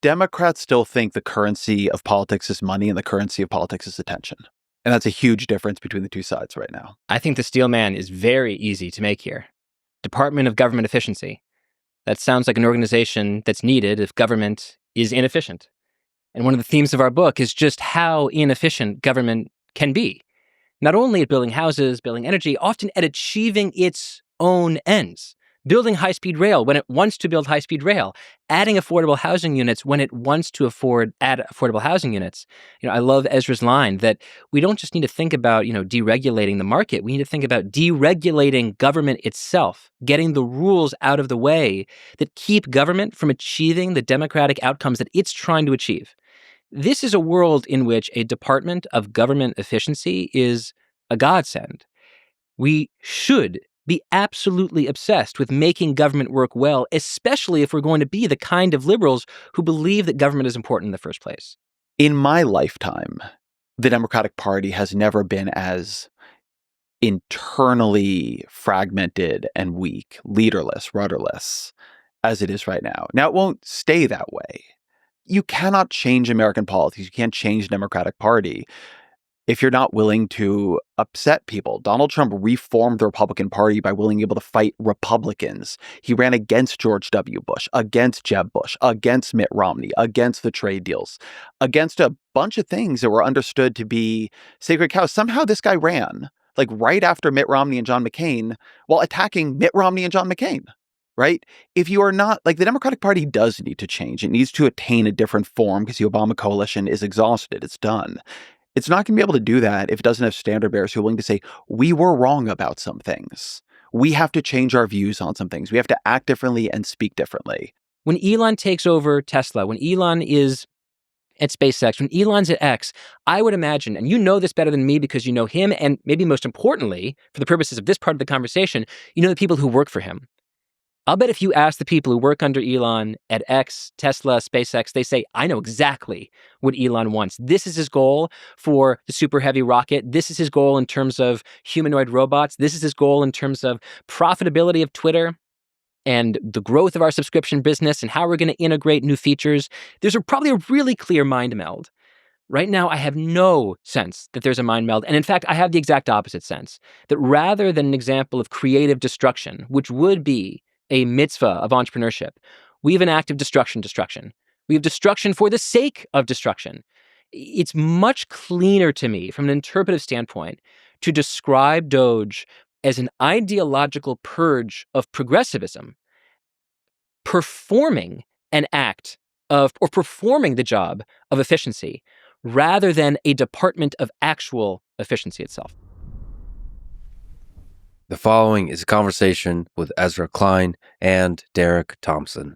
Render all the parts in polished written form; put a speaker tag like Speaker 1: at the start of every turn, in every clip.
Speaker 1: Democrats still think the currency of politics is money and the currency of politics is attention. And that's a huge difference between the two sides right now.
Speaker 2: I think the steel man is very easy to make here. Department of Government Efficiency. That sounds like an organization that's needed if government is inefficient. And one of the themes of our book is just how inefficient government can be. Not only at building houses, building energy, often at achieving its own ends. Building high-speed rail when it wants to build high-speed rail. Adding affordable housing units when it wants to add affordable housing units. I love Ezra's line that we don't just need to think about, deregulating the market. We need to think about deregulating government itself, getting the rules out of the way that keep government from achieving the democratic outcomes that it's trying to achieve. This is a world in which a Department of Government Efficiency is a godsend. We should be absolutely obsessed with making government work well, especially if we're going to be the kind of liberals who believe that government is important in the first place.
Speaker 1: In my lifetime, the Democratic Party has never been as internally fragmented and weak, leaderless, rudderless, as it is right now. Now, it won't stay that way. You cannot change American politics. You can't change the Democratic Party if you're not willing to upset people. Donald Trump reformed the Republican Party by being able to fight Republicans. He ran against George W. Bush, against Jeb Bush, against Mitt Romney, against the trade deals, against a bunch of things that were understood to be sacred cows. Somehow this guy ran, right after Mitt Romney and John McCain, while attacking Mitt Romney and John McCain. Right? If you are not, the Democratic Party does need to change. It needs to attain a different form because the Obama coalition is exhausted. It's done. It's not going to be able to do that if it doesn't have standard bearers who are willing to say, we were wrong about some things. We have to change our views on some things. We have to act differently and speak differently.
Speaker 2: When Elon takes over Tesla, when Elon is at SpaceX, when Elon's at X, I would imagine, and you know this better than me because you know him, and maybe most importantly, for the purposes of this part of the conversation, you know the people who work for him. I'll bet if you ask the people who work under Elon at X, Tesla, SpaceX, they say, I know exactly what Elon wants. This is his goal for the super heavy rocket. This is his goal in terms of humanoid robots. This is his goal in terms of profitability of Twitter and the growth of our subscription business and how we're going to integrate new features. There's probably a really clear mind meld. Right now, I have no sense that there's a mind meld. And in fact, I have the exact opposite sense, that rather than an example of creative destruction, which would be a mitzvah of entrepreneurship, we have an act of destruction. We have destruction for the sake of destruction. It's much cleaner to me from an interpretive standpoint to describe DOGE as an ideological purge of progressivism, performing an act of, or performing the job of efficiency, rather than a department of actual efficiency itself.
Speaker 3: The following is a conversation with Ezra Klein and Derek Thompson.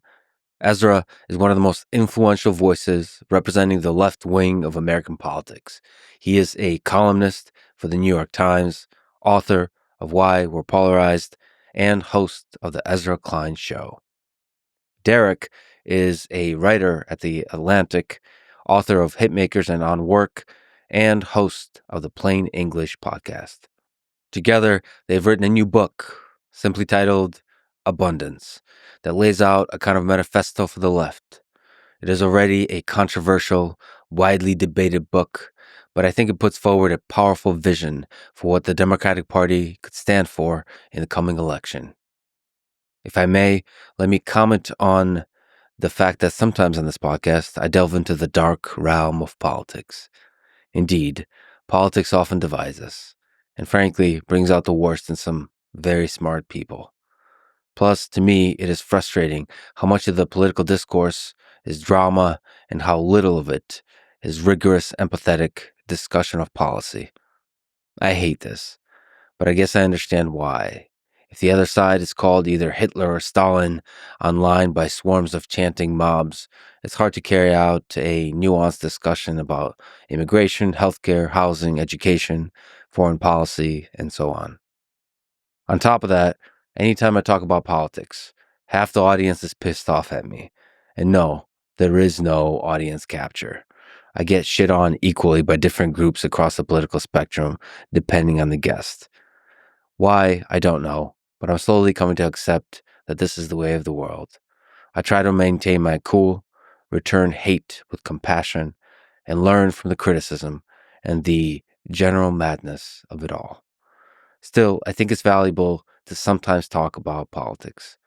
Speaker 3: Ezra is one of the most influential voices representing the left wing of American politics. He is a columnist for the New York Times, author of Why We're Polarized, and host of the Ezra Klein Show. Derek is a writer at The Atlantic, author of Hitmakers and On Work, and host of the Plain English podcast. Together, they've written a new book, simply titled Abundance, that lays out a kind of manifesto for the left. It is already a controversial, widely debated book, but I think it puts forward a powerful vision for what the Democratic Party could stand for in the coming election. If I may, let me comment on the fact that sometimes on this podcast, I delve into the dark realm of politics. Indeed, politics often divides us, and frankly, brings out the worst in some very smart people. Plus, to me, it is frustrating how much of the political discourse is drama and how little of it is rigorous, empathetic discussion of policy. I hate this, but I guess I understand why. If the other side is called either Hitler or Stalin online by swarms of chanting mobs, it's hard to carry out a nuanced discussion about immigration, healthcare, housing, education, foreign policy, and so on. On top of that, anytime I talk about politics, half the audience is pissed off at me. And no, there is no audience capture. I get shit on equally by different groups across the political spectrum, depending on the guest. Why, I don't know, but I'm slowly coming to accept that this is the way of the world. I try to maintain my cool, return hate with compassion, and learn from the criticism and the general madness of it all. Still, I think it's valuable to sometimes talk about politics.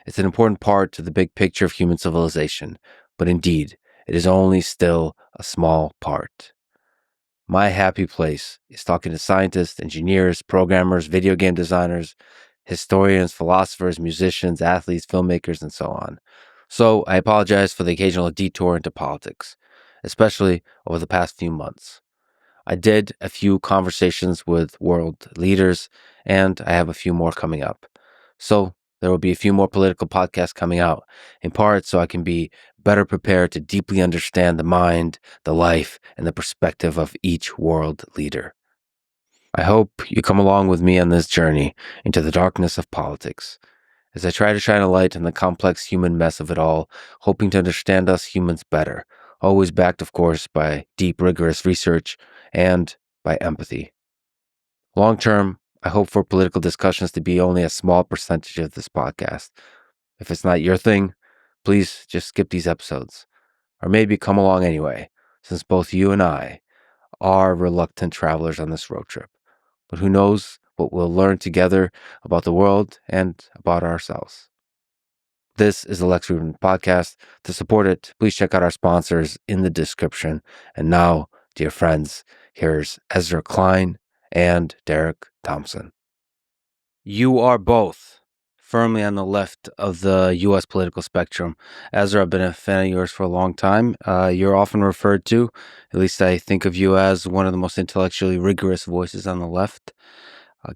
Speaker 3: It's an important part to the big picture of human civilization, but indeed, it is only still a small part. My happy place is talking to scientists, engineers, programmers, video game designers, historians, philosophers, musicians, athletes, filmmakers, and so on. So I apologize for the occasional detour into politics, especially over the past few months. I did a few conversations with world leaders, and I have a few more coming up. So there will be a few more political podcasts coming out, in part so I can be better prepared to deeply understand the mind, the life, and the perspective of each world leader. I hope you come along with me on this journey into the darkness of politics, as I try to shine a light on the complex human mess of it all, hoping to understand us humans better, always backed, of course, by deep, rigorous research and by empathy. Long term, I hope for political discussions to be only a small percentage of this podcast. If it's not your thing, please just skip these episodes. Or maybe come along anyway, since both you and I are reluctant travelers on this road trip. But who knows what we'll learn together about the world and about ourselves. This is the Lex Fridman podcast. To support it, please check out our sponsors in the description. And now, dear friends, here's Ezra Klein and Derek Thompson. You are both firmly on the left of the U.S. political spectrum. Ezra, I've been a fan of yours for a long time. You're often referred to, at least I think of you as, one of the most intellectually rigorous voices on the left.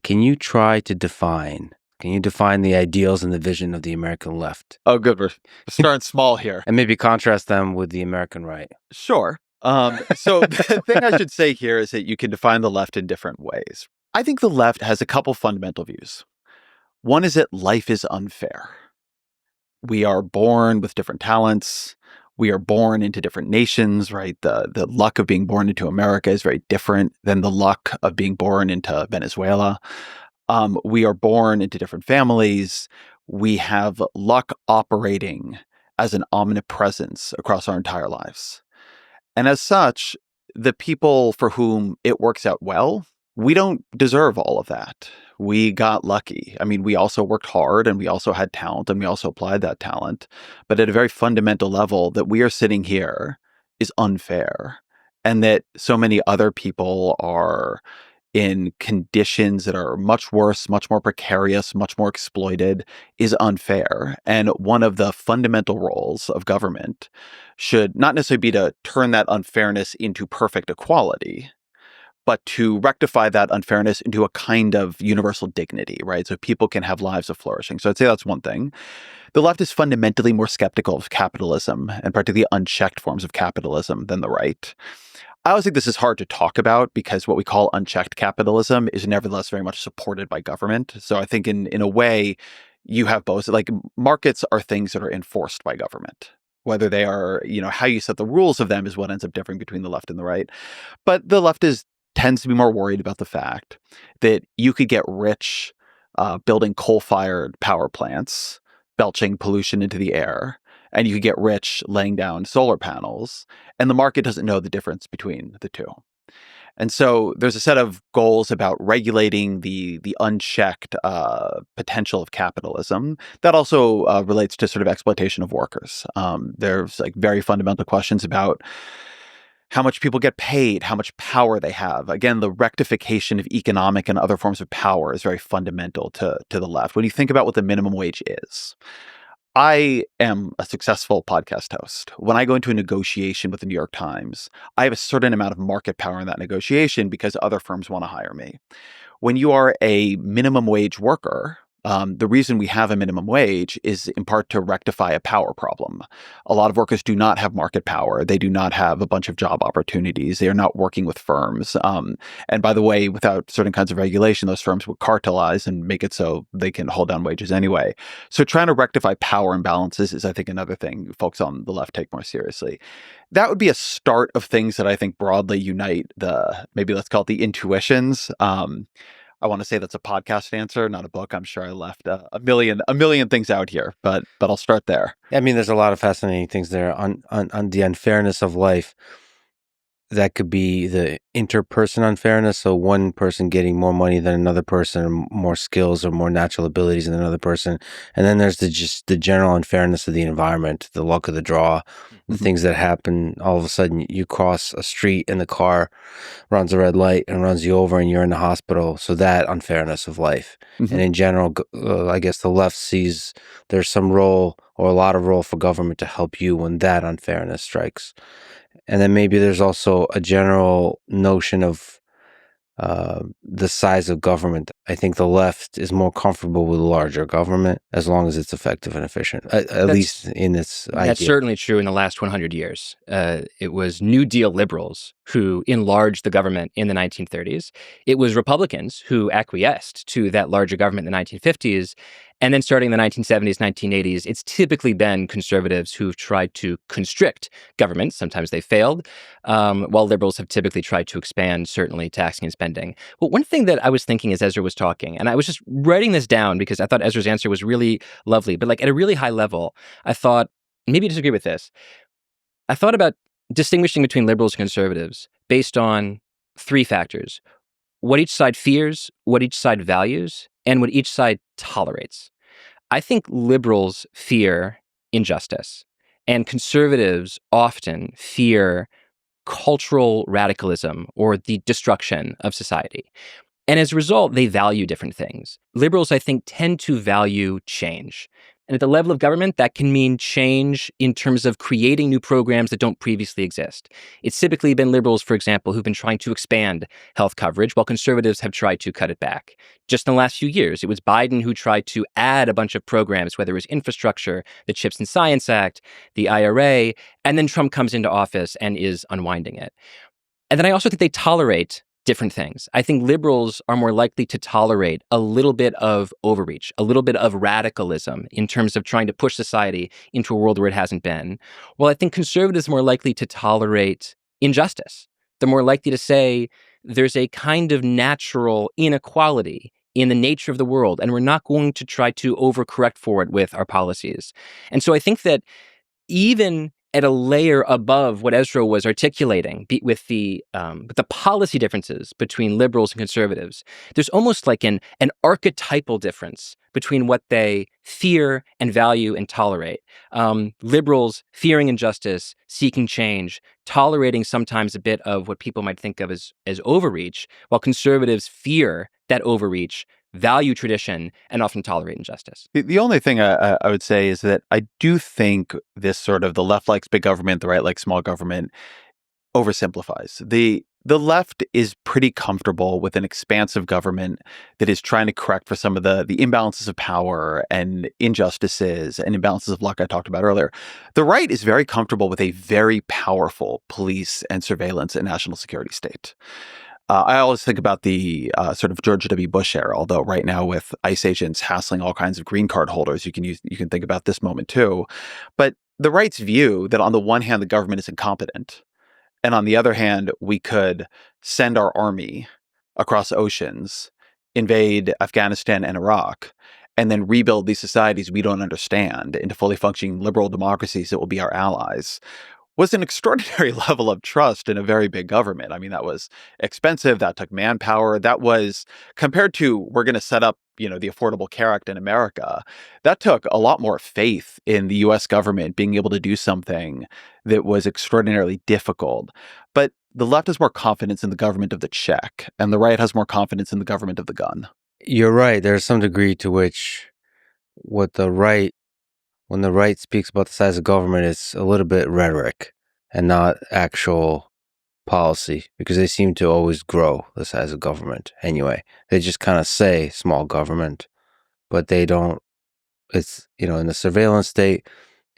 Speaker 3: Can you define the ideals and the vision of the American left?
Speaker 1: Oh, good. We're starting small here.
Speaker 3: And maybe contrast them with the American right.
Speaker 1: Sure. So the thing I should say here is that you can define the left in different ways. I think the left has a couple fundamental views. One is that life is unfair. We are born with different talents. We are born into different nations, right? The luck of being born into America is very different than the luck of being born into Venezuela. We are born into different families. We have luck operating as an omnipresence across our entire lives. And as such, the people for whom it works out well, we don't deserve all of that. We got lucky. I mean, we also worked hard and we also had talent and we also applied that talent. But at a very fundamental level, that we are sitting here is unfair. And that so many other people are in conditions that are much worse, much more precarious, much more exploited is unfair. And one of the fundamental roles of government should not necessarily be to turn that unfairness into perfect equality, but to rectify that unfairness into a kind of universal dignity, right? So people can have lives of flourishing. So I'd say that's one thing. The left is fundamentally more skeptical of capitalism, and particularly unchecked forms of capitalism, than the right. I always think this is hard to talk about because what we call unchecked capitalism is nevertheless very much supported by government. So I think in a way, you have both. Like, markets are things that are enforced by government. Whether they are, how you set the rules of them is what ends up differing between the left and the right. But the left tends to be more worried about the fact that you could get rich building coal-fired power plants, belching pollution into the air, and you could get rich laying down solar panels, and the market doesn't know the difference between the two. And so there's a set of goals about regulating the unchecked potential of capitalism that also relates to sort of exploitation of workers. There's like very fundamental questions about how much people get paid, how much power they have. Again, the rectification of economic and other forms of power is very fundamental to the left. When you think about what the minimum wage is, I am a successful podcast host. When I go into a negotiation with the New York Times, I have a certain amount of market power in that negotiation because other firms want to hire me. When you are a minimum wage worker, the reason we have a minimum wage is in part to rectify a power problem. A lot of workers do not have market power. They do not have a bunch of job opportunities. They are not working with firms. And by the way, without certain kinds of regulation, those firms would cartelize and make it so they can hold down wages anyway. So trying to rectify power imbalances is, I think, another thing folks on the left take more seriously. That would be a start of things that I think broadly unite maybe let's call it the intuitions. I want to say that's a podcast answer, not a book. I'm sure I left a million things out here, but I'll start there.
Speaker 3: I mean, there's a lot of fascinating things there on the unfairness of life. That could be the interperson unfairness. So one person getting more money than another person, or more skills or more natural abilities than another person. And then there's the general unfairness of the environment, the luck of the draw, the things that happen. All of a sudden you cross a street and the car runs a red light and runs you over and you're in the hospital. So that unfairness of life. And in general, I guess the left sees there's some role or a lot of role for government to help you when that unfairness strikes. And then maybe there's also a general notion of the size of government. I think the left is more comfortable with larger government as long as it's effective and efficient, at least in its idea.
Speaker 2: That's certainly true in the last 100 years. It was New Deal liberals who enlarged the government in the 1930s. It was Republicans who acquiesced to that larger government in the 1950s. And then starting in the 1970s, 1980s, it's typically been conservatives who've tried to constrict government. Sometimes they failed, while liberals have typically tried to expand, certainly taxing and spending. But one thing that I was thinking as Ezra was talking, and I was just writing this down because I thought Ezra's answer was really lovely, but like at a really high level, I thought, maybe you disagree with this. I thought about distinguishing between liberals and conservatives based on three factors: what each side fears, what each side values, and what each side tolerates. I think liberals fear injustice, and conservatives often fear cultural radicalism or the destruction of society. And as a result, they value different things. Liberals, I think, tend to value change. And at the level of government, that can mean change in terms of creating new programs that don't previously exist. It's typically been liberals, for example, who've been trying to expand health coverage, while conservatives have tried to cut it back. Just in the last few years, it was Biden who tried to add a bunch of programs, whether it was infrastructure, the Chips and Science Act, the IRA, and then Trump comes into office and is unwinding it. And then I also think they tolerate different things. I think liberals are more likely to tolerate a little bit of overreach, a little bit of radicalism in terms of trying to push society into a world where it hasn't been. Well, I think conservatives are more likely to tolerate injustice. They're more likely to say there's a kind of natural inequality in the nature of the world, and we're not going to try to overcorrect for it with our policies. And so I think that even at a layer above what Ezra was articulating with the policy differences between liberals and conservatives, there's almost like an archetypal difference between what they fear and value and tolerate. Liberals fearing injustice, seeking change, tolerating sometimes a bit of what people might think of as overreach, while conservatives fear that overreach, value tradition, and often tolerate injustice.
Speaker 1: The only thing I would say is that I do think this sort of the left likes big government, the right likes small government oversimplifies. The left is pretty comfortable with an expansive government that is trying to correct for some of the imbalances of power and injustices and imbalances of luck I talked about earlier. The right is very comfortable with a very powerful police and surveillance and national security state. I always think about the sort of George W. Bush era, although right now with ICE agents hassling all kinds of green card holders, you can think about this moment too. But the right's view that on the one hand, the government is incompetent, and on the other hand, we could send our army across oceans, invade Afghanistan and Iraq, and then rebuild these societies we don't understand into fully functioning liberal democracies that will be our allies, was an extraordinary level of trust in a very big government. I mean, that was expensive. That took manpower. That was compared to we're going to set up, the Affordable Care Act in America. That took a lot more faith in the U.S. government being able to do something that was extraordinarily difficult. But the left has more confidence in the government of the check, and the right has more confidence in the government of the gun.
Speaker 3: You're right. There's some degree to which when the right speaks about the size of government, it's a little bit rhetoric and not actual policy, because they seem to always grow the size of government anyway. They just kind of say small government, but they don't. It's in the surveillance state,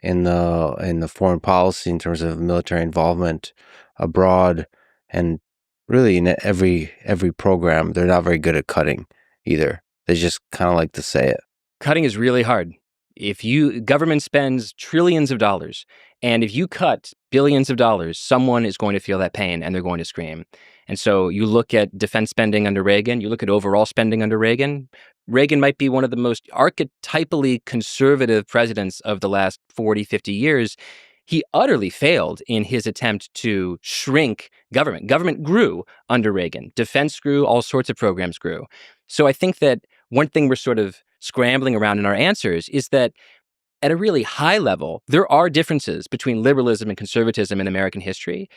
Speaker 3: in the foreign policy in terms of military involvement abroad, and really in every program, they're not very good at cutting either. They just kind of like to say it.
Speaker 2: Cutting is really hard. If government spends trillions of dollars And if you cut billions of dollars, someone is going to feel that pain and they're going to scream. And so you look at defense spending under Reagan, you look at overall spending under Reagan. Reagan might be one of the most archetypally conservative presidents of the last 40, 50 years. He utterly failed in his attempt to shrink government. Government grew under Reagan. Defense grew. All sorts of programs grew. So I think that one thing we're sort of scrambling around in our answers is that at a really high level, there are differences between liberalism and conservatism in American history,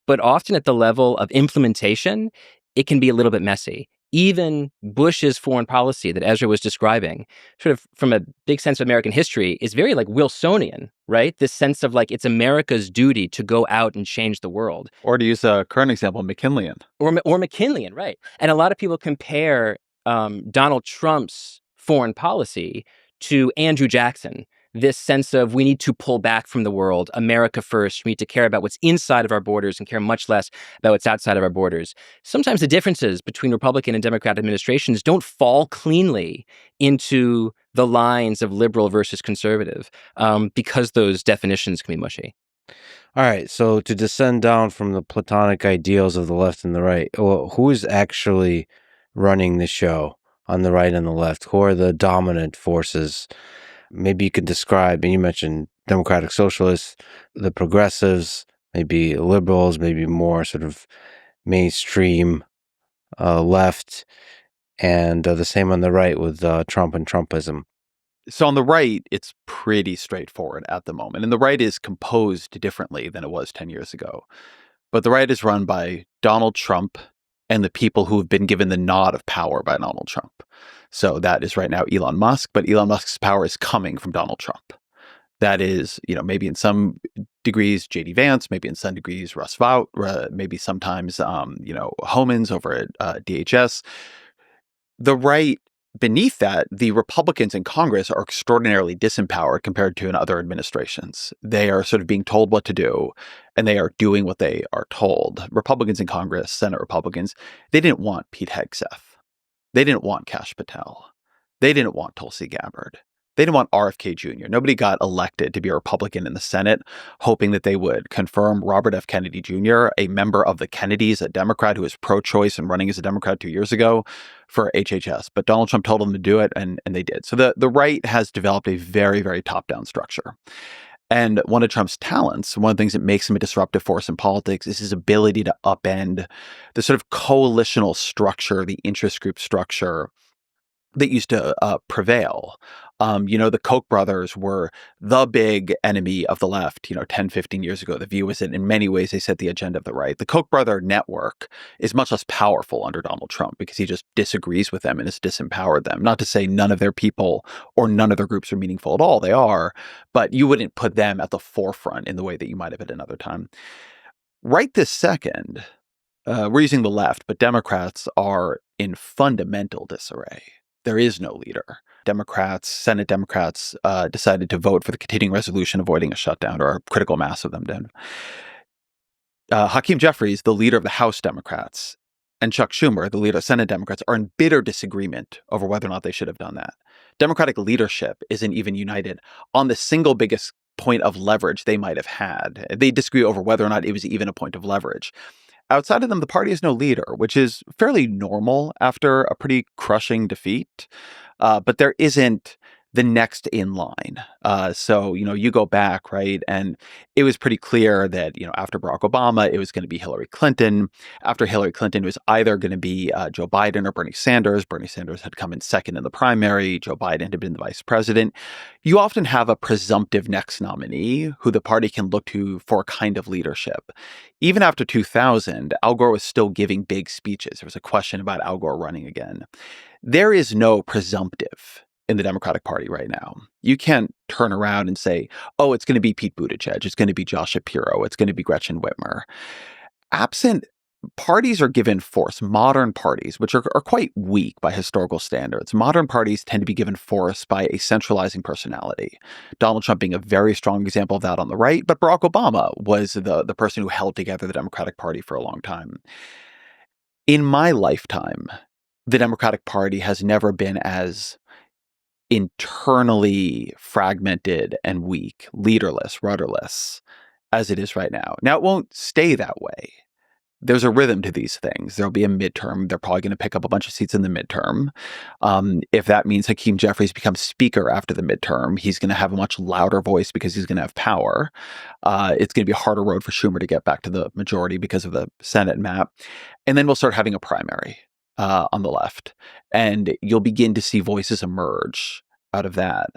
Speaker 2: but often at the level of implementation, it can be a little bit messy. Even Bush's foreign policy that Ezra was describing, sort of from a big sense of American history, is very like Wilsonian, right? This sense of like it's America's duty to go out and change the world.
Speaker 1: Or to use a current example, McKinleyan.
Speaker 2: Or McKinleyan, right. And a lot of people compare Donald Trump's foreign policy to Andrew Jackson, this sense of we need to pull back from the world, America first. We need to care about what's inside of our borders and care much less about what's outside of our borders. Sometimes the differences between Republican and Democrat administrations don't fall cleanly into the lines of liberal versus conservative because those definitions can be mushy.
Speaker 3: All right, so to descend down from the platonic ideals of the left and the right, well, who is actually running the show on the right and the left? Who are the dominant forces? Maybe you could describe, and you mentioned democratic socialists, the progressives, maybe liberals, maybe more sort of mainstream left, and the same on the right with Trump and Trumpism.
Speaker 1: So on the right, it's pretty straightforward at the moment. And the right is composed differently than it was 10 years ago. But the right is run by Donald Trump and the people who have been given the nod of power by Donald Trump. So that is right now Elon Musk, but Elon Musk's power is coming from Donald Trump. That is, maybe in some degrees J.D. Vance, maybe in some degrees Russ Vought, maybe sometimes, Homans over at DHS. The right, beneath that, the Republicans in Congress are extraordinarily disempowered compared to in other administrations. They are sort of being told what to do, and they are doing what they are told. Republicans in Congress, Senate Republicans, they didn't want Pete Hegseth. They didn't want Kash Patel. They didn't want Tulsi Gabbard. They didn't want RFK Jr. Nobody got elected to be a Republican in the Senate, hoping that they would confirm Robert F. Kennedy Jr., a member of the Kennedys, a Democrat who was pro-choice and running as a Democrat 2 years ago, for HHS. But Donald Trump told them to do it, and they did. So the right has developed a very, very top-down structure. And one of Trump's talents, one of the things that makes him a disruptive force in politics, is his ability to upend the sort of coalitional structure, the interest group structure that used to prevail. The Koch brothers were the big enemy of the left, 10, 15 years ago. The view was that in many ways they set the agenda of the right. The Koch brother network is much less powerful under Donald Trump because he just disagrees with them and has disempowered them. Not to say none of their people or none of their groups are meaningful at all. They are, but you wouldn't put them at the forefront in the way that you might have at another time. Right this second, we're using the left, but Democrats are in fundamental disarray. There is no leader. Senate Democrats decided to vote for the continuing resolution avoiding a shutdown, or a critical mass of them did. Hakeem Jeffries, the leader of the House Democrats, and Chuck Schumer, the leader of Senate Democrats, are in bitter disagreement over whether or not they should have done that. Democratic leadership isn't even united on the single biggest point of leverage they might have had. They disagree over whether or not it was even a point of leverage. Outside of them, the party has no leader, which is fairly normal after a pretty crushing defeat. But there isn't the next in line. So, you go back, right? And it was pretty clear that, after Barack Obama, it was going to be Hillary Clinton. After Hillary Clinton, it was either going to be Joe Biden or Bernie Sanders. Bernie Sanders had come in second in the primary. Joe Biden had been the vice president. You often have a presumptive next nominee who the party can look to for a kind of leadership. Even after 2000, Al Gore was still giving big speeches. There was a question about Al Gore running again. There is no presumptive in the Democratic Party right now. You can't turn around and say, oh, it's going to be Pete Buttigieg, it's going to be Josh Shapiro, it's going to be Gretchen Whitmer. Absent, parties are given force. Modern parties, which are quite weak by historical standards, modern parties tend to be given force by a centralizing personality. Donald Trump being a very strong example of that on the right, but Barack Obama was the person who held together the Democratic Party for a long time. In my lifetime, the Democratic Party has never been as internally fragmented and weak, leaderless, rudderless, as it is right now. Now, it won't stay that way. There's a rhythm to these things. There'll be a midterm. They're probably going to pick up a bunch of seats in the midterm. If that means Hakeem Jeffries becomes speaker after the midterm, he's going to have a much louder voice because he's going to have power. It's going to be a harder road for Schumer to get back to the majority because of the Senate map. And then we'll start having a primary on the left. And you'll begin to see voices emerge out of that.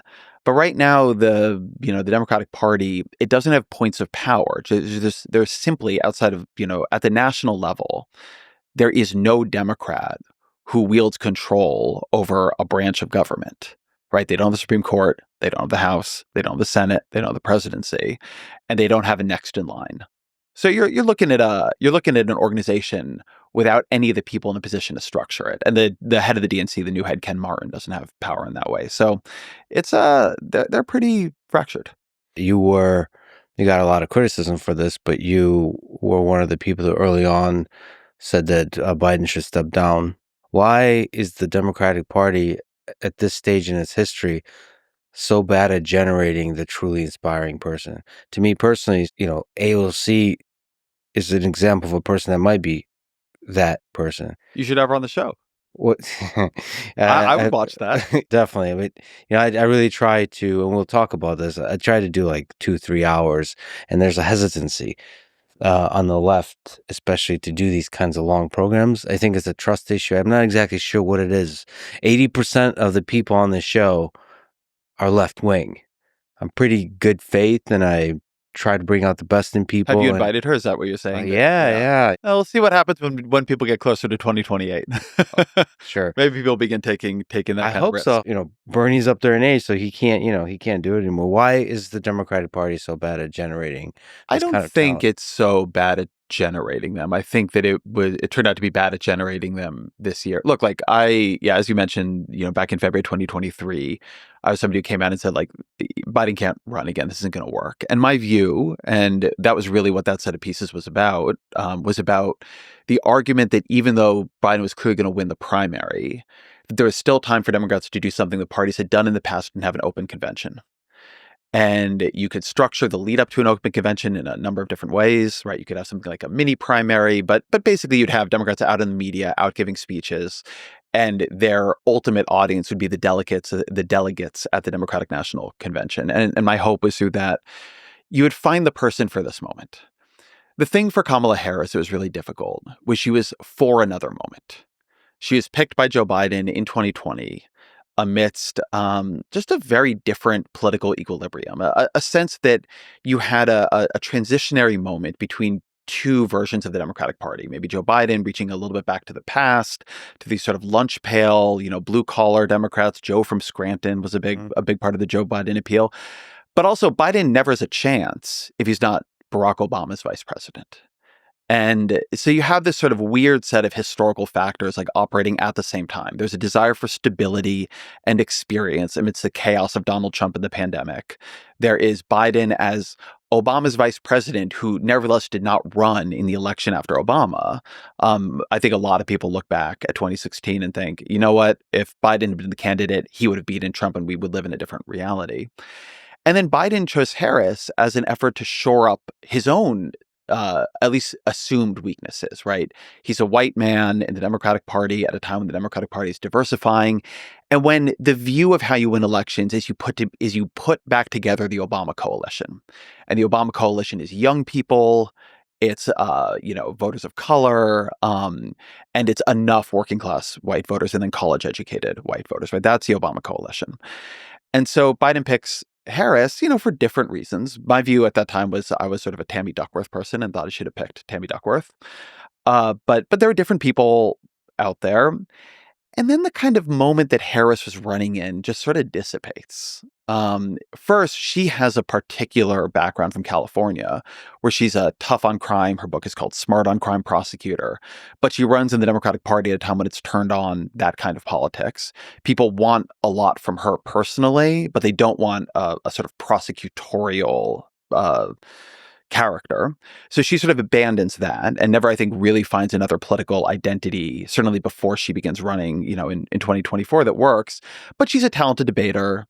Speaker 1: But right now, the Democratic Party, it doesn't have points of power. There's simply, outside of, at the national level, there is no Democrat who wields control over a branch of government, right? They don't have the Supreme Court, they don't have the House, they don't have the Senate, they don't have the presidency, and they don't have a next in line. So you're looking at an organization without any of the people in a position to structure it, and the head of the DNC, the new head Ken Martin, doesn't have power in that way. So it's they're pretty fractured.
Speaker 3: You got a lot of criticism for this, but you were one of the people that early on said that Biden should step down. Why is the Democratic Party at this stage in its history so bad at generating the truly inspiring person? To me personally, AOC is an example of a person that might be that person.
Speaker 1: You should have her on the show.
Speaker 3: What?
Speaker 1: I would watch that.
Speaker 3: Definitely. But, I really try to, and we'll talk about this. I try to do like 2-3 hours, and there's a hesitancy on the left, especially to do these kinds of long programs. I think it's a trust issue. I'm not exactly sure what it is. 80% of the people on the show are left wing. I'm pretty good faith, and I try to bring out the best in people.
Speaker 1: Have you invited her? Is that what you're saying?
Speaker 3: Yeah.
Speaker 1: Well, we'll see what happens when people get closer to 2028.
Speaker 3: Sure.
Speaker 1: Maybe people begin taking that kind of risk.
Speaker 3: I hope so. Bernie's up there in age, so he can't do it anymore. Why is the Democratic Party so bad at generating
Speaker 1: I
Speaker 3: this
Speaker 1: don't
Speaker 3: kind of
Speaker 1: think
Speaker 3: talent?
Speaker 1: it's so bad at generating them. I think that it turned out to be bad at generating them this year. Look, like as you mentioned, back in February 2023, I was somebody who came out and said, like, Biden can't run again. This isn't going to work. And my view, and that was really what that set of pieces was about the argument that even though Biden was clearly going to win the primary, that there was still time for Democrats to do something the parties had done in the past and have an open convention. And you could structure the lead up to an open convention in a number of different ways, right? You could have something like a mini primary, but basically you'd have Democrats out in the media, out giving speeches, and their ultimate audience would be the delegates at the Democratic National Convention. And my hope was through that you would find the person for this moment. The thing for Kamala Harris that was really difficult was she was for another moment. She was picked by Joe Biden in 2020 amidst just a very different political equilibrium, a sense that you had a transitionary moment between two versions of the Democratic Party. Maybe Joe Biden reaching a little bit back to the past, to these sort of lunch pail, blue collar Democrats. Joe from Scranton was a big part of the Joe Biden appeal. But also Biden never has a chance if he's not Barack Obama's vice president. And so you have this sort of weird set of historical factors like operating at the same time. There's a desire for stability and experience amidst the chaos of Donald Trump and the pandemic. There is Biden as Obama's vice president, who nevertheless did not run in the election after Obama. I think a lot of people look back at 2016 and think, you know what, if Biden had been the candidate, he would have beaten Trump and we would live in a different reality. And then Biden chose Harris as an effort to shore up his own at least assumed weaknesses, right? He's a white man in the Democratic Party at a time when the Democratic Party is diversifying. And when the view of how you win elections is you put back together the Obama coalition. And the Obama coalition is young people, it's voters of color, and it's enough working class white voters and then college educated white voters, right? That's the Obama coalition. And so Biden picks Harris, for different reasons. My view at that time was I was sort of a Tammy Duckworth person and thought I should have picked Tammy Duckworth. But there are different people out there. And then the kind of moment that Harris was running in just sort of dissipates. First, she has a particular background from California where she's a tough on crime. Her book is called Smart on Crime Prosecutor. But she runs in the Democratic Party at a time when it's turned on that kind of politics. People want a lot from her personally, but they don't want a sort of prosecutorial character. So she sort of abandons that and never, I think, really finds another political identity, certainly before she begins running, in 2024 that works. But she's a talented debater.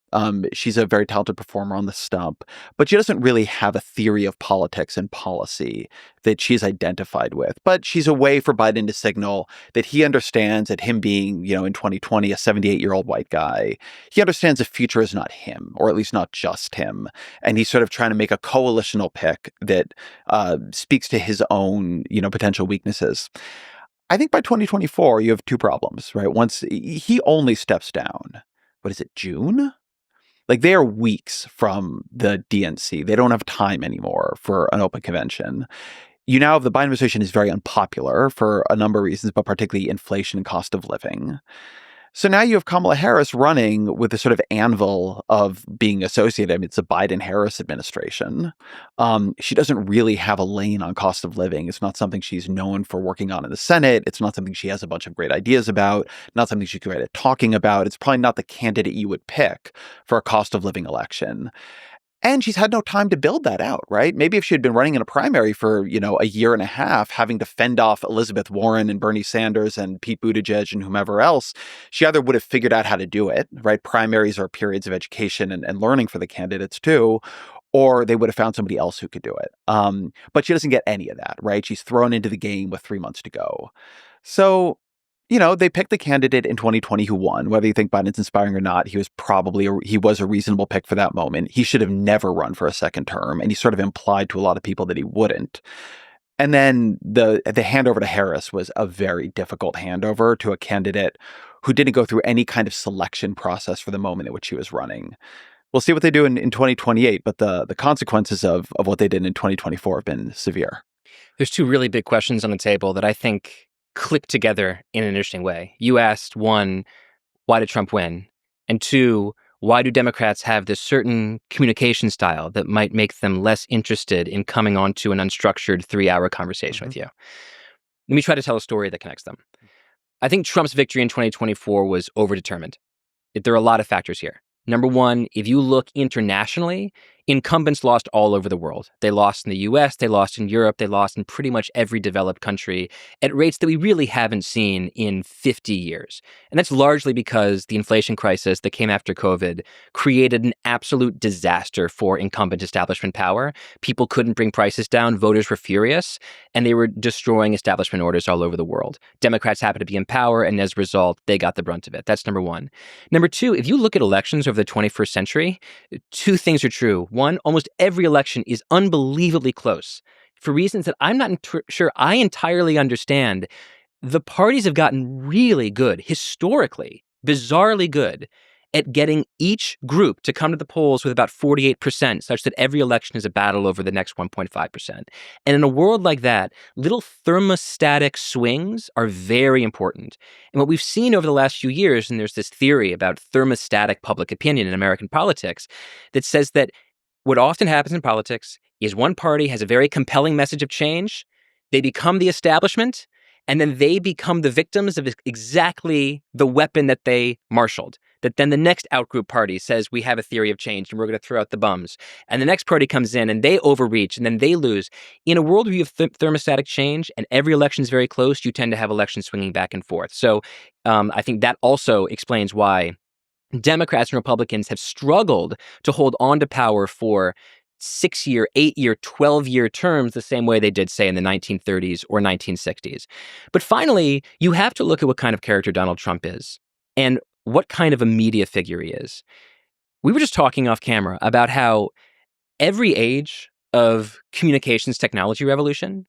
Speaker 1: She's a very talented performer on the stump, but she doesn't really have a theory of politics and policy that she's identified with. But she's a way for Biden to signal that he understands that him being, in 2020, a 78-year-old white guy, he understands the future is not him, or at least not just him. And he's sort of trying to make a coalitional pick that speaks to his own, potential weaknesses. I think by 2024, you have two problems, right? Once he only steps down, what is it, June? Like, they are weeks from the DNC. They don't have time anymore for an open convention. You now have the Biden administration is very unpopular for a number of reasons, but particularly inflation and cost of living. So now you have Kamala Harris running with the sort of anvil of being associated. I mean, it's the Biden-Harris administration. She doesn't really have a lane on cost of living. It's not something she's known for working on in the Senate. It's not something she has a bunch of great ideas about, not something she's great at talking about. It's probably not the candidate you would pick for a cost of living election. And she's had no time to build that out, right? Maybe if she had been running in a primary for, a year and a half, having to fend off Elizabeth Warren and Bernie Sanders and Pete Buttigieg and whomever else, she either would have figured out how to do it, right? Primaries are periods of education and learning for the candidates too, or they would have found somebody else who could do it. But she doesn't get any of that, right? She's thrown into the game with 3 months to go. So, they picked the candidate in 2020 who won. Whether you think Biden's inspiring or not, he was a reasonable pick for that moment. He should have never run for a second term, and he sort of implied to a lot of people that he wouldn't. And then the handover to Harris was a very difficult handover to a candidate who didn't go through any kind of selection process for the moment at which he was running. We'll see what they do in 2028, but the consequences of what they did in 2024 have been severe.
Speaker 2: There's two really big questions on the table that I think click together in an interesting way. You asked, one, why did Trump win? And two, why do Democrats have this certain communication style that might make them less interested in coming onto an unstructured 3-hour conversation with you? Let me try to tell a story that connects them. I think Trump's victory in 2024 was overdetermined. There are a lot of factors here. Number one, if you look internationally, incumbents lost all over the world. They lost in the US, they lost in Europe, they lost in pretty much every developed country at rates that we really haven't seen in 50 years. And that's largely because the inflation crisis that came after COVID created an absolute disaster for incumbent establishment power. People couldn't bring prices down, voters were furious, and they were destroying establishment orders all over the world. Democrats happened to be in power, and as a result, they got the brunt of it. That's number one. Number two, if you look at elections over the 21st century, two things are true. One, almost every election is unbelievably close. For reasons that I'm not sure I entirely understand, the parties have gotten really good, historically, bizarrely good, at getting each group to come to the polls with about 48%, such that every election is a battle over the next 1.5%. And in a world like that, little thermostatic swings are very important. And what we've seen over the last few years, and there's this theory about thermostatic public opinion in American politics that says that what often happens in politics is one party has a very compelling message of change, they become the establishment, and then they become the victims of exactly the weapon that they marshaled. That then the next outgroup party says, we have a theory of change and we're going to throw out the bums. And the next party comes in and they overreach and then they lose. In a world where you have thermostatic change and every election is very close, you tend to have elections swinging back and forth. So I think that also explains why Democrats and Republicans have struggled to hold on to power for 6-year, 8-year, 12-year terms the same way they did, say, in the 1930s or 1960s. But finally, you have to look at what kind of character Donald Trump is and what kind of a media figure he is. We were just talking off camera about how every age of communications technology revolution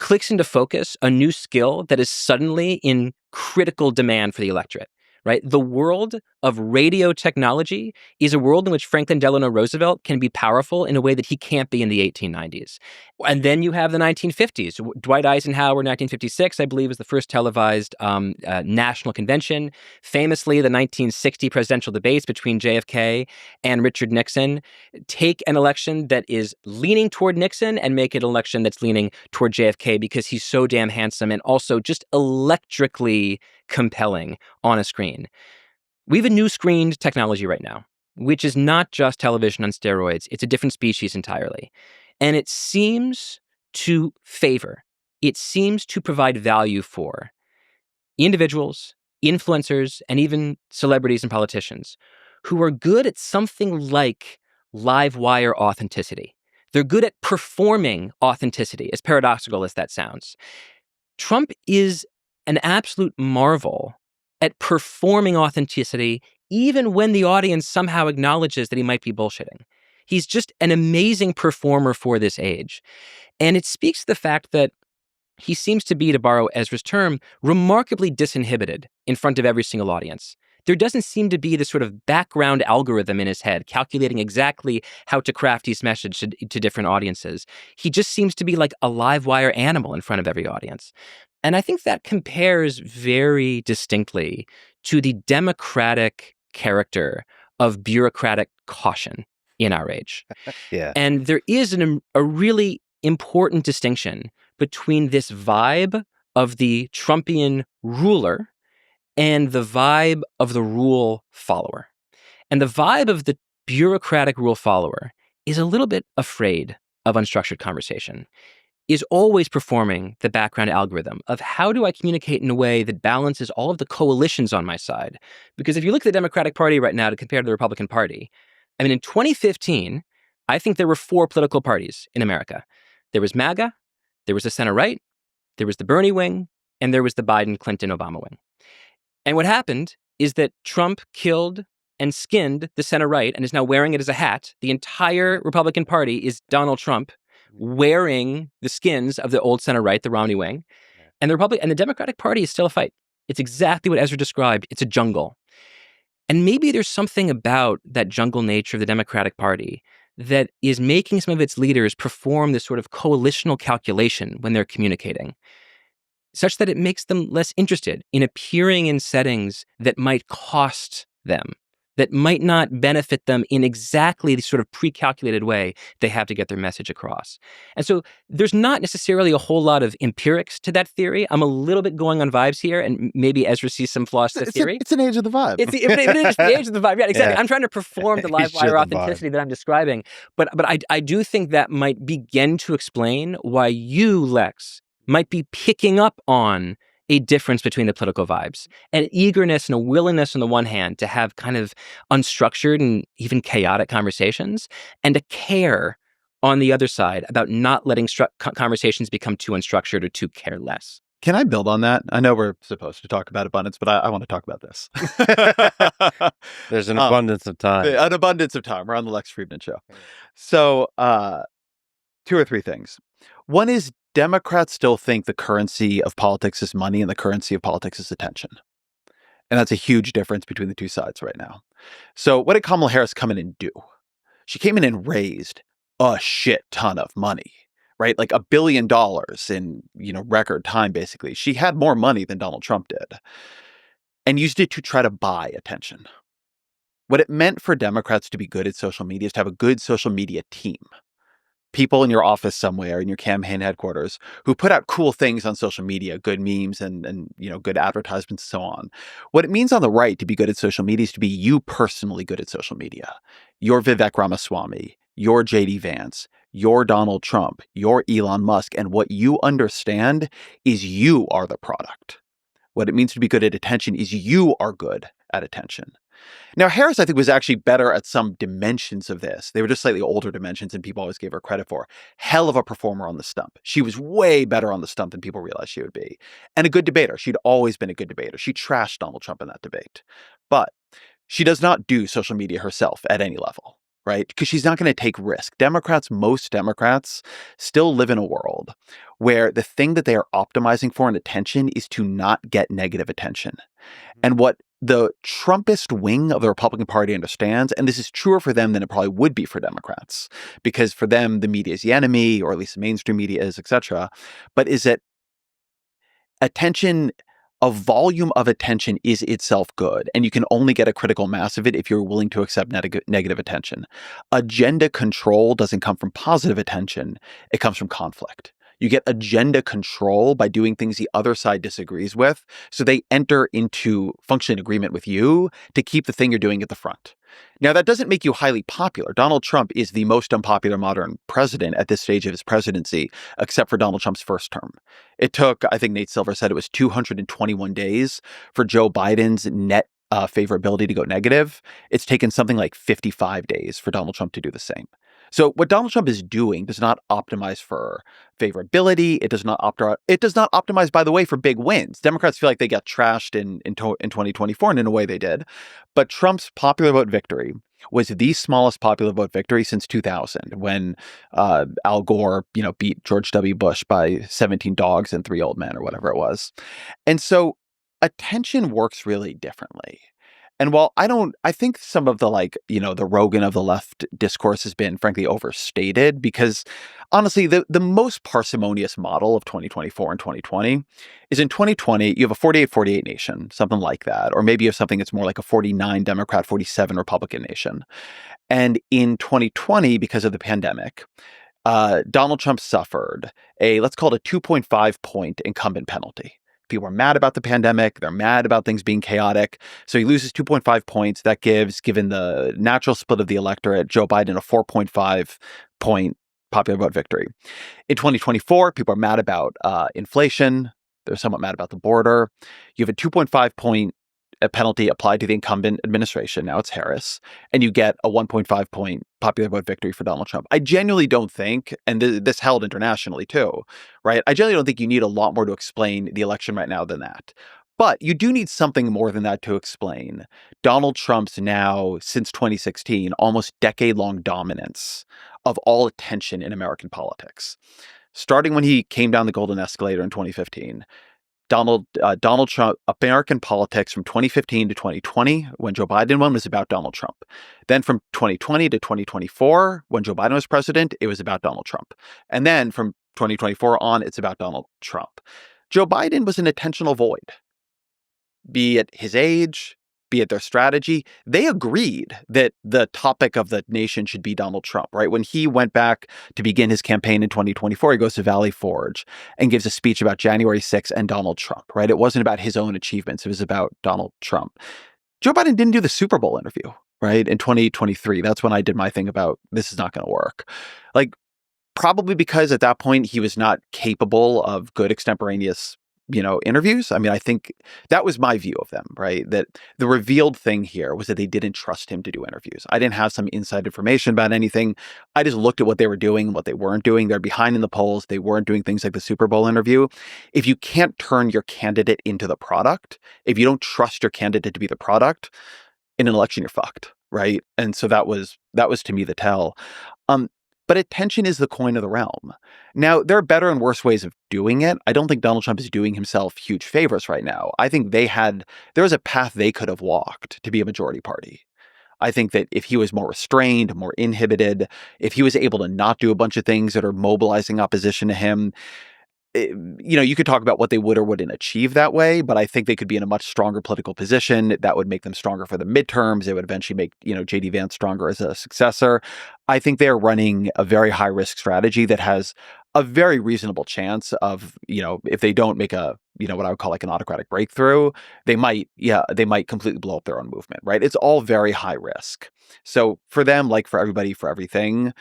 Speaker 2: clicks into focus a new skill that is suddenly in critical demand for the electorate. Right? The world of radio technology is a world in which Franklin Delano Roosevelt can be powerful in a way that he can't be in the 1890s. And then you have the 1950s. Dwight Eisenhower, 1956, I believe, was the first televised national convention. Famously, the 1960 presidential debates between JFK and Richard Nixon take an election that is leaning toward Nixon and make it an election that's leaning toward JFK because he's so damn handsome and also just electrically compelling on a screen. We have a new screened technology right now, which is not just television on steroids. It's a different species entirely. And it seems to provide value for individuals, influencers, and even celebrities and politicians who are good at something like live wire authenticity. They're good at performing authenticity, as paradoxical as that sounds. Trump is an absolute marvel at performing authenticity, even when the audience somehow acknowledges that he might be bullshitting. He's just an amazing performer for this age. And it speaks to the fact that he seems to be, to borrow Ezra's term, remarkably disinhibited in front of every single audience. There doesn't seem to be this sort of background algorithm in his head calculating exactly how to craft his message to different audiences. He just seems to be like a live wire animal in front of every audience. And I think that compares very distinctly to the democratic character of bureaucratic caution in our age.
Speaker 3: Yeah.
Speaker 2: And there is a really important distinction between this vibe of the Trumpian ruler and the vibe of the rule follower. And the vibe of the bureaucratic rule follower is a little bit afraid of unstructured conversation, is always performing the background algorithm of how do I communicate in a way that balances all of the coalitions on my side? Because if you look at the Democratic Party right now to compare to the Republican Party, I mean, in 2015, I think there were 4 political parties in America. There was MAGA, there was the center right, there was the Bernie wing, and there was the Biden, Clinton, Obama wing. And what happened is that Trump killed and skinned the center right and is now wearing it as a hat. The entire Republican Party is Donald Trump wearing the skins of the old center right, the Romney wing. And the Democratic Party is still a fight. It's exactly what Ezra described. It's a jungle. And maybe there's something about that jungle nature of the Democratic Party that is making some of its leaders perform this sort of coalitional calculation when they're communicating, such that it makes them less interested in appearing in settings that might cost them, that might not benefit them in exactly the sort of pre-calculated way they have to get their message across. And so there's not necessarily a whole lot of empirics to that theory. I'm a little bit going on vibes here, and maybe Ezra sees some flaws to the theory.
Speaker 1: It's an age of the vibe.
Speaker 2: It is the age of the vibe. Yeah, exactly. Yeah. I'm trying to perform the live wire authenticity that I'm describing. But I do think that might begin to explain why you, Lex, might be picking up on a difference between the political vibes, an eagerness and a willingness on the one hand to have kind of unstructured and even chaotic conversations, and a care on the other side about not letting conversations become too unstructured or too careless.
Speaker 1: Can I build on that? I know we're supposed to talk about abundance, but I want to talk about this.
Speaker 3: There's an abundance of time.
Speaker 1: An abundance of time. We're on the Lex Fridman Show. So 2 or 3 things. One is Democrats still think the currency of politics is money and the currency of politics is attention. And that's a huge difference between the two sides right now. So what did Kamala Harris come in and do? She came in and raised a shit ton of money, right? Like $1 billion in, record time, basically. She had more money than Donald Trump did and used it to try to buy attention. What it meant for Democrats to be good at social media is to have a good social media team. People in your office somewhere, in your campaign headquarters, who put out cool things on social media, good memes and good advertisements and so on. What it means on the right to be good at social media is to be you personally good at social media. You're Vivek Ramaswamy, you're JD Vance, you're Donald Trump, you're Elon Musk, and what you understand is you are the product. What it means to be good at attention is you are good at attention. Now, Harris, I think, was actually better at some dimensions of this. They were just slightly older dimensions and people always gave her credit for. Hell of a performer on the stump. She was way better on the stump than people realized she would be. And a good debater. She'd always been a good debater. She trashed Donald Trump in that debate. But she does not do social media herself at any level, right? Because she's not going to take risk. Most Democrats still live in a world where the thing that they are optimizing for in attention is to not get negative attention. And what the Trumpist wing of the Republican Party understands, and this is truer for them than it probably would be for Democrats, because for them, the media is the enemy, or at least the mainstream media is, etc., but is that attention, a volume of attention is itself good, and you can only get a critical mass of it if you're willing to accept negative attention. Agenda control doesn't come from positive attention. It comes from conflict. You get agenda control by doing things the other side disagrees with. So they enter into functioning agreement with you to keep the thing you're doing at the front. Now, that doesn't make you highly popular. Donald Trump is the most unpopular modern president at this stage of his presidency, except for Donald Trump's first term. It took, I think Nate Silver said it was 221 days for Joe Biden's net favorability to go negative. It's taken something like 55 days for Donald Trump to do the same. So what Donald Trump is doing does not optimize for favorability. It does not optimize, by the way, for big wins. Democrats feel like they got trashed in 2024, and in a way they did. But Trump's popular vote victory was the smallest popular vote victory since 2000, when Al Gore, beat George W. Bush by 17 dogs and 3 old men, or whatever it was. And so attention works really differently. And while I think some of the the Rogan of the left discourse has been frankly overstated, because honestly, the most parsimonious model of 2024 and 2020 is in 2020, you have a 48-48 nation, something like that. Or maybe you have something that's more like a 49 Democrat, 47 Republican nation. And in 2020, because of the pandemic, Donald Trump suffered let's call it a 2.5 point incumbent penalty. People are mad about the pandemic. They're mad about things being chaotic. So he loses 2.5 points. That gives, given the natural split of the electorate, Joe Biden a 4.5 point popular vote victory. In 2024, people are mad about inflation. They're somewhat mad about the border. You have a 2.5 point penalty applied to the incumbent administration. Now it's Harris. And you get a 1.5 point popular vote victory for Donald Trump. I genuinely don't think, and this held internationally too, right? I genuinely don't think you need a lot more to explain the election right now than that. But you do need something more than that to explain Donald Trump's now, since 2016, almost decade-long dominance of all attention in American politics. Starting when he came down the golden escalator in 2015, Donald Trump, American politics from 2015 to 2020, when Joe Biden won, was about Donald Trump. Then from 2020 to 2024, when Joe Biden was president, it was about Donald Trump. And then from 2024 on, it's about Donald Trump. Joe Biden was an attentional void, be it his age, be it their strategy. They agreed that the topic of the nation should be Donald Trump, right? When he went back to begin his campaign in 2024, he goes to Valley Forge and gives a speech about January 6th and Donald Trump, right? It wasn't about his own achievements. It was about Donald Trump. Joe Biden didn't do the Super Bowl interview, right? In 2023, that's when I did my thing about this is not going to work. Probably because at that point he was not capable of good extemporaneous interviews. I mean, I think that was my view of them, right? That the revealed thing here was that they didn't trust him to do interviews. I didn't have some inside information about anything. I just looked at what they were doing and what they weren't doing. They're behind in the polls. They weren't doing things like the Super Bowl interview. If you can't turn your candidate into the product, if you don't trust your candidate to be the product, in an election, you're fucked, right? And so that was to me the tell. But attention is the coin of the realm. Now, there are better and worse ways of doing it. I don't think Donald Trump is doing himself huge favors right now. I think there was a path they could have walked to be a majority party. I think that if he was more restrained, more inhibited, if he was able to not do a bunch of things that are mobilizing opposition to him, you could talk about what they would or wouldn't achieve that way, but I think they could be in a much stronger political position. That would make them stronger for the midterms. It would eventually make, J.D. Vance stronger as a successor. I think they're running a very high risk strategy that has a very reasonable chance of, if they don't make a, what I would call like an autocratic breakthrough, they might completely blow up their own movement, right? It's all very high risk. So for them, like for everybody, for everything,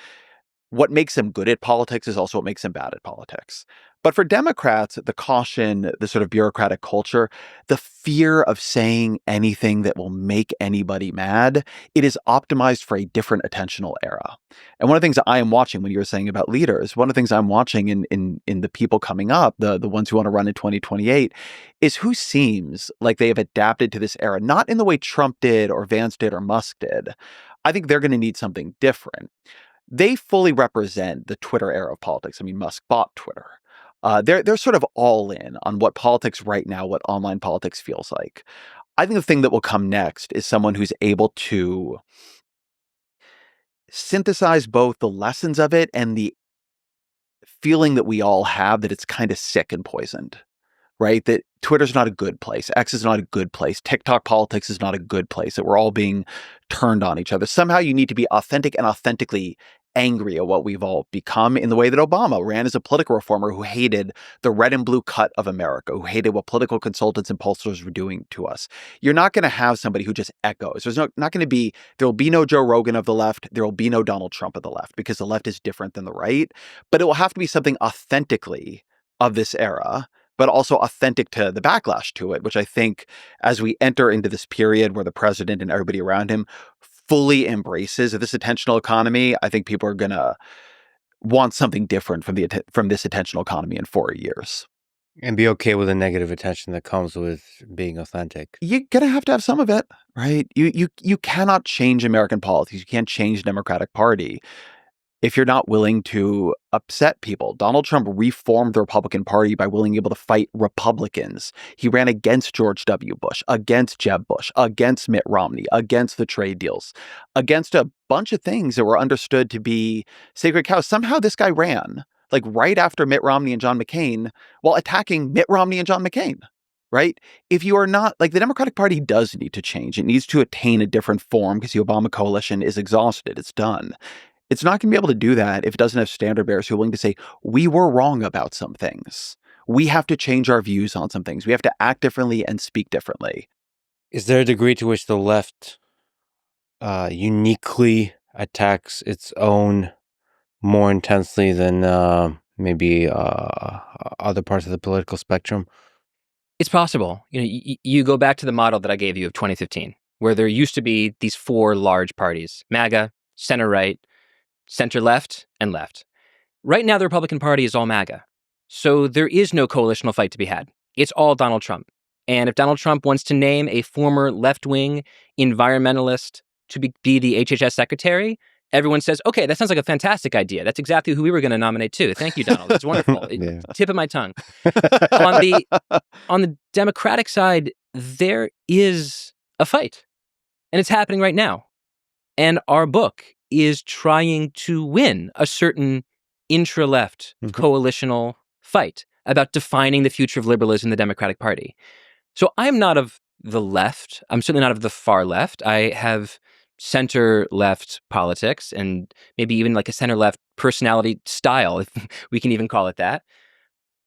Speaker 1: what makes them good at politics is also what makes them bad at politics. But for Democrats, the caution, the sort of bureaucratic culture, the fear of saying anything that will make anybody mad, it is optimized for a different attentional era. And one of the things that I am watching, when you were saying about leaders, one of the things I'm watching in the people coming up, the ones who want to run in 2028, is who seems like they have adapted to this era, not in the way Trump did or Vance did or Musk did. I think they're going to need something different. They fully represent the Twitter era of politics. I mean, Musk bought Twitter. They're sort of all in on what politics right now, what online politics feels like. I think the thing that will come next is someone who's able to synthesize both the lessons of it and the feeling that we all have that it's kind of sick and poisoned, right? That Twitter's not a good place. X is not a good place. TikTok politics is not a good place, that we're all being turned on each other. Somehow you need to be authentic and authentically angry at what we've all become in the way that Obama ran as a political reformer who hated the red and blue cut of America, who hated what political consultants and pollsters were doing to us. You're not going to have somebody who just echoes. There will be no Joe Rogan of the left. There will be no Donald Trump of the left, because the left is different than the right. But it will have to be something authentically of this era, but also authentic to the backlash to it, which I think as we enter into this period where the president and everybody around him fully embraces this attentional economy, I think people are going to want something different from this attentional economy in 4 years.
Speaker 3: And be okay with the negative attention that comes with being authentic.
Speaker 1: You're going to have some of it, right? You cannot change American politics. You can't change the Democratic Party if you're not willing to upset people. Donald Trump reformed the Republican Party by being able to fight Republicans. He ran against George W. Bush, against Jeb Bush, against Mitt Romney, against the trade deals, against a bunch of things that were understood to be sacred cows. Somehow this guy ran, like right after Mitt Romney and John McCain, while attacking Mitt Romney and John McCain, right? If you are not, like, the Democratic Party does need to change. It needs to attain a different form because the Obama coalition is exhausted. It's done. It's not going to be able to do that if it doesn't have standard bearers who are willing to say, we were wrong about some things. We have to change our views on some things. We have to act differently and speak differently.
Speaker 3: Is there a degree to which the left uniquely attacks its own more intensely than maybe other parts of the political spectrum?
Speaker 2: It's possible. You go back to the model that I gave you of 2015, where there used to be these four large parties: MAGA, center-right, center-left, and left. Right now, the Republican Party is all MAGA. So there is no coalitional fight to be had. It's all Donald Trump. And if Donald Trump wants to name a former left-wing environmentalist to be the HHS secretary, everyone says, okay, that sounds like a fantastic idea. That's exactly who we were going to nominate too. Thank you, Donald. It's wonderful.
Speaker 3: Yeah.
Speaker 2: Tip of my tongue. On the Democratic side, there is a fight. And it's happening right now. And our book is trying to win a certain intra-left coalitional fight about defining the future of liberalism in the Democratic Party. So I'm not of the left. I'm certainly not of the far left. I have center-left politics and maybe even like a center-left personality style, if we can even call it that.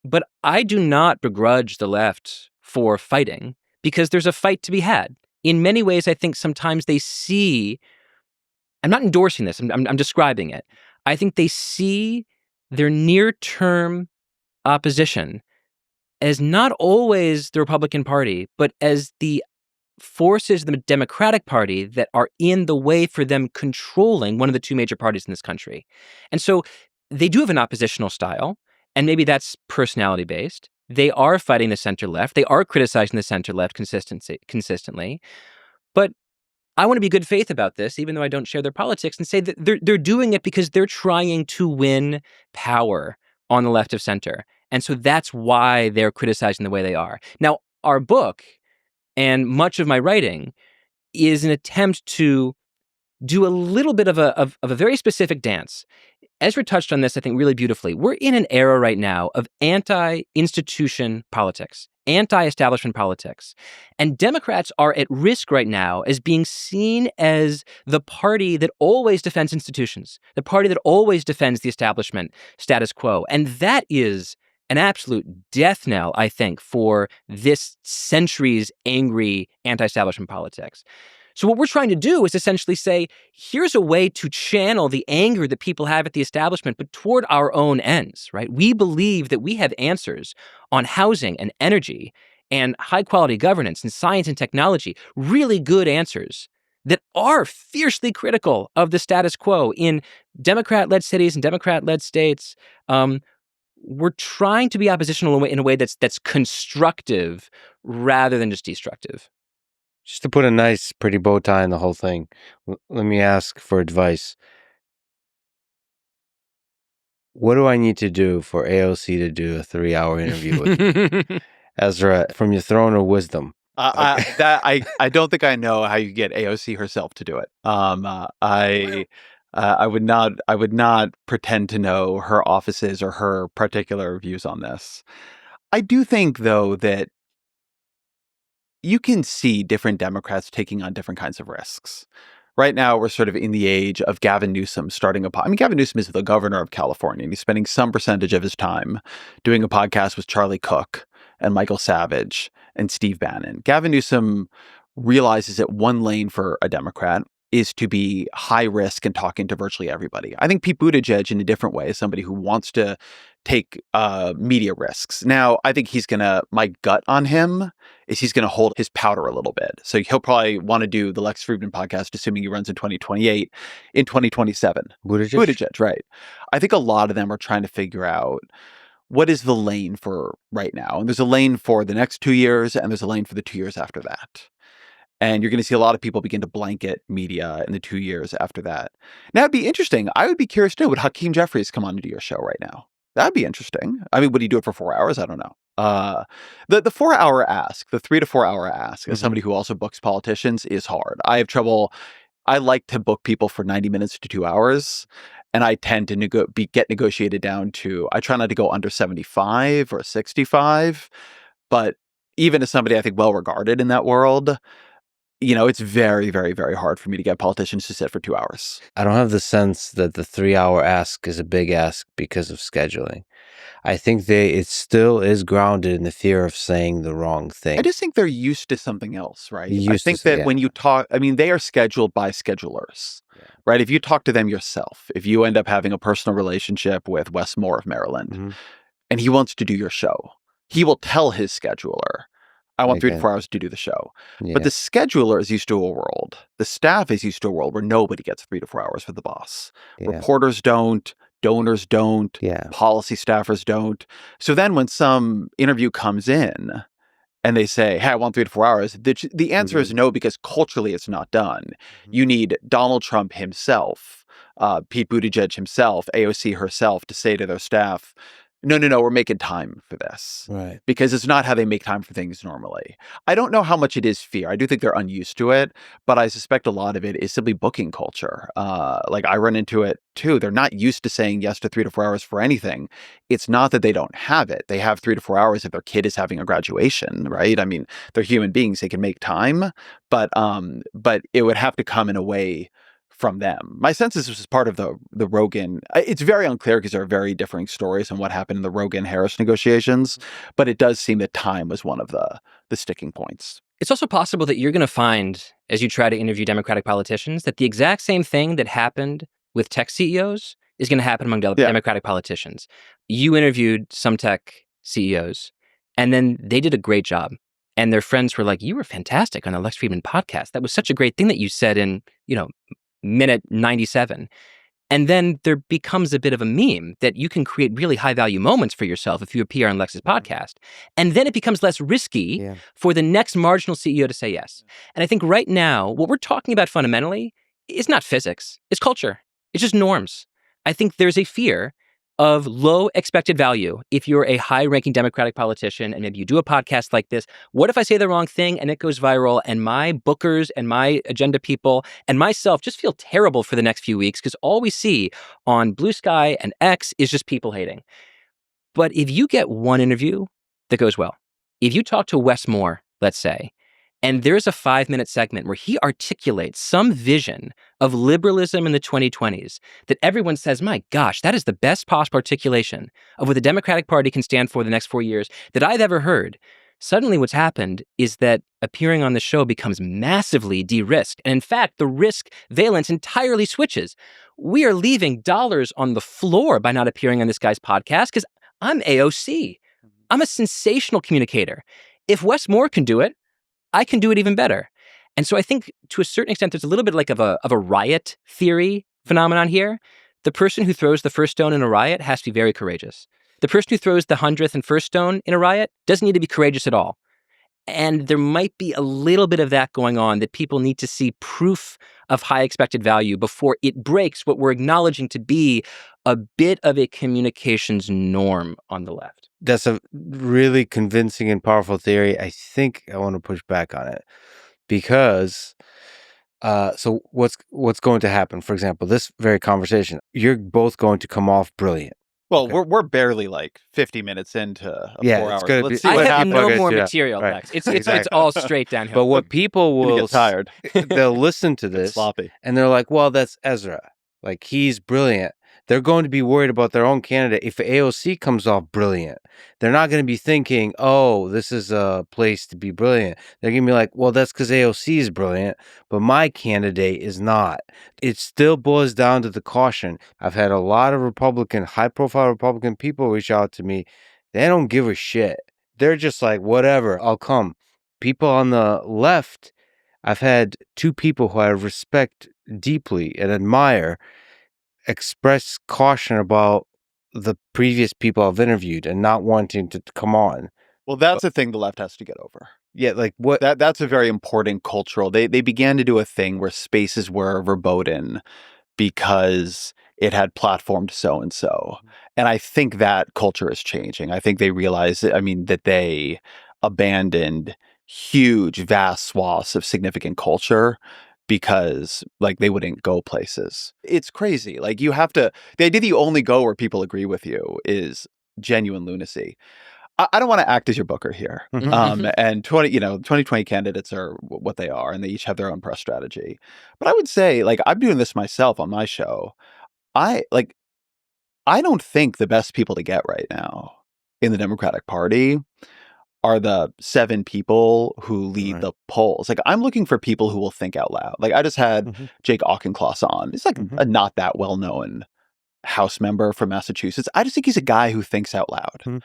Speaker 2: But I do not begrudge the left for fighting, because there's a fight to be had. In many ways, I think sometimes they see, I'm not endorsing this, I'm describing it. I think they see their near-term opposition as not always the Republican Party, but as the forces of the Democratic Party that are in the way for them controlling one of the two major parties in this country. And so they do have an oppositional style, and maybe that's personality-based. They are fighting the center-left. They are criticizing the center-left consistently. But I want to be good faith about this, even though I don't share their politics, and say that they're doing it because they're trying to win power on the left of center. And so that's why they're criticizing the way they are. Now, our book and much of my writing is an attempt to do a little bit of a very specific dance. Ezra touched on this, I think, really beautifully. We're in an era right now of anti-institution politics, anti-establishment politics. And Democrats are at risk right now as being seen as the party that always defends institutions, the party that always defends the establishment status quo. And that is an absolute death knell, I think, for this century's angry anti-establishment politics. So what we're trying to do is essentially say, here's a way to channel the anger that people have at the establishment, but toward our own ends, right? We believe that we have answers on housing and energy and high-quality governance and science and technology, really good answers that are fiercely critical of the status quo in Democrat-led cities and Democrat-led states. We're trying to be oppositional in a way that's constructive rather than just destructive.
Speaker 3: Just to put a nice, pretty bow tie on the whole thing, let me ask for advice. What do I need to do for AOC to do a 3-hour interview with you? Ezra, from your throne of wisdom.
Speaker 1: I don't think I know how you get AOC herself to do it. I would not pretend to know her offices or her particular views on this. I do think, though, that you can see different Democrats taking on different kinds of risks, Right now, we're sort of in the age of Gavin Newsom starting a podcast. I mean, Gavin Newsom is the governor of California, and he's spending some percentage of his time doing a podcast with Charlie Cook and Michael Savage and Steve Bannon. Gavin Newsom realizes that one lane for a Democrat is to be high risk and talking to virtually everybody. I think Pete Buttigieg, in a different way, is somebody who wants to take media risks. Now, I think my gut on him is he's going to hold his powder a little bit. So he'll probably want to do the Lex Fridman podcast, assuming he runs in 2028, in 2027. Buttigieg, right. I think a lot of them are trying to figure out what is the lane for right now. And there's a lane for the next 2 years, and there's a lane for the 2 years after that. And you're going to see a lot of people begin to blanket media in the 2 years after that. Now, it'd be interesting. I would be curious to know, would Hakeem Jeffries come on to do your show right now? That'd be interesting. I mean, would he do it for 4 hours? I don't know. The 4 hour ask, the 3 to 4 hour ask, as somebody who also books politicians, is hard. I have trouble. I like to book people for 90 minutes to 2 hours. And I tend to get negotiated down to, I try not to go under 75 or 65. But even as somebody I think well regarded in that world, it's very, very, very hard for me to get politicians to sit for 2 hours.
Speaker 3: I don't have the sense that the 3 hour ask is a big ask because of scheduling. I think it still is grounded in the fear of saying the wrong thing.
Speaker 1: I just think they're used to something else, right? I think that when you talk, they are scheduled by schedulers, right? If you talk to them yourself, if you end up having a personal relationship with Wes Moore of Maryland, and he wants to do your show, he will tell his scheduler, I want 3 to 4 hours to do the show. Yeah. But the scheduler is used to a world. The staff is used to a world where nobody gets 3 to 4 hours for the boss. Yeah. Reporters don't. Donors don't. Yeah. Policy staffers don't. So then when some interview comes in and they say, hey, I want 3 to 4 hours, the answer is no, because culturally it's not done. You need Donald Trump himself, Pete Buttigieg himself, AOC herself to say to their staff, no, we're making time for this.
Speaker 3: Right.
Speaker 1: Because it's not how they make time for things normally. I don't know how much it is fear. I do think they're unused to it, but I suspect a lot of it is simply booking culture. I run into it too. They're not used to saying yes to 3 to 4 hours for anything. It's not that they don't have it. They have 3 to 4 hours if their kid is having a graduation, right? I mean, they're human beings. They can make time, but it would have to come in a way from them. My sense is this was part of the Rogan. It's very unclear because there are very differing stories on what happened in the Rogan-Harris negotiations, but it does seem that time was one of the sticking points.
Speaker 2: It's also possible that you're going to find, as you try to interview Democratic politicians, that the exact same thing that happened with tech CEOs is going to happen among Democratic politicians. You interviewed some tech CEOs, and then they did a great job. And their friends were like, you were fantastic on the Lex Fridman podcast. That was such a great thing that you said in, minute 97. And then there becomes a bit of a meme that you can create really high value moments for yourself if you appear on Lex's podcast. And then it becomes less risky for the next marginal CEO to say yes. And I think right now, what we're talking about fundamentally is not physics, it's culture. It's just norms. I think there's a fear of low expected value if you're a high-ranking Democratic politician and maybe you do a podcast like this. What if I say the wrong thing and it goes viral and my bookers and my agenda people and myself just feel terrible for the next few weeks because all we see on Blue Sky and X is just people hating. But if you get one interview that goes well, if you talk to Wes Moore, let's say, and there's a 5-minute segment where he articulates some vision of liberalism in the 2020s that everyone says, my gosh, that is the best possible articulation of what the Democratic Party can stand for the next 4 years that I've ever heard. Suddenly what's happened is that appearing on the show becomes massively de-risked. And in fact, the risk valence entirely switches. We are leaving dollars on the floor by not appearing on this guy's podcast because I'm AOC. I'm a sensational communicator. If Wes Moore can do it, I can do it even better. And so I think to a certain extent, there's a little bit like of a riot theory phenomenon here. The person who throws the first stone in a riot has to be very courageous. The person who throws the 100th and first stone in a riot doesn't need to be courageous at all. And there might be a little bit of that going on, that people need to see proof of high expected value before it breaks what we're acknowledging to be a bit of a communications norm on the left.
Speaker 3: That's a really convincing and powerful theory. I think I want to push back on it because so what's going to happen? For example, this very conversation, you're both going to come off brilliant.
Speaker 1: Well,
Speaker 3: Okay.
Speaker 1: we're barely like 50 minutes into a
Speaker 3: Yeah,
Speaker 1: 4
Speaker 3: it's
Speaker 1: hours.
Speaker 3: gonna
Speaker 1: Let's
Speaker 3: be-
Speaker 1: see
Speaker 2: I
Speaker 1: what
Speaker 2: have
Speaker 1: happens.
Speaker 2: no
Speaker 3: Okay,
Speaker 2: more
Speaker 3: yeah,
Speaker 2: material,
Speaker 3: right.
Speaker 2: Lex. It's
Speaker 3: Exactly.
Speaker 2: all straight downhill.
Speaker 3: But what people
Speaker 1: Gonna
Speaker 3: will
Speaker 1: get tired.
Speaker 3: they'll listen to
Speaker 1: It's
Speaker 3: this
Speaker 1: sloppy.
Speaker 3: and they're like, well, that's Ezra. Like, he's brilliant. They're going to be worried about their own candidate. If AOC comes off brilliant, they're not going to be thinking, oh, this is a place to be brilliant. They're going to be like, well, that's because AOC is brilliant, but my candidate is not. It still boils down to the caution. I've had a lot of high-profile Republican people reach out to me. They don't give a shit. They're just like, whatever, I'll come. People on the left, I've had two people who I respect deeply and admire express caution about the previous people I've interviewed and not wanting to come on.
Speaker 1: Well, that's a thing the left has to get over.
Speaker 3: Yeah, like what?
Speaker 1: That's a very important cultural. They began to do a thing where spaces were verboten because it had platformed so and so. And I think that culture is changing. I think they realize, that they abandoned huge, vast swaths of significant culture because like they wouldn't go places. It's crazy. Like the idea that you only go where people agree with you is genuine lunacy. I don't want to act as your booker here. And 2020 candidates are what they are, and they each have their own press strategy. But I would say, like, I'm doing this myself on my show. I don't think the best people to get right now in the Democratic Party are the 7 people who lead
Speaker 3: Right.
Speaker 1: the polls. Like, I'm looking for people who will think out loud. Like, I just had Jake Auchincloss on. He's like a not that well-known House member from Massachusetts. I just think he's a guy who thinks out loud.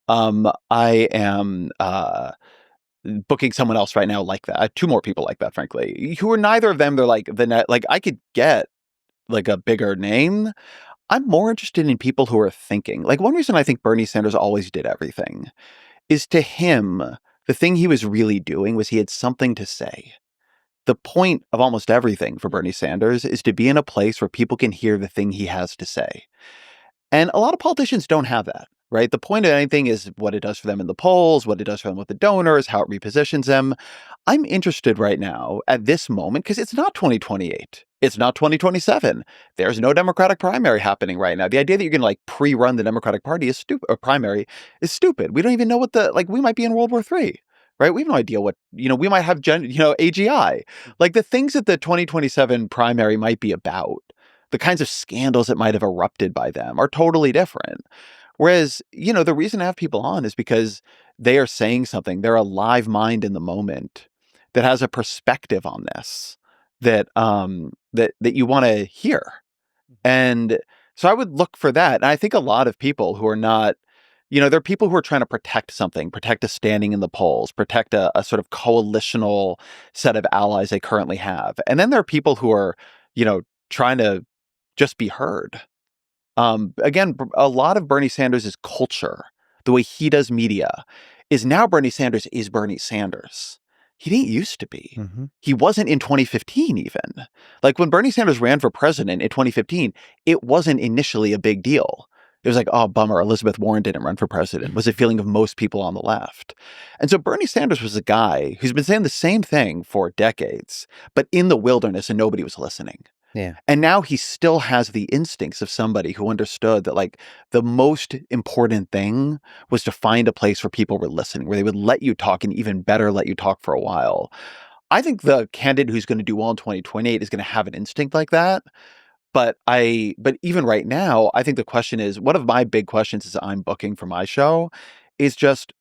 Speaker 1: I am booking someone else right now like that. I have 2 more people like that, frankly, who are neither of them. They're like like I could get like a bigger name. I'm more interested in people who are thinking. Like, one reason I think Bernie Sanders always did everything is, to him, the thing he was really doing was he had something to say. The point of almost everything for Bernie Sanders is to be in a place where people can hear the thing he has to say. And a lot of politicians don't have that, right? The point of anything is what it does for them in the polls, what it does for them with the donors, how it repositions them. I'm interested right now at this moment because it's not 2028. It's not 2027. There's no Democratic primary happening right now. The idea that you're going to like pre-run the Democratic Party is stupid, or primary is stupid. We don't even know what we might be in World War III. Right? We have no idea what, we might have, AGI. Like, the things that the 2027 primary might be about, the kinds of scandals that might have erupted by them are totally different. Whereas, the reason to have people on is because they are saying something. They're a live mind in the moment that has a perspective on this that you want to hear. And so I would look for that. And I think a lot of people who are not, there are people who are trying to protect something, protect a standing in the polls, protect a sort of coalitional set of allies they currently have. And then there are people who are, trying to just be heard. Again, a lot of Bernie Sanders' culture, the way he does media, is now Bernie Sanders is Bernie Sanders. He didn't used to be. He wasn't in 2015 even. Like, when Bernie Sanders ran for president in 2015, it wasn't initially a big deal. It was like, oh, bummer, Elizabeth Warren didn't run for president, was a feeling of most people on the left. And so Bernie Sanders was a guy who's been saying the same thing for decades, but in the wilderness, and nobody was listening.
Speaker 3: Yeah.
Speaker 1: And now he still has the instincts of somebody who understood that, like, the most important thing was to find a place where people were listening, where they would let you talk, and even better, let you talk for a while. I think the candidate who's going to do well in 2028 is going to have an instinct like that. But even right now, I think the question is, one of my big questions as I'm booking for my show is just,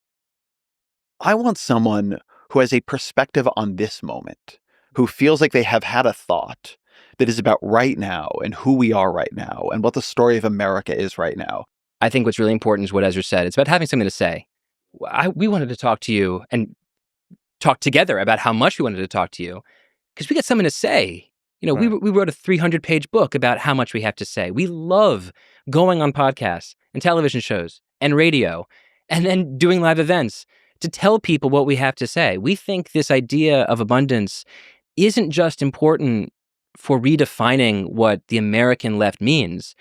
Speaker 1: I want someone who has a perspective on this moment, who feels like they have had a thought that is about right now and who we are right now and what the story of America is right now.
Speaker 2: I think what's really important is what Ezra said. It's about having something to say. We wanted to talk to you and talk together about how much we wanted to talk to you because we got something to say.
Speaker 3: Right.
Speaker 2: We wrote a 300-page book about how much we have to say. We love going on podcasts and television shows and radio and then doing live events to tell people what we have to say. We think this idea of abundance isn't just important for redefining what the American left means.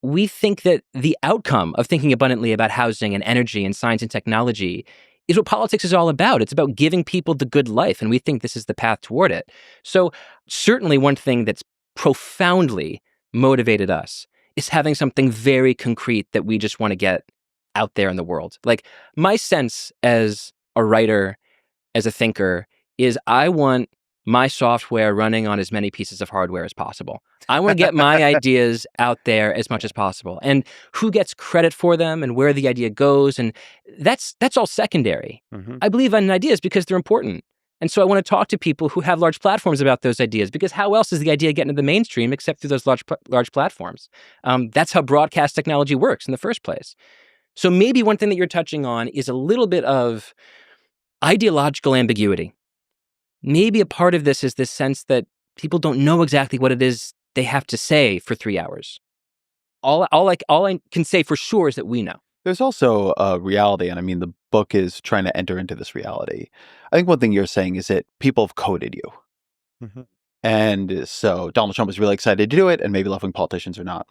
Speaker 2: We think that the outcome of thinking abundantly about housing and energy and science and technology is what politics is all about. It's about giving people the good life, and we think this is the path toward it. So certainly one thing that's profoundly motivated us is having something very concrete that we just want to get out there in the world. Like, my sense as a writer, as a thinker, is I want my software running on as many pieces of hardware as possible. I want to get my ideas out there as much as possible. And who gets credit for them and where the idea goes, and that's all secondary. I believe in ideas because they're important. And so I want to talk to people who have large platforms about those ideas, because how else is the idea getting to the mainstream except through those large platforms? That's how broadcast technology works in the first place. So maybe one thing that you're touching on is a little bit of ideological ambiguity. Maybe a part of this is this sense that people don't know exactly what it is they have to say for 3 hours. All I can say for sure is that we know.
Speaker 1: There's also a reality, and I mean, the book is trying to enter into this reality. I think one thing you're saying is that people have coded you. And so Donald Trump is really excited to do it, and maybe left-wing politicians are not.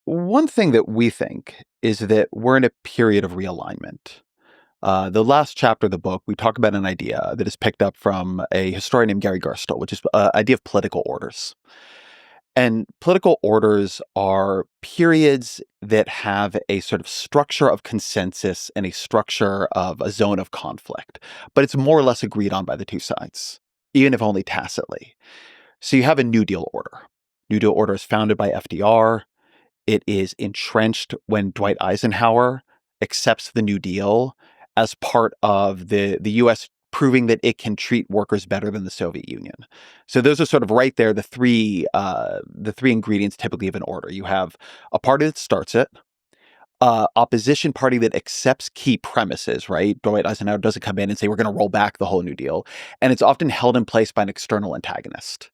Speaker 1: One thing that we think is that we're in a period of realignment. The last chapter of the book, we talk about an idea that is picked up from a historian named Gary Gerstle, which is the idea of political orders. And political orders are periods that have a sort of structure of consensus and a structure of a zone of conflict, but it's more or less agreed on by the two sides, even if only tacitly. So you have a New Deal order. New Deal order is founded by FDR. It is entrenched when Dwight Eisenhower accepts the New Deal as part of the U.S. proving that it can treat workers better than the Soviet Union. So those are sort of right there, the three ingredients typically of an order. You have a party that starts it, opposition party that accepts key premises, right? Dwight Eisenhower doesn't come in and say, we're going to roll back the whole New Deal. And it's often held in place by an external antagonist.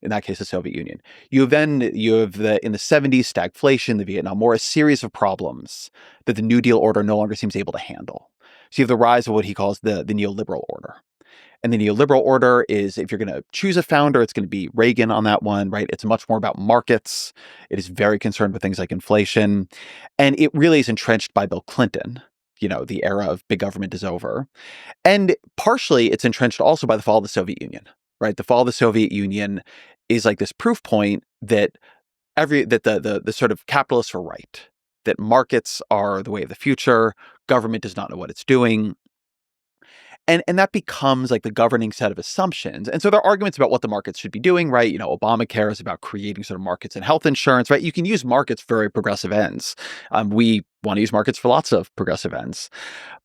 Speaker 1: In that case, the Soviet Union. You have in the 70s, stagflation, the Vietnam War, a series of problems that the New Deal order no longer seems able to handle. So you have the rise of what he calls the neoliberal order. And the neoliberal order is, if you're going to choose a founder, it's going to be Reagan on that one, right? It's much more about markets. It is very concerned with things like inflation. And it really is entrenched by Bill Clinton. You know, the era of big government is over. And partially it's entrenched also by the fall of the Soviet Union, right? The fall of the Soviet Union is like this proof point that the sort of capitalists are right, that markets are the way of the future. Government does not know what it's doing. And that becomes like the governing set of assumptions. And so there are arguments about what the markets should be doing, right? You know, Obamacare is about creating sort of markets in health insurance, right? You can use markets for very progressive ends. We want to use markets for lots of progressive ends.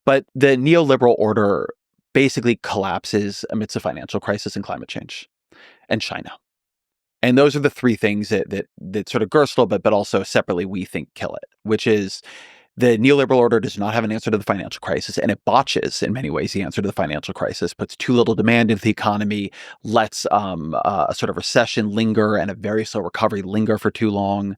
Speaker 1: But the neoliberal order basically collapses amidst a financial crisis and climate change and China. And those are the three things that sort of Gerstle, but also separately we think kill it, which is the neoliberal order does not have an answer to the financial crisis, and it botches in many ways the answer to the financial crisis, puts too little demand into the economy, lets a sort of recession linger and a very slow recovery linger for too long.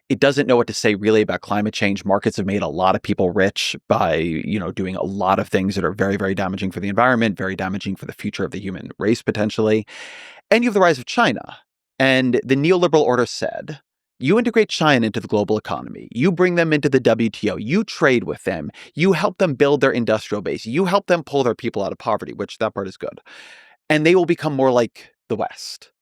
Speaker 1: It doesn't know what to say really about climate change. Markets have made a lot of people rich by, you know, doing a lot of things that are very, very damaging for the environment, very damaging for the future of the human race potentially. And you have the rise of China. And the neoliberal order said, you integrate China into the global economy. You bring them into the WTO. You trade with them. You help them build their industrial base. You help them pull their people out of poverty, which that part is good. And they will become more like the West.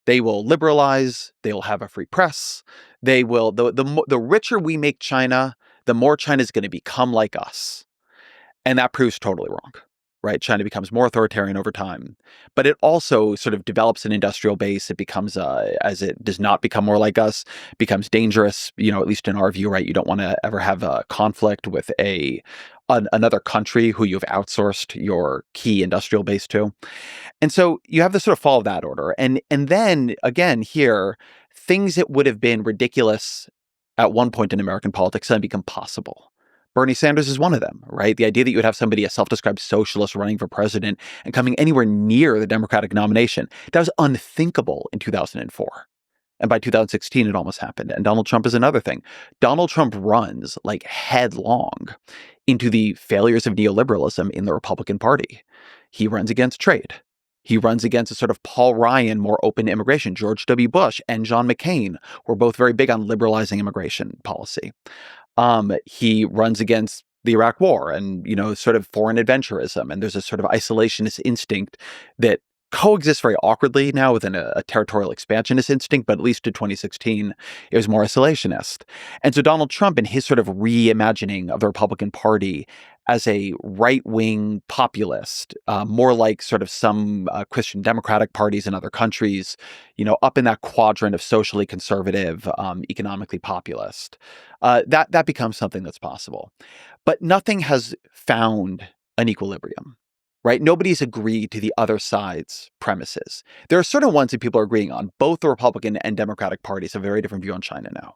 Speaker 1: They will liberalize. They will have a free press. They will, the richer we make China, the more China is going to become like us. And that proves totally wrong. Right? China becomes more authoritarian over time, but it also sort of develops an industrial base. It becomes, as it does not become more like us, becomes dangerous, you know, at least in our view, right? You don't want to ever have a conflict with another country who you've outsourced your key industrial base to. And so you have the sort of fall of that order. And then again, here, things that would have been ridiculous at one point in American politics suddenly become possible. Bernie Sanders is one of them, right? The idea that you would have somebody, a self-described socialist, running for president and coming anywhere near the Democratic nomination, that was unthinkable in 2004. And by 2016, it almost happened. And Donald Trump is another thing. Donald Trump runs like headlong into the failures of neoliberalism in the Republican Party. He runs against trade. He runs against a sort of Paul Ryan, more open immigration. George W. Bush and John McCain were both very big on liberalizing immigration policy. He runs against the Iraq War and, you know, sort of foreign adventurism. And there's a sort of isolationist instinct that coexists very awkwardly now within a territorial expansionist instinct, but at least to 2016, it was more isolationist. And so Donald Trump, in his sort of reimagining of the Republican Party as a right-wing populist, more like sort of some Christian democratic parties in other countries, up in that quadrant of socially conservative, economically populist, that becomes something that's possible. But nothing has found an equilibrium. Right? Nobody's agreed to the other side's premises. There are certain ones that people are agreeing on. Both the Republican and Democratic parties have a very different view on China now.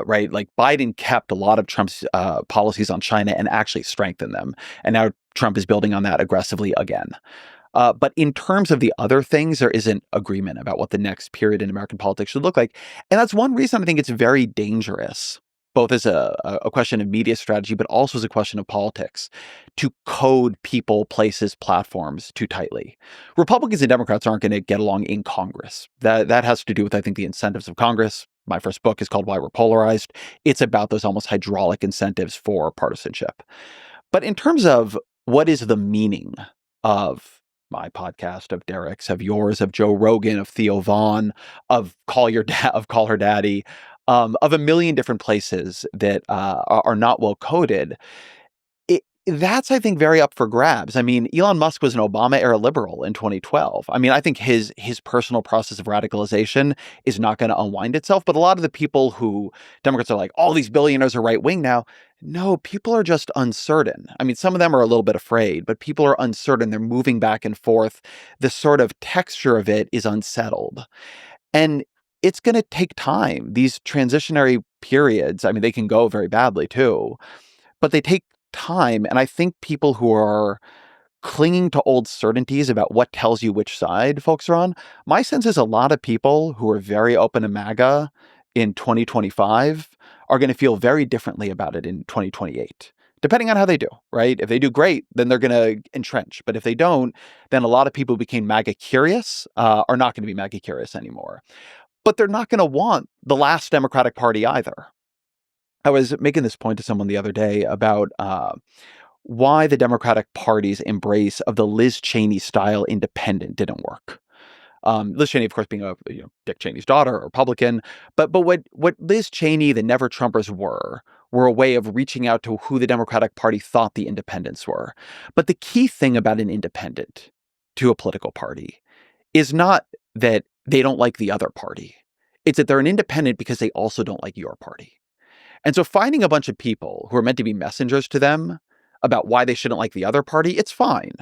Speaker 1: Right? Like Biden kept a lot of Trump's policies on China and actually strengthened them. And now Trump is building on that aggressively again. But in terms of the other things, there isn't agreement about what the next period in American politics should look like. And that's one reason I think it's very dangerous, both as a question of media strategy, but also as a question of politics, to code people, places, platforms too tightly. Republicans and Democrats aren't going to get along in Congress. That has to do with, I think, the incentives of Congress. My first book is called Why We're Polarized. It's about those almost hydraulic incentives for partisanship. But in terms of what is the meaning of my podcast, of Derek's, of yours, of Joe Rogan, of Theo Vaughn, of Call Her Daddy, of a million different places that are not well coded, that's, I think, very up for grabs. I mean, Elon Musk was an Obama-era liberal in 2012. I mean, I think his personal process of radicalization is not going to unwind itself. But a lot of the people who Democrats are like, all these billionaires are right-wing now. No, people are just uncertain. I mean, some of them are a little bit afraid, but people are uncertain. They're moving back and forth. The sort of texture of it is unsettled. And it's going to take time. These transitionary periods, I mean, they can go very badly too, but they take time. And I think people who are clinging to old certainties about what tells you which side folks are on, my sense is a lot of people who are very open to MAGA in 2025 are going to feel very differently about it in 2028. Depending on how they do, right? If they do great, then they're going to entrench. But if they don't, then a lot of people who became MAGA curious are not going to be MAGA curious anymore. But they're not going to want the last Democratic Party either. I was making this point to someone the other day about why the Democratic Party's embrace of the Liz Cheney style independent didn't work. Liz Cheney, of course, being Dick Cheney's daughter, a Republican, but what Liz Cheney, the Never Trumpers were a way of reaching out to who the Democratic Party thought the independents were. But the key thing about an independent to a political party is not that they don't like the other party. It's that they're an independent because they also don't like your party. And so finding a bunch of people who are meant to be messengers to them about why they shouldn't like the other party, it's fine.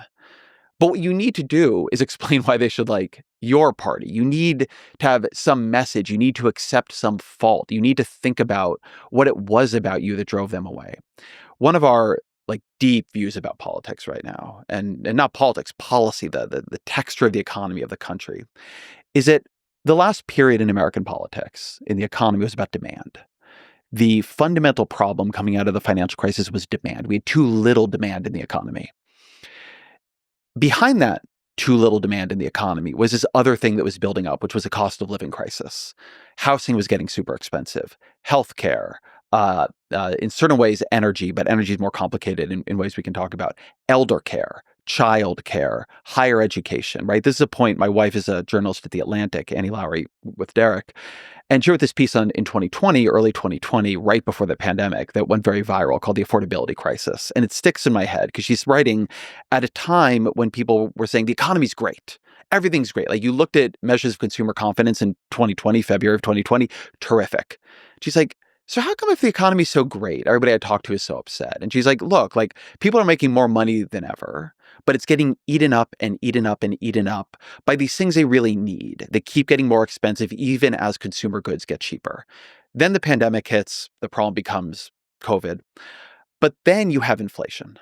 Speaker 1: But what you need to do is explain why they should like your party. You need to have some message. You need to accept some fault. You need to think about what it was about you that drove them away. One of our deep views about politics right now, and not politics, policy, the texture of the economy of the country, is that the last period in American politics, in the economy, was about demand. The fundamental problem coming out of the financial crisis was demand. We had too little demand in the economy. Behind that too little demand in the economy was this other thing that was building up, which was a cost of living crisis. Housing was getting super expensive. Healthcare, in certain ways, energy, but energy is more complicated in ways we can talk about. Elder care, child care, higher education, right? This is a point. My wife is a journalist at The Atlantic, Annie Lowry with Derek. And she wrote this piece in 2020, early 2020, right before the pandemic, that went very viral, called The Affordability Crisis. And it sticks in my head because she's writing at a time when people were saying the economy's great. Everything's great. Like, you looked at measures of consumer confidence in 2020, February of 2020, terrific. She's like, so how come if the economy's so great, everybody I talk to is so upset? And she's like, look, people are making more money than ever, but it's getting eaten up and eaten up and eaten up by these things they really need that keep getting more expensive even as consumer goods get cheaper. Then the pandemic hits, the problem becomes COVID. But then you have inflation.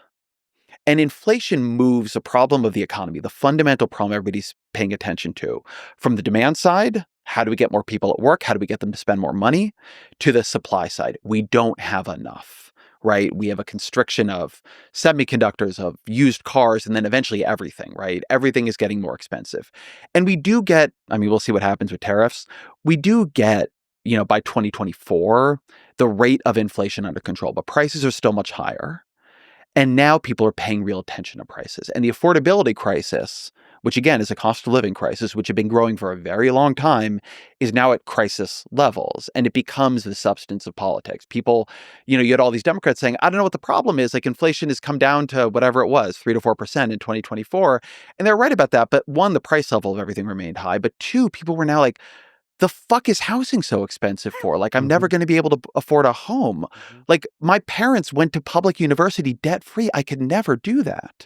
Speaker 1: And inflation moves a problem of the economy, the fundamental problem everybody's paying attention to, from the demand side, how do we get more people at work? How do we get them to spend more money? To the supply side, we don't have enough, right? We have a constriction of semiconductors, of used cars, and then eventually everything, right? Everything is getting more expensive. And we do get, we'll see what happens with tariffs. We do get, by 2024, the rate of inflation under control, but prices are still much higher. And now people are paying real attention to prices. And the affordability crisis, which again is a cost of living crisis, which had been growing for a very long time, is now at crisis levels. And it becomes the substance of politics. People, you had all these Democrats saying, I don't know what the problem is. Like inflation has come down to whatever it was, 3 to 4% in 2024. And they're right about that. But one, the price level of everything remained high. But two, people were now like, the fuck is housing so expensive for? Like, I'm never going to be able to afford a home. Like, my parents went to public university debt free. I could never do that.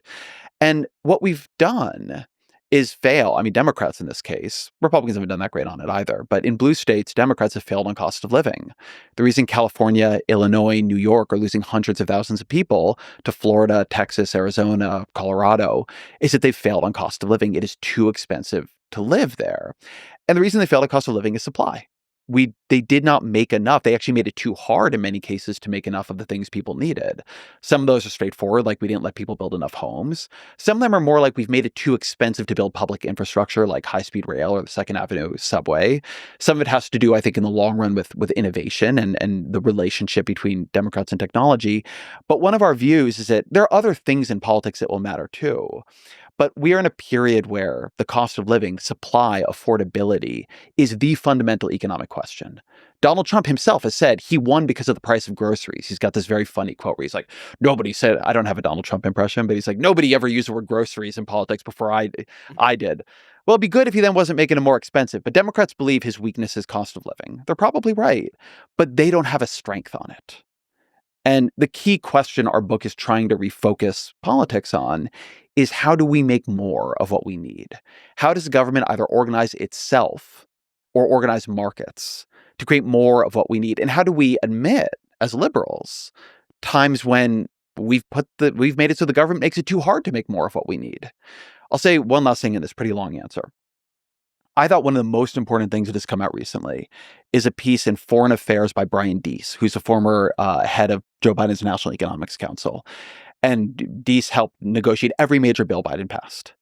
Speaker 1: And what we've done is fail. I mean, Democrats in this case, Republicans haven't done that great on it either. But in blue states, Democrats have failed on cost of living. The reason California, Illinois, New York are losing hundreds of thousands of people to Florida, Texas, Arizona, Colorado is that they've failed on cost of living. It is too expensive to live there. And the reason they failed at cost of living is supply. They did not make enough. They actually made it too hard in many cases to make enough of the things people needed. Some of those are straightforward, like we didn't let people build enough homes. Some of them are more like we've made it too expensive to build public infrastructure like high-speed rail or the Second Avenue subway. Some of it has to do, I think, in the long run with innovation and the relationship between Democrats and technology. But one of our views is that there are other things in politics that will matter too. But we are in a period where the cost of living, supply, affordability is the fundamental economic question. Donald Trump himself has said he won because of the price of groceries. He's got this very funny quote where he's like, nobody said, I don't have a Donald Trump impression, but he's like, nobody ever used the word groceries in politics before I did. Well, it'd be good if he then wasn't making it more expensive. But Democrats believe his weakness is cost of living. They're probably right, but they don't have a strength on it. And the key question our book is trying to refocus politics on is how do we make more of what we need? How does the government either organize itself or organize markets to create more of what we need? And how do we admit, as liberals, times when we've made it so the government makes it too hard to make more of what we need? I'll say one last thing in this pretty long answer. I thought one of the most important things that has come out recently is a piece in Foreign Affairs by Brian Deese, who's a former head of Joe Biden's National Economics Council. And Deese helped negotiate every major bill Biden passed.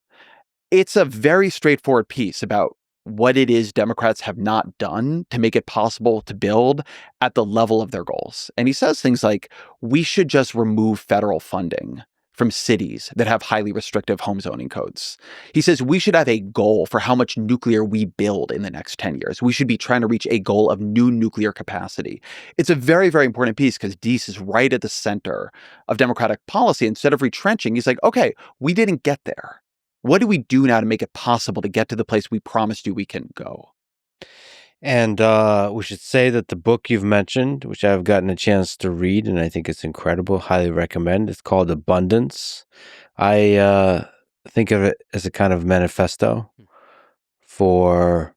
Speaker 1: It's a very straightforward piece about what it is Democrats have not done to make it possible to build at the level of their goals. And he says things like, we should just remove federal funding from cities that have highly restrictive home zoning codes. He says we should have a goal for how much nuclear we build in the next 10 years. We should be trying to reach a goal of new nuclear capacity. It's a very, very important piece because Deese is right at the center of Democratic policy. Instead of retrenching, he's like, okay, we didn't get there. What do we do now to make it possible to get to the place we promised you we can go?
Speaker 3: And we should say that the book you've mentioned, which I've gotten a chance to read, and I think it's incredible, highly recommend. It's called Abundance. I think of it as a kind of manifesto for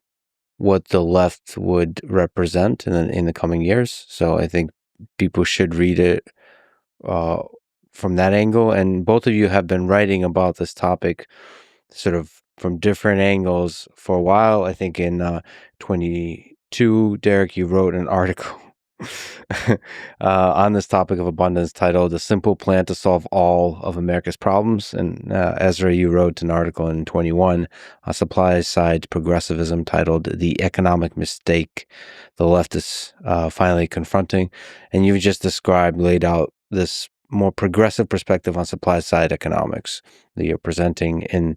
Speaker 3: what the left would represent in the coming years. So I think people should read it from that angle. And both of you have been writing about this topic sort of from different angles for a while. I think in 22, Derek, you wrote an article on this topic of abundance titled "A Simple Plan to Solve All of America's Problems." And Ezra, you wrote an article in 21 on supply side progressivism titled "The Economic Mistake the Left is Finally Confronting." And you've just laid out this more progressive perspective on supply side economics that you're presenting in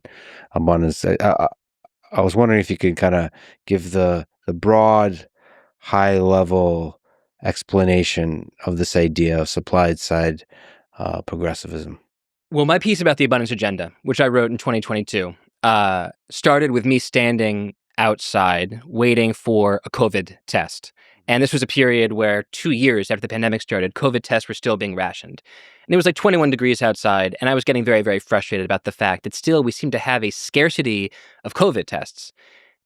Speaker 3: Abundance. I was wondering if you could kind of give the broad, high level explanation of this idea of supply side progressivism.
Speaker 2: Well, my piece about the abundance agenda, which I wrote in 2022, started with me standing outside waiting for a COVID test. And this was a period where 2 years after the pandemic started, COVID tests were still being rationed. And it was like 21 degrees outside, and I was getting very, very frustrated about the fact that still we seem to have a scarcity of COVID tests.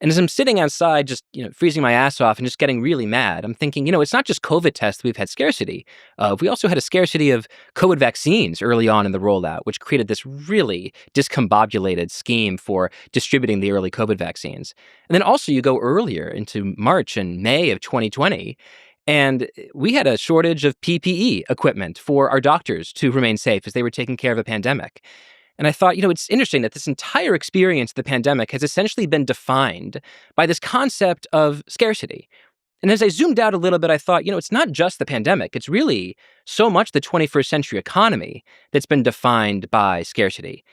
Speaker 2: And as I'm sitting outside, just freezing my ass off and just getting really mad, I'm thinking, it's not just COVID tests we've had scarcity. We also had a scarcity of COVID vaccines early on in the rollout, which created this really discombobulated scheme for distributing the early COVID vaccines. And then also you go earlier into March and May of 2020, and we had a shortage of PPE equipment for our doctors to remain safe as they were taking care of a pandemic. And I thought, it's interesting that this entire experience of the pandemic has essentially been defined by this concept of scarcity. And as I zoomed out a little bit, I thought, it's not just the pandemic. It's really so much the 21st century economy that's been defined by scarcity.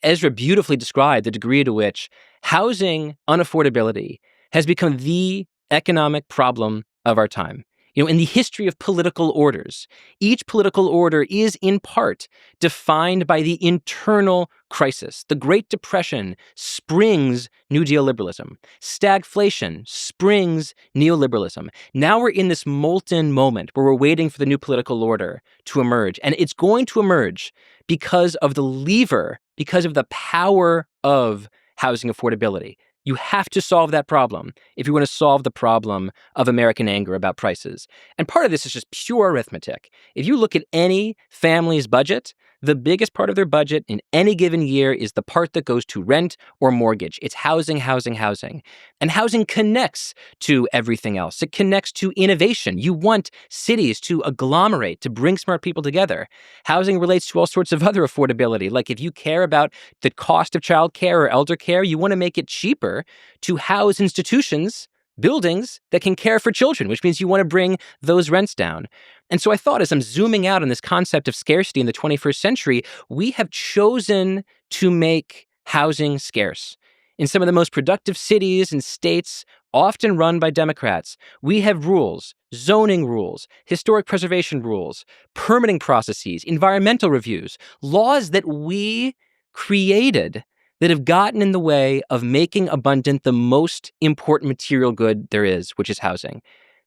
Speaker 2: Ezra beautifully described the degree to which housing unaffordability has become the economic problem of our time. In the history of political orders, each political order is in part defined by the internal crisis. The Great Depression springs New Deal liberalism. Stagflation springs neoliberalism. Now we're in this molten moment where we're waiting for the new political order to emerge. And it's going to emerge because of the lever, because of the power of housing affordability. You have to solve that problem if you want to solve the problem of American anger about prices. And part of this is just pure arithmetic. If you look at any family's budget, the biggest part of their budget in any given year is the part that goes to rent or mortgage. It's housing, housing, housing. And housing connects to everything else. It connects to innovation. You want cities to agglomerate, to bring smart people together. Housing relates to all sorts of other affordability. Like if you care about the cost of childcare or elder care, you want to make it cheaper to house institutions, buildings that can care for children, which means you want to bring those rents down. And so I thought, as I'm zooming out on this concept of scarcity in the 21st century, we have chosen to make housing scarce. In some of the most productive cities and states, often run by Democrats, we have rules, zoning rules, historic preservation rules, permitting processes, environmental reviews, laws that we created that have gotten in the way of making abundant the most important material good there is, which is housing.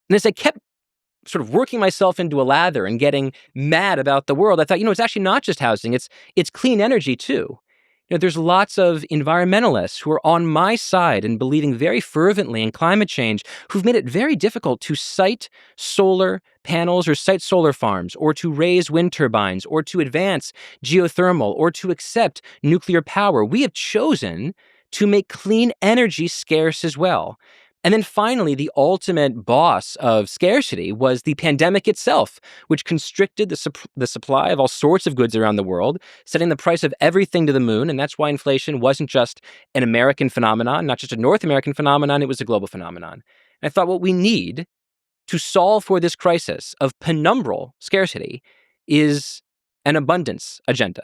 Speaker 2: And as I kept sort of working myself into a lather and getting mad about the world, I thought, it's actually not just housing, it's clean energy too. There's lots of environmentalists who are on my side and believing very fervently in climate change who've made it very difficult to site solar panels or site solar farms or to raise wind turbines or to advance geothermal or to accept nuclear power. We have chosen to make clean energy scarce as well. And then finally, the ultimate boss of scarcity was the pandemic itself, which constricted the supply of all sorts of goods around the world, setting the price of everything to the moon. And that's why inflation wasn't just an American phenomenon, not just a North American phenomenon, it was a global phenomenon. And I thought what we need to solve for this crisis of penumbral scarcity is an abundance agenda,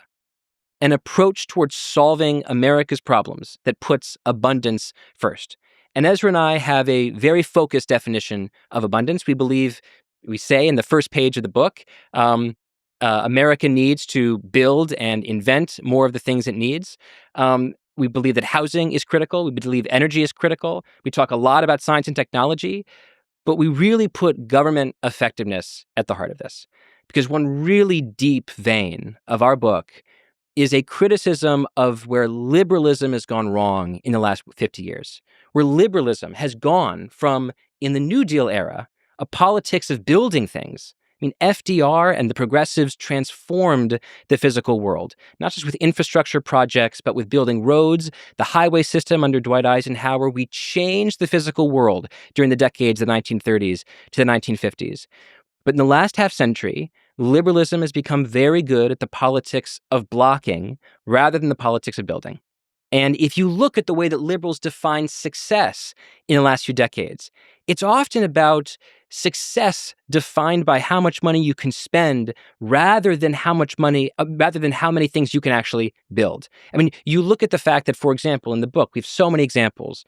Speaker 2: an approach towards solving America's problems that puts abundance first. And Ezra and I have a very focused definition of abundance. We say in the first page of the book, America needs to build and invent more of the things it needs. We believe that housing is critical. We believe energy is critical. We talk a lot about science and technology, but we really put government effectiveness at the heart of this. Because one really deep vein of our book is a criticism of where liberalism has gone wrong in the last 50 years, where liberalism has gone from, in the New Deal era, a politics of building things. I mean, FDR and the progressives transformed the physical world, not just with infrastructure projects, but with building roads, the highway system under Dwight Eisenhower. We changed the physical world during the decades of the 1930s to the 1950s. But in the last half century, liberalism has become very good at the politics of blocking rather than the politics of building. And if you look at the way that liberals define success in the last few decades, it's often about success defined by how much money you can spend rather than how many things you can actually build. I mean, you look at the fact that, for example, in the book, we have so many examples.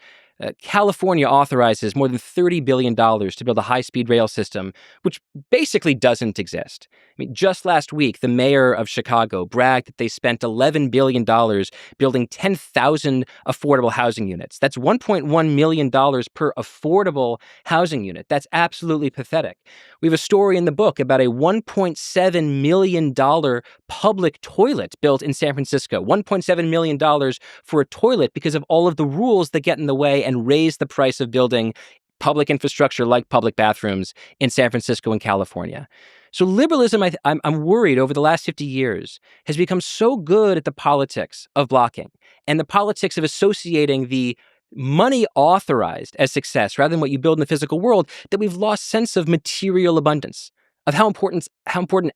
Speaker 2: California authorizes more than $30 billion to build a high-speed rail system, which basically doesn't exist. I mean, just last week, the mayor of Chicago bragged that they spent $11 billion building 10,000 affordable housing units. That's $1.1 million per affordable housing unit. That's absolutely pathetic. We have a story in the book about a $1.7 million public toilet built in San Francisco. $1.7 million for a toilet because of all of the rules that get in the way and raise the price of building public infrastructure like public bathrooms in San Francisco and California. So liberalism, I'm worried, over the last 50 years has become so good at the politics of blocking and the politics of associating the money authorized as success rather than what you build in the physical world that we've lost sense of material abundance, of how important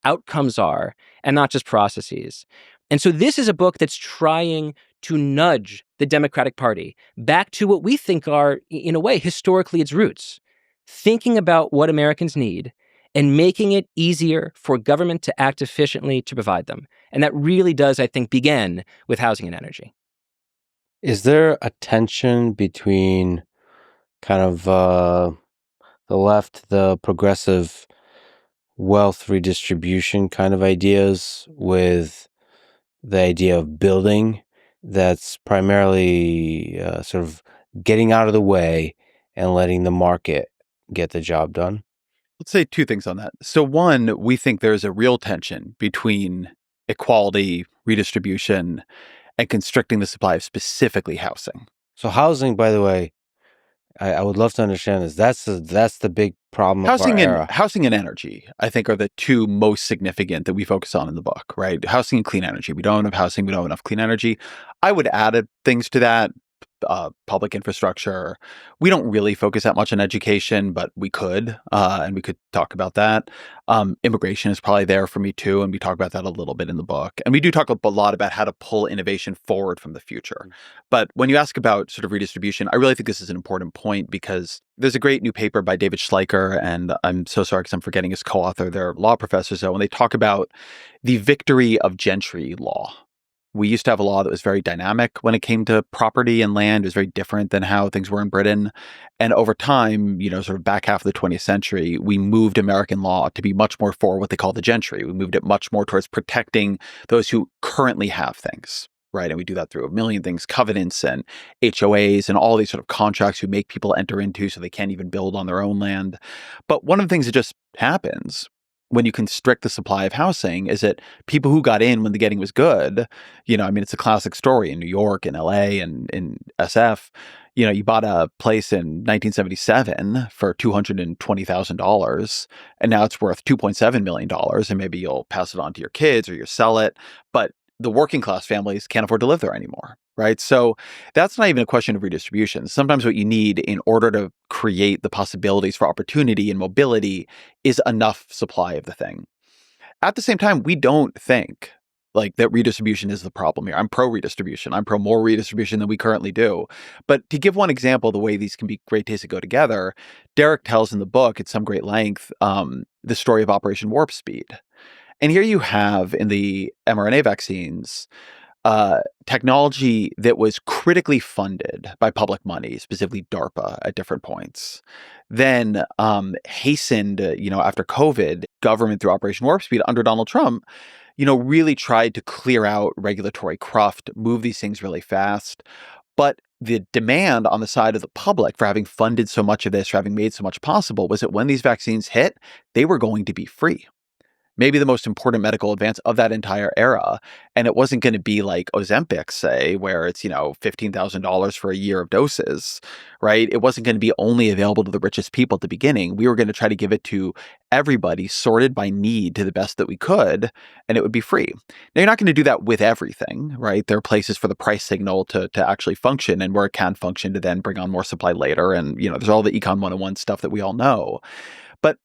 Speaker 2: outcomes are and not just processes. And so this is a book that's trying to nudge the Democratic Party back to what we think are, in a way, historically its roots, thinking about what Americans need and making it easier for government to act efficiently to provide them. And that really does, I think, begin with housing and energy.
Speaker 3: Is there a tension between kind of the left, the progressive wealth redistribution kind of ideas with the idea of building that's primarily sort of getting out of the way and letting the market get the job done?
Speaker 1: Let's say two things on that. So one, we think there's a real tension between equality, redistribution, and constricting the supply of specifically housing.
Speaker 3: So housing, by the way, I would love to understand this. That's the big problem of our era.
Speaker 1: Housing and energy, I think, are the two most significant that we focus on in the book, right? Housing and clean energy. We don't have housing. We don't have enough clean energy. I would add things to that. Public infrastructure. We don't really focus that much on education, but we could, and we could talk about that. Immigration is probably there for me too, and we talk about that a little bit in the book. And we do talk a lot about how to pull innovation forward from the future. But when you ask about sort of redistribution, I really think this is an important point because there's a great new paper by David Schleicher, and I'm so sorry because I'm forgetting his co-author. They're law professors, though, and they talk about the victory of gentry law. We used to have a law that was very dynamic when it came to property and land. It was very different than how things were in Britain. And over time, sort of back half of the 20th century, we moved American law to be much more for what they call the gentry. We moved it much more towards protecting those who currently have things, right? And we do that through a million things, covenants and HOAs and all these sort of contracts we make people enter into so they can't even build on their own land. But one of the things that just happens when you constrict the supply of housing is that people who got in when the getting was good, it's a classic story in New York and LA and in SF. You bought a place in 1977 for $220,000 and now it's worth $2.7 million. And maybe you'll pass it on to your kids or you sell it. But the working class families can't afford to live there anymore, right? So that's not even a question of redistribution. Sometimes what you need in order to create the possibilities for opportunity and mobility is enough supply of the thing. At the same time, we don't think like that redistribution is the problem here. I'm pro redistribution. I'm pro more redistribution than we currently do. But to give one example, the way these can be great ways to go together, Derek tells in the book at some great length the story of Operation Warp Speed. And here you have in the mRNA vaccines, technology that was critically funded by public money, specifically DARPA at different points. Then hastened, after COVID, government through Operation Warp Speed under Donald Trump, really tried to clear out regulatory cruft, move these things really fast. But the demand on the side of the public for having funded so much of this, for having made so much possible, was that when these vaccines hit, they were going to be free. Maybe the most important medical advance of that entire era. And it wasn't going to be like Ozempic, say, where it's, $15,000 for a year of doses, right? It wasn't going to be only available to the richest people at the beginning. We were going to try to give it to everybody sorted by need to the best that we could, and it would be free. Now, you're not going to do that with everything, right? There are places for the price signal to actually function and where it can function to then bring on more supply later. And, there's all the Econ 101 stuff that we all know. But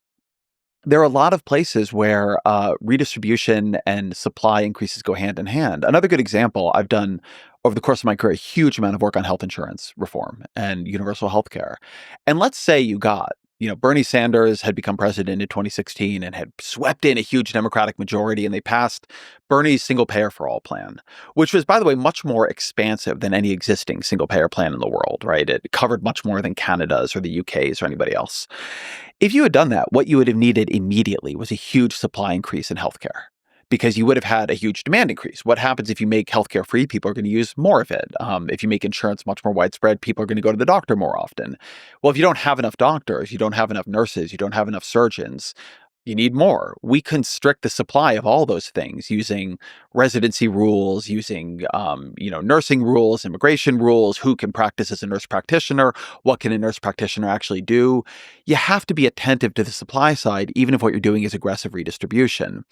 Speaker 1: there are a lot of places where redistribution and supply increases go hand in hand. Another good example, I've done over the course of my career a huge amount of work on health insurance reform and universal health care. And let's say you got, Bernie Sanders had become president in 2016 and had swept in a huge Democratic majority, and they passed Bernie's single payer for all plan, which was, by the way, much more expansive than any existing single payer plan in the world, right? It covered much more than Canada's or the UK's or anybody else. If you had done that, what you would have needed immediately was a huge supply increase in healthcare because you would have had a huge demand increase. What happens if you make healthcare free? People are going to use more of it. If you make insurance much more widespread, people are going to go to the doctor more often. Well, if you don't have enough doctors, you don't have enough nurses, you don't have enough surgeons, you need more. We constrict the supply of all those things using residency rules, using nursing rules, immigration rules, who can practice as a nurse practitioner, what can a nurse practitioner actually do. You have to be attentive to the supply side, even if what you're doing is aggressive redistribution.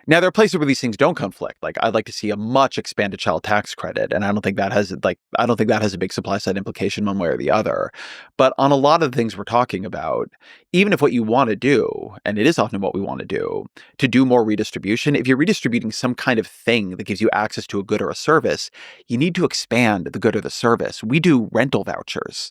Speaker 1: Now, there are places where these things don't conflict. Like, I'd like to see a much expanded child tax credit, and I don't think that has a big supply side implication one way or the other. But on a lot of the things we're talking about, even if what you want to do, and it is often what we want to do more redistribution, if you're redistributing some kind of thing that gives you access to a good or a service, you need to expand the good or the service. We do rental vouchers.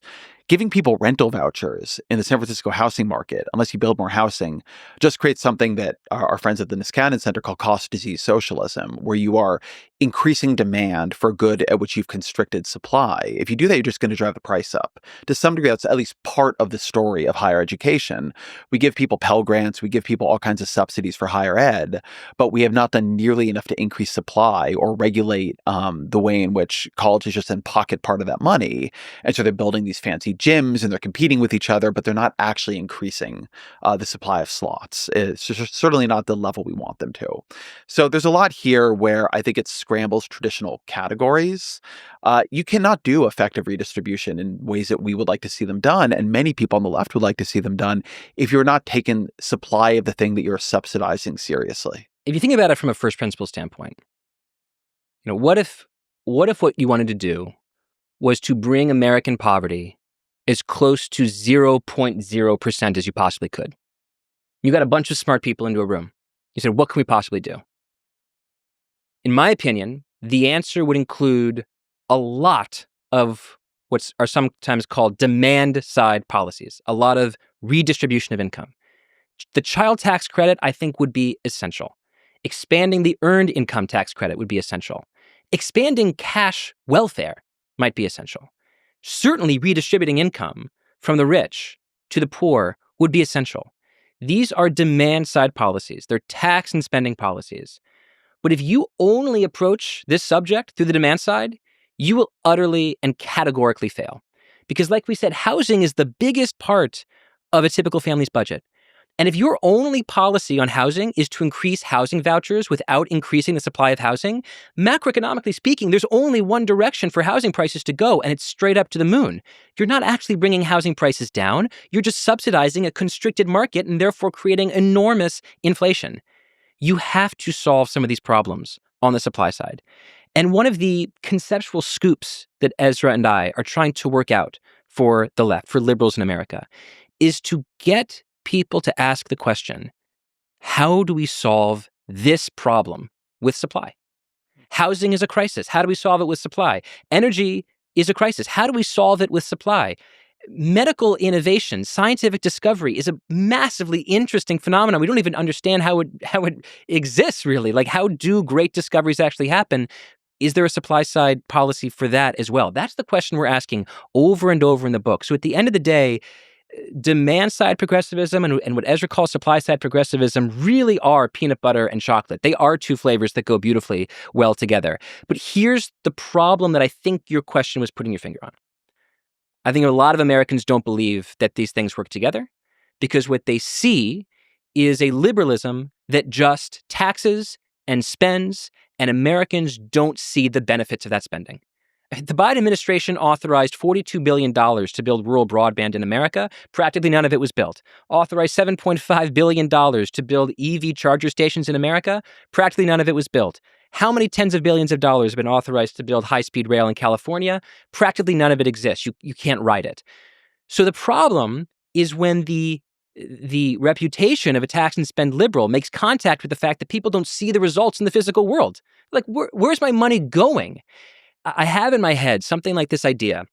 Speaker 1: giving people rental vouchers in the San Francisco housing market, unless you build more housing, just creates something that our friends at the Niskanen Center call cost disease socialism, where you are increasing demand for a good at which you've constricted supply. If you do that, you're just going to drive the price up. To some degree, that's at least part of the story of higher education. We give people Pell Grants, we give people all kinds of subsidies for higher ed, but we have not done nearly enough to increase supply or regulate the way in which colleges just then pocket part of that money. And so they're building these fancy gyms and they're competing with each other, but they're not actually increasing the supply of slots. It's just certainly not the level we want them to. So there's a lot here where I think it scrambles traditional categories. You cannot do effective redistribution in ways that we would like to see them done, and many people on the left would like to see them done, if you're not taking supply of the thing that you're subsidizing seriously.
Speaker 2: If you think about it from a first principle standpoint, what if what you wanted to do was to bring American poverty as close to 0.0% as you possibly could? You got a bunch of smart people into a room. You said, what can we possibly do? In my opinion, the answer would include a lot of what are sometimes called demand-side policies, a lot of redistribution of income. The child tax credit, I think, would be essential. Expanding the earned income tax credit would be essential. Expanding cash welfare might be essential. Certainly redistributing income from the rich to the poor would be essential. These are demand-side policies. They're tax and spending policies. But if you only approach this subject through the demand side, you will utterly and categorically fail. Because like we said, housing is the biggest part of a typical family's budget. And if your only policy on housing is to increase housing vouchers without increasing the supply of housing, macroeconomically speaking, there's only one direction for housing prices to go, and it's straight up to the moon. You're not actually bringing housing prices down. You're just subsidizing a constricted market and therefore creating enormous inflation. You have to solve some of these problems on the supply side. And one of the conceptual scoops that Ezra and I are trying to work out for the left, for liberals in America, is to get people to ask the question, how do we solve this problem with supply? Housing is a crisis. How do we solve it with supply? Energy is a crisis. How do we solve it with supply? Medical innovation, scientific discovery is a massively interesting phenomenon. We don't even understand how it exists, really. Like, how do great discoveries actually happen? Is there a supply side policy for that as well? That's the question we're asking over and over in the book. So at the end of the day, demand side progressivism and what Ezra calls supply side progressivism really are peanut butter and chocolate. They are two flavors that go beautifully well together. But here's the problem that I think your question was putting your finger on. I think a lot of Americans don't believe that these things work together because what they see is a liberalism that just taxes and spends, and Americans don't see the benefits of that spending. The Biden administration authorized $42 billion to build rural broadband in America. Practically none of it was built. Authorized $7.5 billion to build EV charger stations in America. Practically none of it was built. How many tens of billions of dollars have been authorized to build high-speed rail in California? Practically none of it exists. You can't ride it. So the problem is when the reputation of a tax and spend liberal makes contact with the fact that people don't see the results in the physical world. Like, where's my money going? I have in my head something like this idea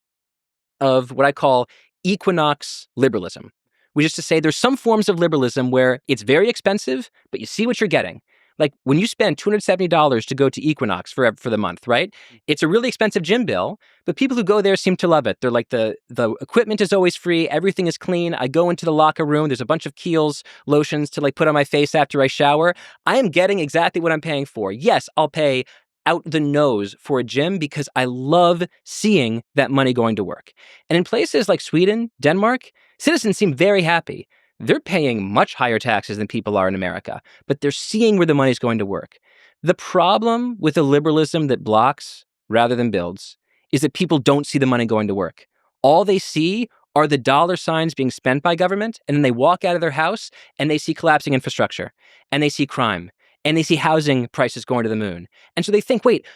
Speaker 2: of what I call equinox liberalism, which is to say there's some forms of liberalism where it's very expensive, but you see what you're getting. Like when you spend $270 to go to Equinox for the month, right? It's a really expensive gym bill, but people who go there seem to love it. They're like, the equipment is always free. Everything is clean. I go into the locker room. There's a bunch of Kiehl's lotions to like put on my face after I shower. I am getting exactly what I'm paying for. Yes, I'll pay out the nose for a gym because I love seeing that money going to work. And in places like Sweden, Denmark, citizens seem very happy. They're paying much higher taxes than people are in America, but they're seeing where the money's going to work. The problem with a liberalism that blocks rather than builds is that people don't see the money going to work. All they see are the dollar signs being spent by government, and then they walk out of their house and they see collapsing infrastructure, and they see crime, and they see housing prices going to the moon. And so they think, wait,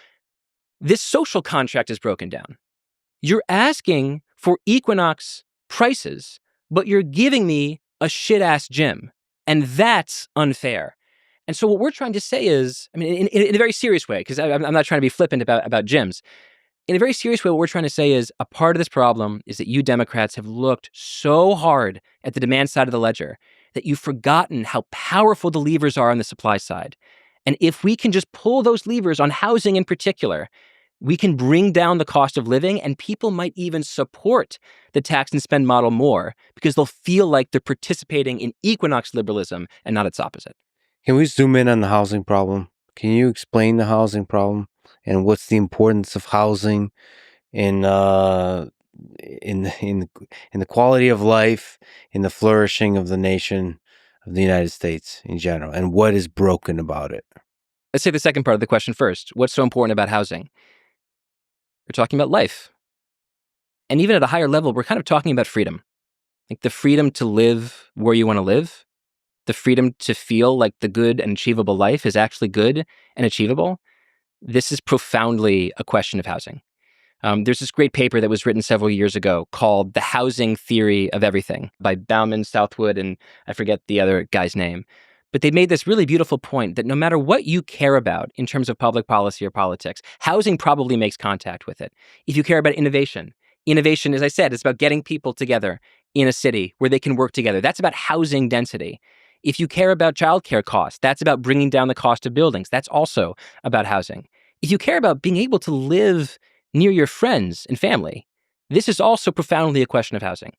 Speaker 2: this social contract is broken down. You're asking for Equinox prices, but you're giving me a shit-ass gym, and that's unfair. And so what we're trying to say is, I mean, in a very serious way, because I'm not trying to be flippant about gyms, in a very serious way, what we're trying to say is a part of this problem is that you Democrats have looked so hard at the demand side of the ledger that you've forgotten how powerful the levers are on the supply side. And if we can just pull those levers on housing in particular, we can bring down the cost of living, and people might even support the tax and spend model more because they'll feel like they're participating in equinox liberalism and not its opposite.
Speaker 3: Can we zoom in on the housing problem? Can you explain the housing problem and what's the importance of housing in in the quality of life, in the flourishing of the nation of the United States in general, and what is broken about it?
Speaker 2: Let's say the second part of the question first. What's so important about housing? We're talking about life. And even at a higher level, we're kind of talking about freedom. Like the freedom to live where you want to live, the freedom to feel like the good and achievable life is actually good and achievable. This is profoundly a question of housing. There's this great paper that was written several years ago called The Housing Theory of Everything by Bauman, Southwood, and I forget the other guy's name. But they made this really beautiful point that no matter what you care about in terms of public policy or politics, housing probably makes contact with it. If you care about innovation, as I said, is about getting people together in a city where they can work together. That's about housing density. If you care about childcare costs, that's about bringing down the cost of buildings. That's also about housing. If you care about being able to live near your friends and family, this is also profoundly a question of housing.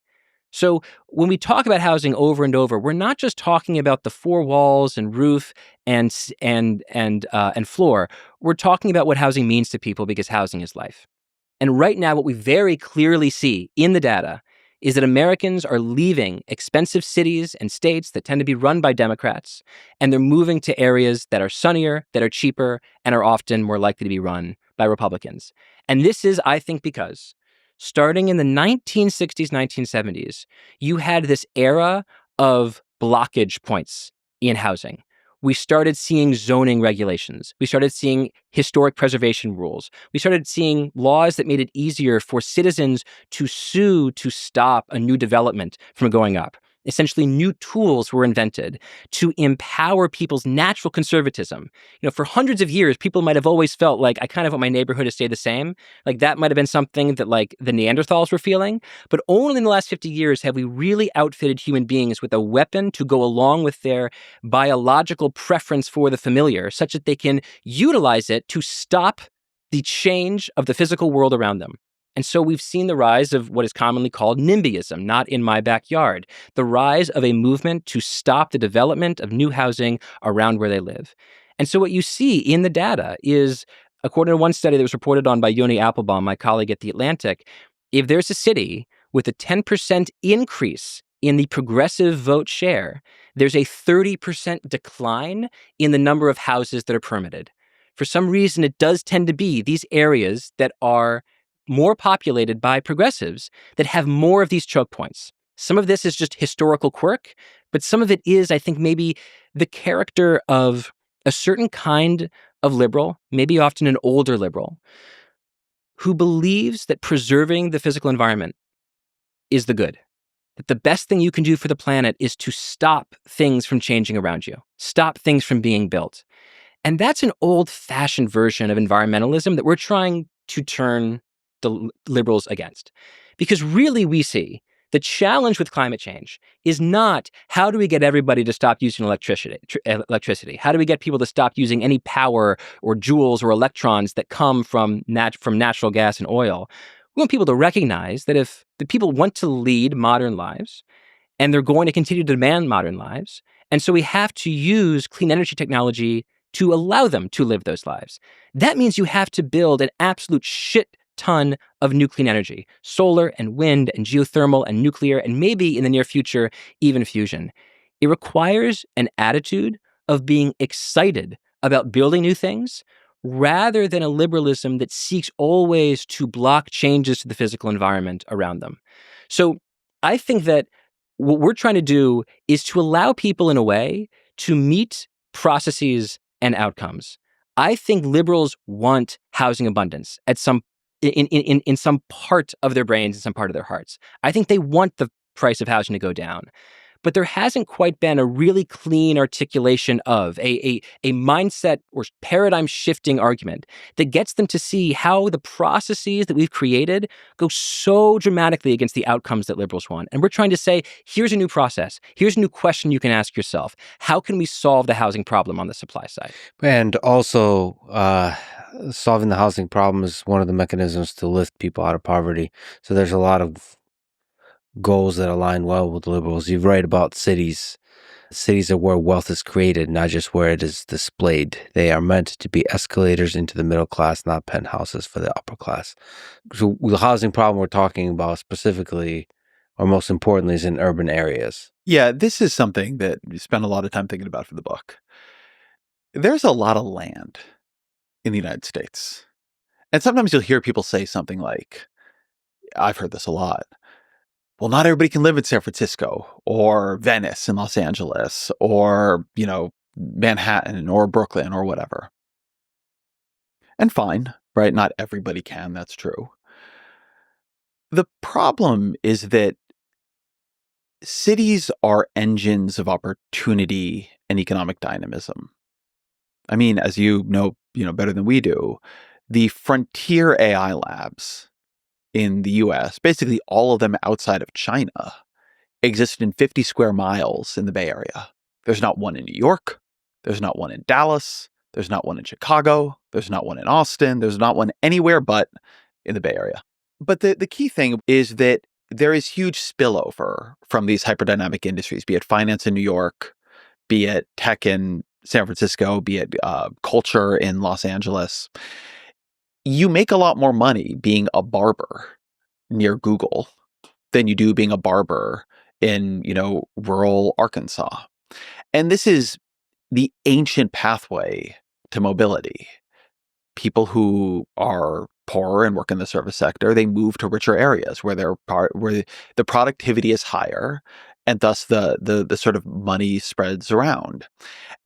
Speaker 2: So when we talk about housing over and over, we're not just talking about the four walls and roof and floor. We're talking about what housing means to people because housing is life. And right now, what we very clearly see in the data is that Americans are leaving expensive cities and states that tend to be run by Democrats, and they're moving to areas that are sunnier, that are cheaper, and are often more likely to be run by Republicans. And this is, I think, because starting in the 1960s, 1970s, you had this era of blockage points in housing. We started seeing zoning regulations. We started seeing historic preservation rules. We started seeing laws that made it easier for citizens to sue to stop a new development from going up. Essentially, new tools were invented to empower people's natural conservatism. For hundreds of years, people might have always felt like, I kind of want my neighborhood to stay the same. Like that might have been something that like the Neanderthals were feeling. But only in the last 50 years have we really outfitted human beings with a weapon to go along with their biological preference for the familiar, such that they can utilize it to stop the change of the physical world around them. And so we've seen the rise of what is commonly called NIMBYism, not in my backyard, the rise of a movement to stop the development of new housing around where they live. And so what you see in the data is, according to one study that was reported on by Yoni Applebaum, my colleague at The Atlantic, if there's a city with a 10% increase in the progressive vote share, there's a 30% decline in the number of houses that are permitted. For some reason, it does tend to be these areas that are more populated by progressives that have more of these choke points. Some of this is just historical quirk, but some of it is, I think, maybe the character of a certain kind of liberal, maybe often an older liberal, who believes that preserving the physical environment is the good. That the best thing you can do for the planet is to stop things from changing around you, stop things from being built. And that's an old-fashioned version of environmentalism that we're trying to turn the liberals against. Because really we see the challenge with climate change is not how do we get everybody to stop using electricity? How do we get people to stop using any power or joules or electrons that come from natural gas and oil? We want people to recognize that if the people want to lead modern lives, and they're going to continue to demand modern lives, and so we have to use clean energy technology to allow them to live those lives. That means you have to build an absolute shit ton of new clean energy, solar and wind and geothermal and nuclear, and maybe in the near future, even fusion. It requires an attitude of being excited about building new things rather than a liberalism that seeks always to block changes to the physical environment around them. So I think that what we're trying to do is to allow people in a way to meet processes and outcomes. I think liberals want housing abundance at some in some part of their brains, in some part of their hearts. I think they want the price of housing to go down. but there hasn't quite been a really clean articulation of a mindset or paradigm shifting argument that gets them to see how the processes that we've created go so dramatically against the outcomes that liberals want. And we're trying to say, here's a new process. Here's a new question you can ask yourself. How can we solve the housing problem on the supply side?
Speaker 3: And also, solving the housing problem is one of the mechanisms to lift people out of poverty. So there's a lot of goals that align well with liberals. You write about cities. Cities are where wealth is created, not just where it is displayed. They are meant to be escalators into the middle class, not penthouses for the upper class. So the housing problem we're talking about specifically, or most importantly, is in urban areas.
Speaker 1: Yeah, this is something that we spent a lot of time thinking about for the book. There's a lot of land in the United States. And sometimes you'll hear people say something like, I've heard this a lot. Well, not everybody can live in San Francisco or Venice in Los Angeles or, Manhattan or Brooklyn or whatever. And fine, right? Not everybody can. That's true. The problem is that cities are engines of opportunity and economic dynamism. I mean, as you know better than we do, the frontier AI labs in the US, basically all of them outside of China, exist in 50 square miles in the Bay Area. There's not one in New York. There's not one in Dallas. There's not one in Chicago. There's not one in Austin. There's not one anywhere but in the Bay Area. But the key thing is that there is huge spillover from these hyperdynamic industries, be it finance in New York, be it tech in San Francisco, be it culture in Los Angeles. You make a lot more money being a barber near Google than you do being a barber in, rural Arkansas. And this is the ancient pathway to mobility. People who are poorer and work in the service sector, they move to richer areas where the productivity is higher, and thus the sort of money spreads around.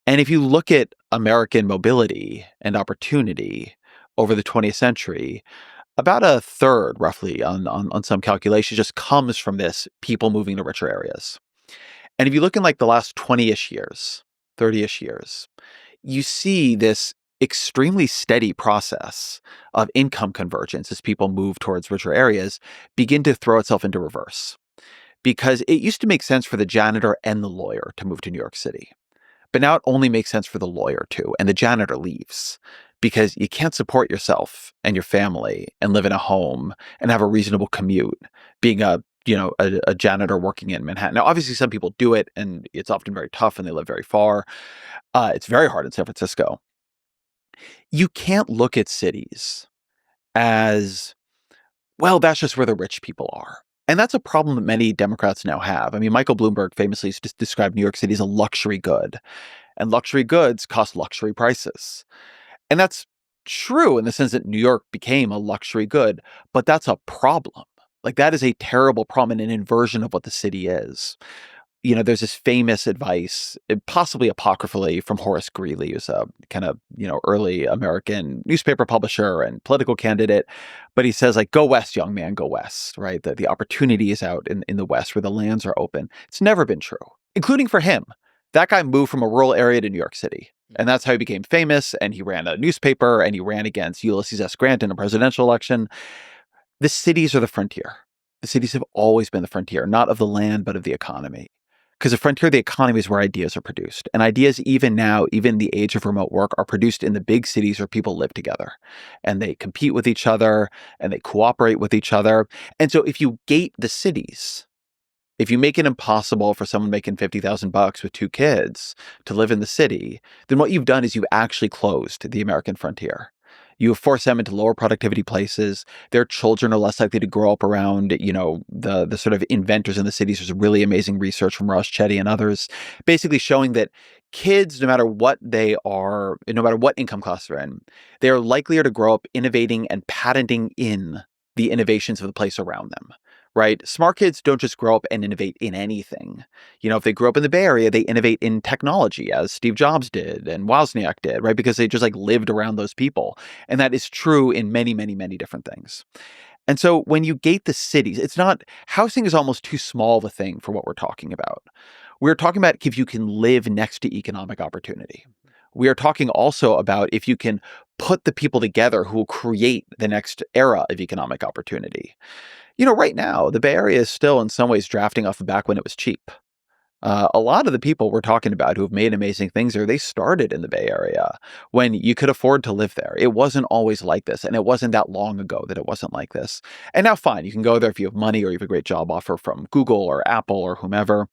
Speaker 1: And if you look at American mobility and opportunity over the 20th century, about a third, roughly, on some calculations, just comes from this people moving to richer areas. And if you look in like the last 20-ish years, 30-ish years, you see this extremely steady process of income convergence as people move towards richer areas begin to throw itself into reverse. Because it used to make sense for the janitor and the lawyer to move to New York City. But now it only makes sense for the lawyer to, and the janitor leaves. Because you can't support yourself and your family and live in a home and have a reasonable commute being a janitor working in Manhattan. Now, obviously, some people do it, and it's often very tough, and they live very far. It's very hard in San Francisco. You can't look at cities as, well, that's just where the rich people are. And that's a problem that many Democrats now have. I mean, Michael Bloomberg famously described New York City as a luxury good, and luxury goods cost luxury prices. And that's true in the sense that New York became a luxury good, but that's a problem. Like, that is a terrible problem and an inversion of what the city is. There's this famous advice, possibly apocryphally, from Horace Greeley, who's a kind of, early American newspaper publisher and political candidate. But he says, like, go west, young man, go west, right? The opportunity is out in the west where the lands are open. It's never been true, including for him. That guy moved from a rural area to New York City. And that's how he became famous. And he ran a newspaper, and he ran against Ulysses S. Grant in a presidential election. The cities are the frontier. The cities have always been the frontier, not of the land, but of the economy. Because the frontier of the economy is where ideas are produced. And ideas, even now, even in the age of remote work, are produced in the big cities where people live together. And they compete with each other, and they cooperate with each other. And so if you gate the cities, if you make it impossible for someone making $50,000 with 2 kids to live in the city, then what you've done is you've actually closed the American frontier. You have forced them into lower productivity places. Their children are less likely to grow up around, the sort of inventors in the cities. There's really amazing research from Ross Chetty and others, basically showing that kids, no matter what they are, no matter what income class they're in, they are likelier to grow up innovating and patenting in the innovations of the place around them. Right? Smart kids don't just grow up and innovate in anything. If they grew up in the Bay Area, they innovate in technology, as Steve Jobs did and Wozniak did, right? Because they just lived around those people. And that is true in many, many, many different things. And so when you gate the cities, housing is almost too small of a thing for what we're talking about. We're talking about if you can live next to economic opportunity. We are talking also about if you can put the people together who will create the next era of economic opportunity. Right now, the Bay Area is still in some ways drafting off the back when it was cheap. A lot of the people we're talking about who have made amazing things there, they started in the Bay Area when you could afford to live there. It wasn't always like this, and it wasn't that long ago that it wasn't like this. And now, fine, you can go there if you have money or you have a great job offer from Google or Apple or whomever.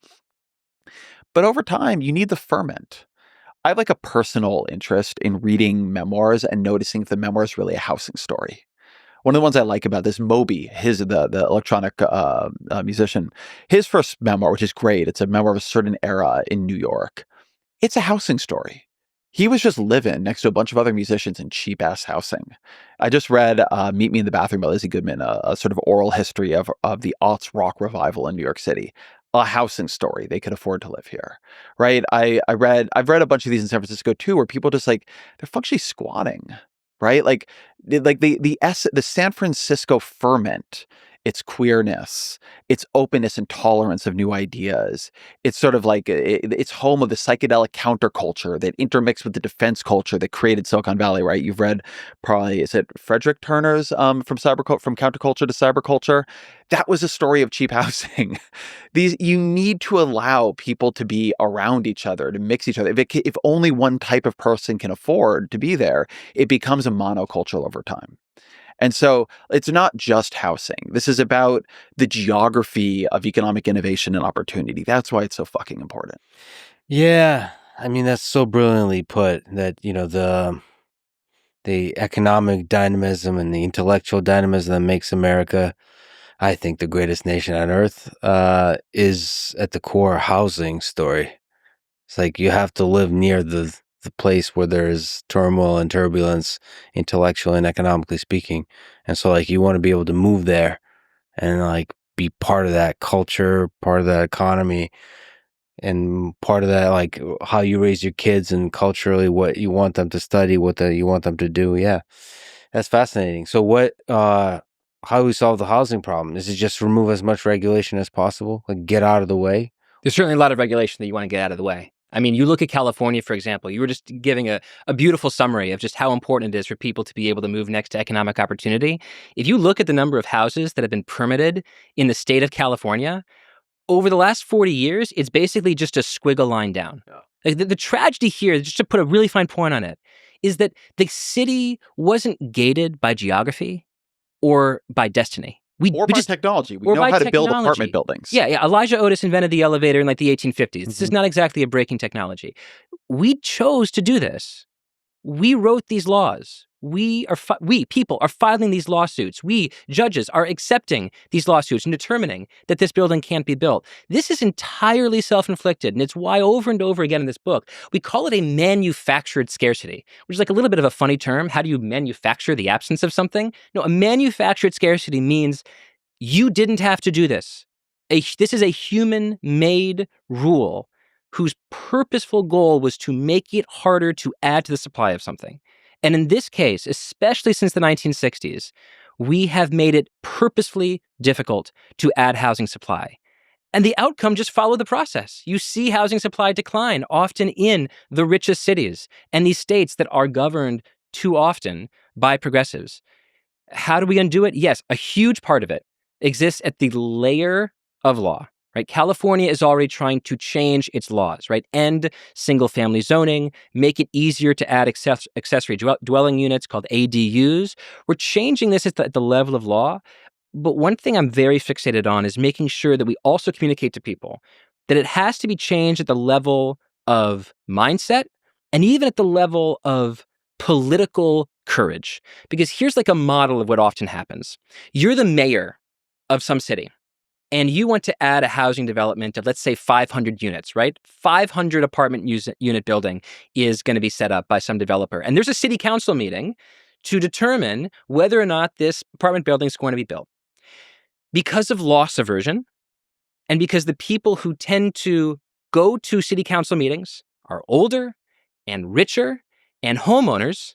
Speaker 1: But over time, you need the ferment. I have like a personal interest in reading memoirs and noticing if the memoir is really a housing story. One of the ones I like about this, Moby, the electronic musician, his first memoir, which is great. It's a memoir of a certain era in New York. It's a housing story. He was just living next to a bunch of other musicians in cheap-ass housing. I just read Meet Me in the Bathroom by Lizzie Goodman, a sort of oral history of the aughts rock revival in New York City. A housing story. They could afford to live here, right? I've read a bunch of these in San Francisco too, where people just like, they're functionally squatting, right? Like the San Francisco ferment, its queerness, its openness and tolerance of new ideas. It's sort of like it's home of the psychedelic counterculture that intermixed with the defense culture that created Silicon Valley, right? You've read probably, is it Frederick Turner's from Counterculture to Cyberculture? That was a story of cheap housing. You need to allow people to be around each other, to mix each other. If only one type of person can afford to be there, it becomes a monoculture over time. And so it's not just housing. This is about the geography of economic innovation and opportunity. That's why it's so fucking important.
Speaker 3: Yeah. I mean, that's so brilliantly put that, the economic dynamism and the intellectual dynamism that makes America, I think, the greatest nation on earth, is at the core housing story. It's like you have to live near the place where there is turmoil and turbulence, intellectually and economically speaking. And so, like, you want to be able to move there and, like, be part of that culture, part of that economy, and part of that, like, how you raise your kids and culturally what you want them to study, you want them to do. Yeah, that's fascinating. So how do we solve the housing problem? Is it just remove as much regulation as possible? Like, get out of the way?
Speaker 2: There's certainly a lot of regulation that you want to get out of the way. I mean, you look at California, for example, you were just giving a beautiful summary of just how important it is for people to be able to move next to economic opportunity. If you look at the number of houses that have been permitted in the state of California, over the last 40 years, it's basically just a squiggle line down. Yeah. Like the tragedy here, just to put a really fine point on it, is that the city wasn't gated by geography or by destiny.
Speaker 1: By technology. We know how to build apartment buildings.
Speaker 2: Yeah. Elijah Otis invented the elevator in like the 1850s. Mm-hmm. This is not exactly a breaking technology. We chose to do this. We wrote these laws. We people are filing these lawsuits. We judges are accepting these lawsuits and determining that this building can't be built. This is entirely self-inflicted, and it's why over and over again in this book, we call it a manufactured scarcity, which is like a little bit of a funny term. How do you manufacture the absence of something? No, a manufactured scarcity means you didn't have to do this. This is a human-made rule whose purposeful goal was to make it harder to add to the supply of something. And in this case, especially since the 1960s, we have made it purposefully difficult to add housing supply. And the outcome just followed the process. You see housing supply decline, often in the richest cities and these states that are governed too often by progressives. How do we undo it? Yes, a huge part of it exists at the layer of law. Right? California is already trying to change its laws, right? End single-family zoning, make it easier to add accessory dwelling units called ADUs. We're changing this at the level of law. But one thing I'm very fixated on is making sure that we also communicate to people that it has to be changed at the level of mindset and even at the level of political courage. Because here's like a model of what often happens. You're the mayor of some city, and you want to add a housing development of, let's say, 500 units, right? 500 apartment unit building is going to be set up by some developer. And there's a city council meeting to determine whether or not this apartment building is going to be built. Because of loss aversion, and because the people who tend to go to city council meetings are older and richer and homeowners,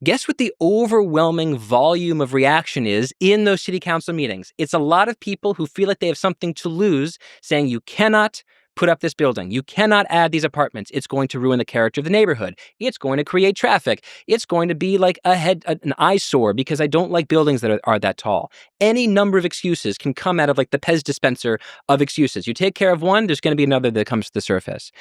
Speaker 2: guess what the overwhelming volume of reaction is in those city council meetings? It's a lot of people who feel like they have something to lose, saying you cannot put up this building. You cannot add these apartments. It's going to ruin the character of the neighborhood. It's going to create traffic. It's going to be like an eyesore because I don't like buildings that are that tall. Any number of excuses can come out of like the Pez dispenser of excuses. You take care of one, there's going to be another that comes to the surface.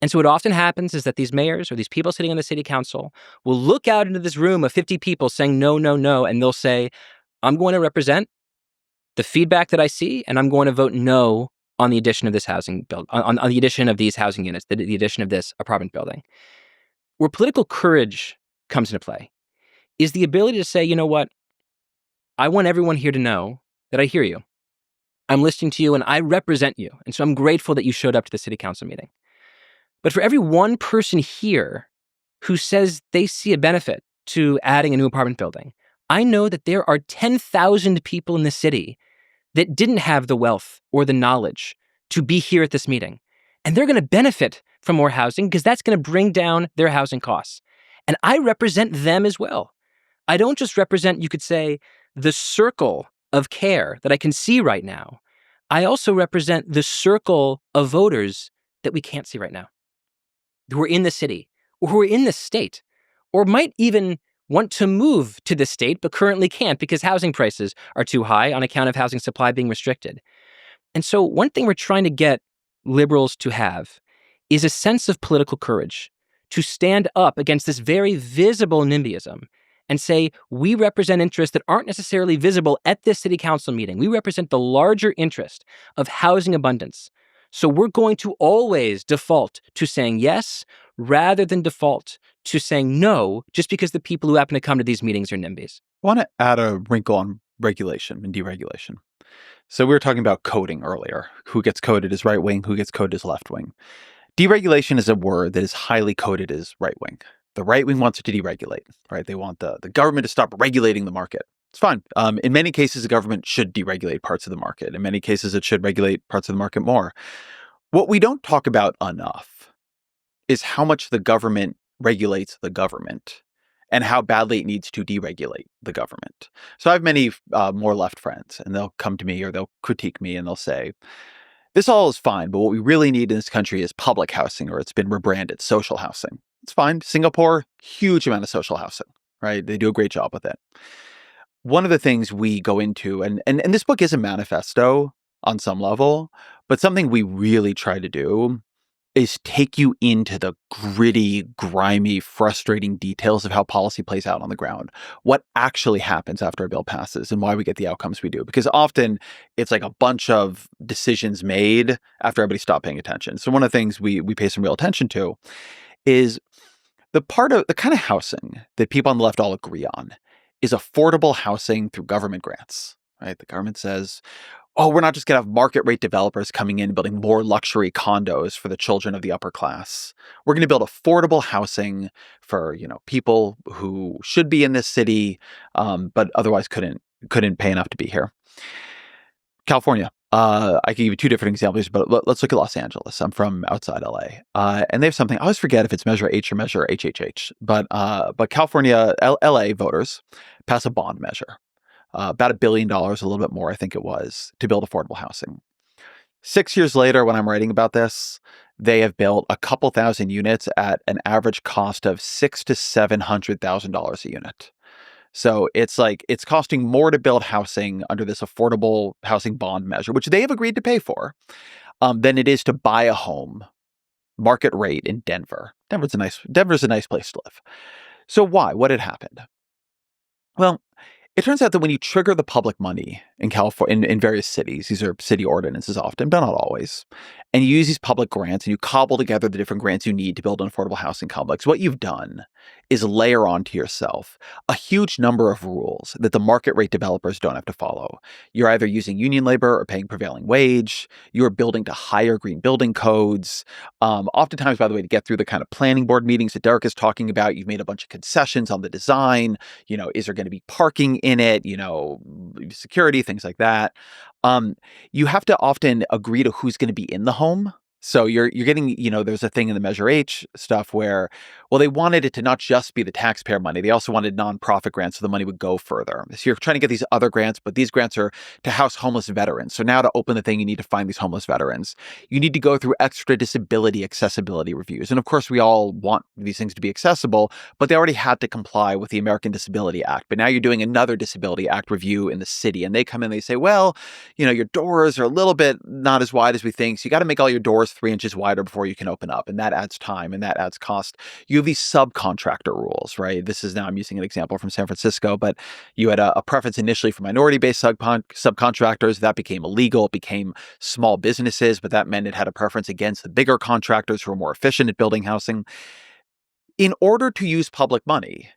Speaker 2: And so what often happens is that these mayors or these people sitting on the city council will look out into this room of 50 people saying no, no, no, and they'll say, I'm going to represent the feedback that I see, and I'm going to vote no on the addition of this housing build, on the addition of these housing units, the addition of this apartment building. Where political courage comes into play is the ability to say, you know what? I want everyone here to know that I hear you. I'm listening to you and I represent you. And so I'm grateful that you showed up to the city council meeting. But for every one person here who says they see a benefit to adding a new apartment building, I know that there are 10,000 people in the city that didn't have the wealth or the knowledge to be here at this meeting. And they're going to benefit from more housing because that's going to bring down their housing costs. And I represent them as well. I don't just represent, you could say, the circle of care that I can see right now. I also represent the circle of voters that we can't see right now, who are in the city or who are in the state or might even want to move to the state but currently can't because housing prices are too high on account of housing supply being restricted. And so one thing we're trying to get liberals to have is a sense of political courage to stand up against this very visible NIMBYism and say, we represent interests that aren't necessarily visible at this city council meeting. We represent the larger interest of housing abundance. So we're going to always default to saying yes rather than default to saying no just because the people who happen to come to these meetings are NIMBYs.
Speaker 1: I want to add a wrinkle on regulation and deregulation. So we were talking about coding earlier. Who gets coded as right wing, who gets coded as left wing. Deregulation is a word that is highly coded as right wing. The right wing wants it to deregulate, right? They want the government to stop regulating the market. It's fine. In many cases, the government should deregulate parts of the market. In many cases, it should regulate parts of the market more. What we don't talk about enough is how much the government regulates the government and how badly it needs to deregulate the government. So I have many more left friends, and they'll come to me or they'll critique me and they'll say, this all is fine, but what we really need in this country is public housing, or it's been rebranded social housing. It's fine. Singapore, huge amount of social housing, right? They do a great job with it. One of the things we go into, and this book is a manifesto on some level, but something we really try to do is take you into the gritty, grimy, frustrating details of how policy plays out on the ground. What actually happens after a bill passes and why we get the outcomes we do. Because often it's like a bunch of decisions made after everybody stopped paying attention. So one of the things we pay some real attention to is the kind of housing that people on the left all agree on is affordable housing through government grants, right? The government says, oh, we're not just going to have market rate developers coming in building more luxury condos for the children of the upper class. We're going to build affordable housing for, people who should be in this city, but otherwise couldn't pay enough to be here. California. I can give you two different examples, but let's look at Los Angeles. I'm from outside LA, and they have something. I always forget if it's Measure H or Measure HHH, but California, LA voters pass a bond measure. About $1 billion, a little bit more, I think it was, to build affordable housing. 6 years later, when I'm writing about this, they have built a couple thousand units at an average cost of $600,000 to $700,000 a unit. So it's costing more to build housing under this affordable housing bond measure, which they have agreed to pay for, than it is to buy a home market rate in Denver. Denver's a nice place to live. So why? What had happened? Well, it turns out that when you trigger the public money in California, in various cities, these are city ordinances often, but not always, and you use these public grants and you cobble together the different grants you need to build an affordable housing complex, what you've done is layer onto yourself a huge number of rules that the market rate developers don't have to follow. You're either using union labor or paying prevailing wage. You're building to higher green building codes. Oftentimes, by the way, to get through the kind of planning board meetings that Derek is talking about, you've made a bunch of concessions on the design. Is there going to be parking in it? Security, things like that. You have to often agree to who's going to be in the home. So you're getting, there's a thing in the Measure H stuff where, well, they wanted it to not just be the taxpayer money. They also wanted nonprofit grants so the money would go further. So you're trying to get these other grants, but these grants are to house homeless veterans. So now to open the thing, you need to find these homeless veterans. You need to go through extra disability accessibility reviews. And of course, we all want these things to be accessible, but they already had to comply with the American Disability Act. But now you're doing another Disability Act review in the city. And they come in, they say, well, your doors are a little bit not as wide as we think. So you got to make all your doors 3 inches wider before you can open up. And that adds time and that adds cost. You have these subcontractor rules, right? This is now, I'm using an example from San Francisco, but you had a preference initially for minority-based subcontractors. That became illegal. It became small businesses, but that meant it had a preference against the bigger contractors who are more efficient at building housing. In order to use public money,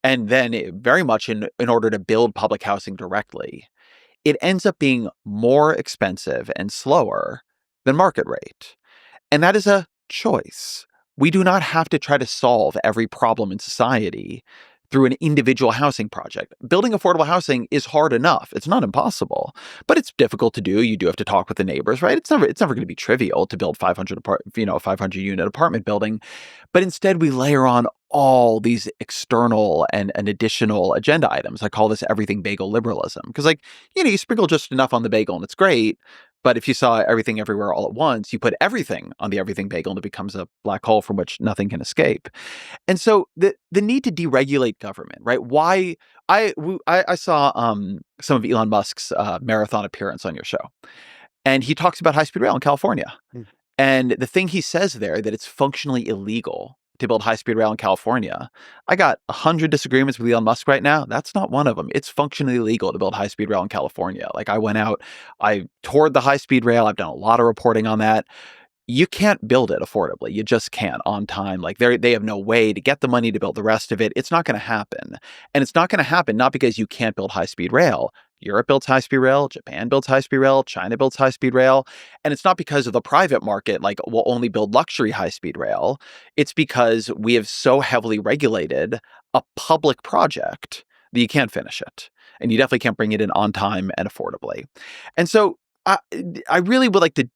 Speaker 1: and then very much in order to build public housing directly, it ends up being more expensive and slower than market rate. And that is a choice. We do not have to try to solve every problem in society through an individual housing project. Building affordable housing is hard enough. It's not impossible, but it's difficult to do. You do have to talk with the neighbors, right? It's never going to be trivial to build 500 unit apartment building, but instead we layer on all these external and additional agenda items. I call this everything bagel liberalism because, you sprinkle just enough on the bagel and it's great. But if you saw everything everywhere all at once, you put everything on the everything bagel and it becomes a black hole from which nothing can escape. And so the need to deregulate government, right? Why I saw some of Elon Musk's marathon appearance on your show, and he talks about high-speed rail in California. And the thing he says there, that it's functionally illegal to build high-speed rail in California. I got 100 disagreements with Elon Musk right now. That's not one of them. It's functionally illegal to build high-speed rail in California. I went out, I toured the high-speed rail. I've done a lot of reporting on that. You can't build it affordably. You just can't on time. They have no way to get the money to build the rest of it. It's not going to happen. And it's not going to happen not because you can't build high-speed rail. Europe builds high-speed rail, Japan builds high-speed rail, China builds high-speed rail. And it's not because of the private market, we'll only build luxury high-speed rail. It's because we have so heavily regulated a public project that you can't finish it. And you definitely can't bring it in on time and affordably. And so I really would like to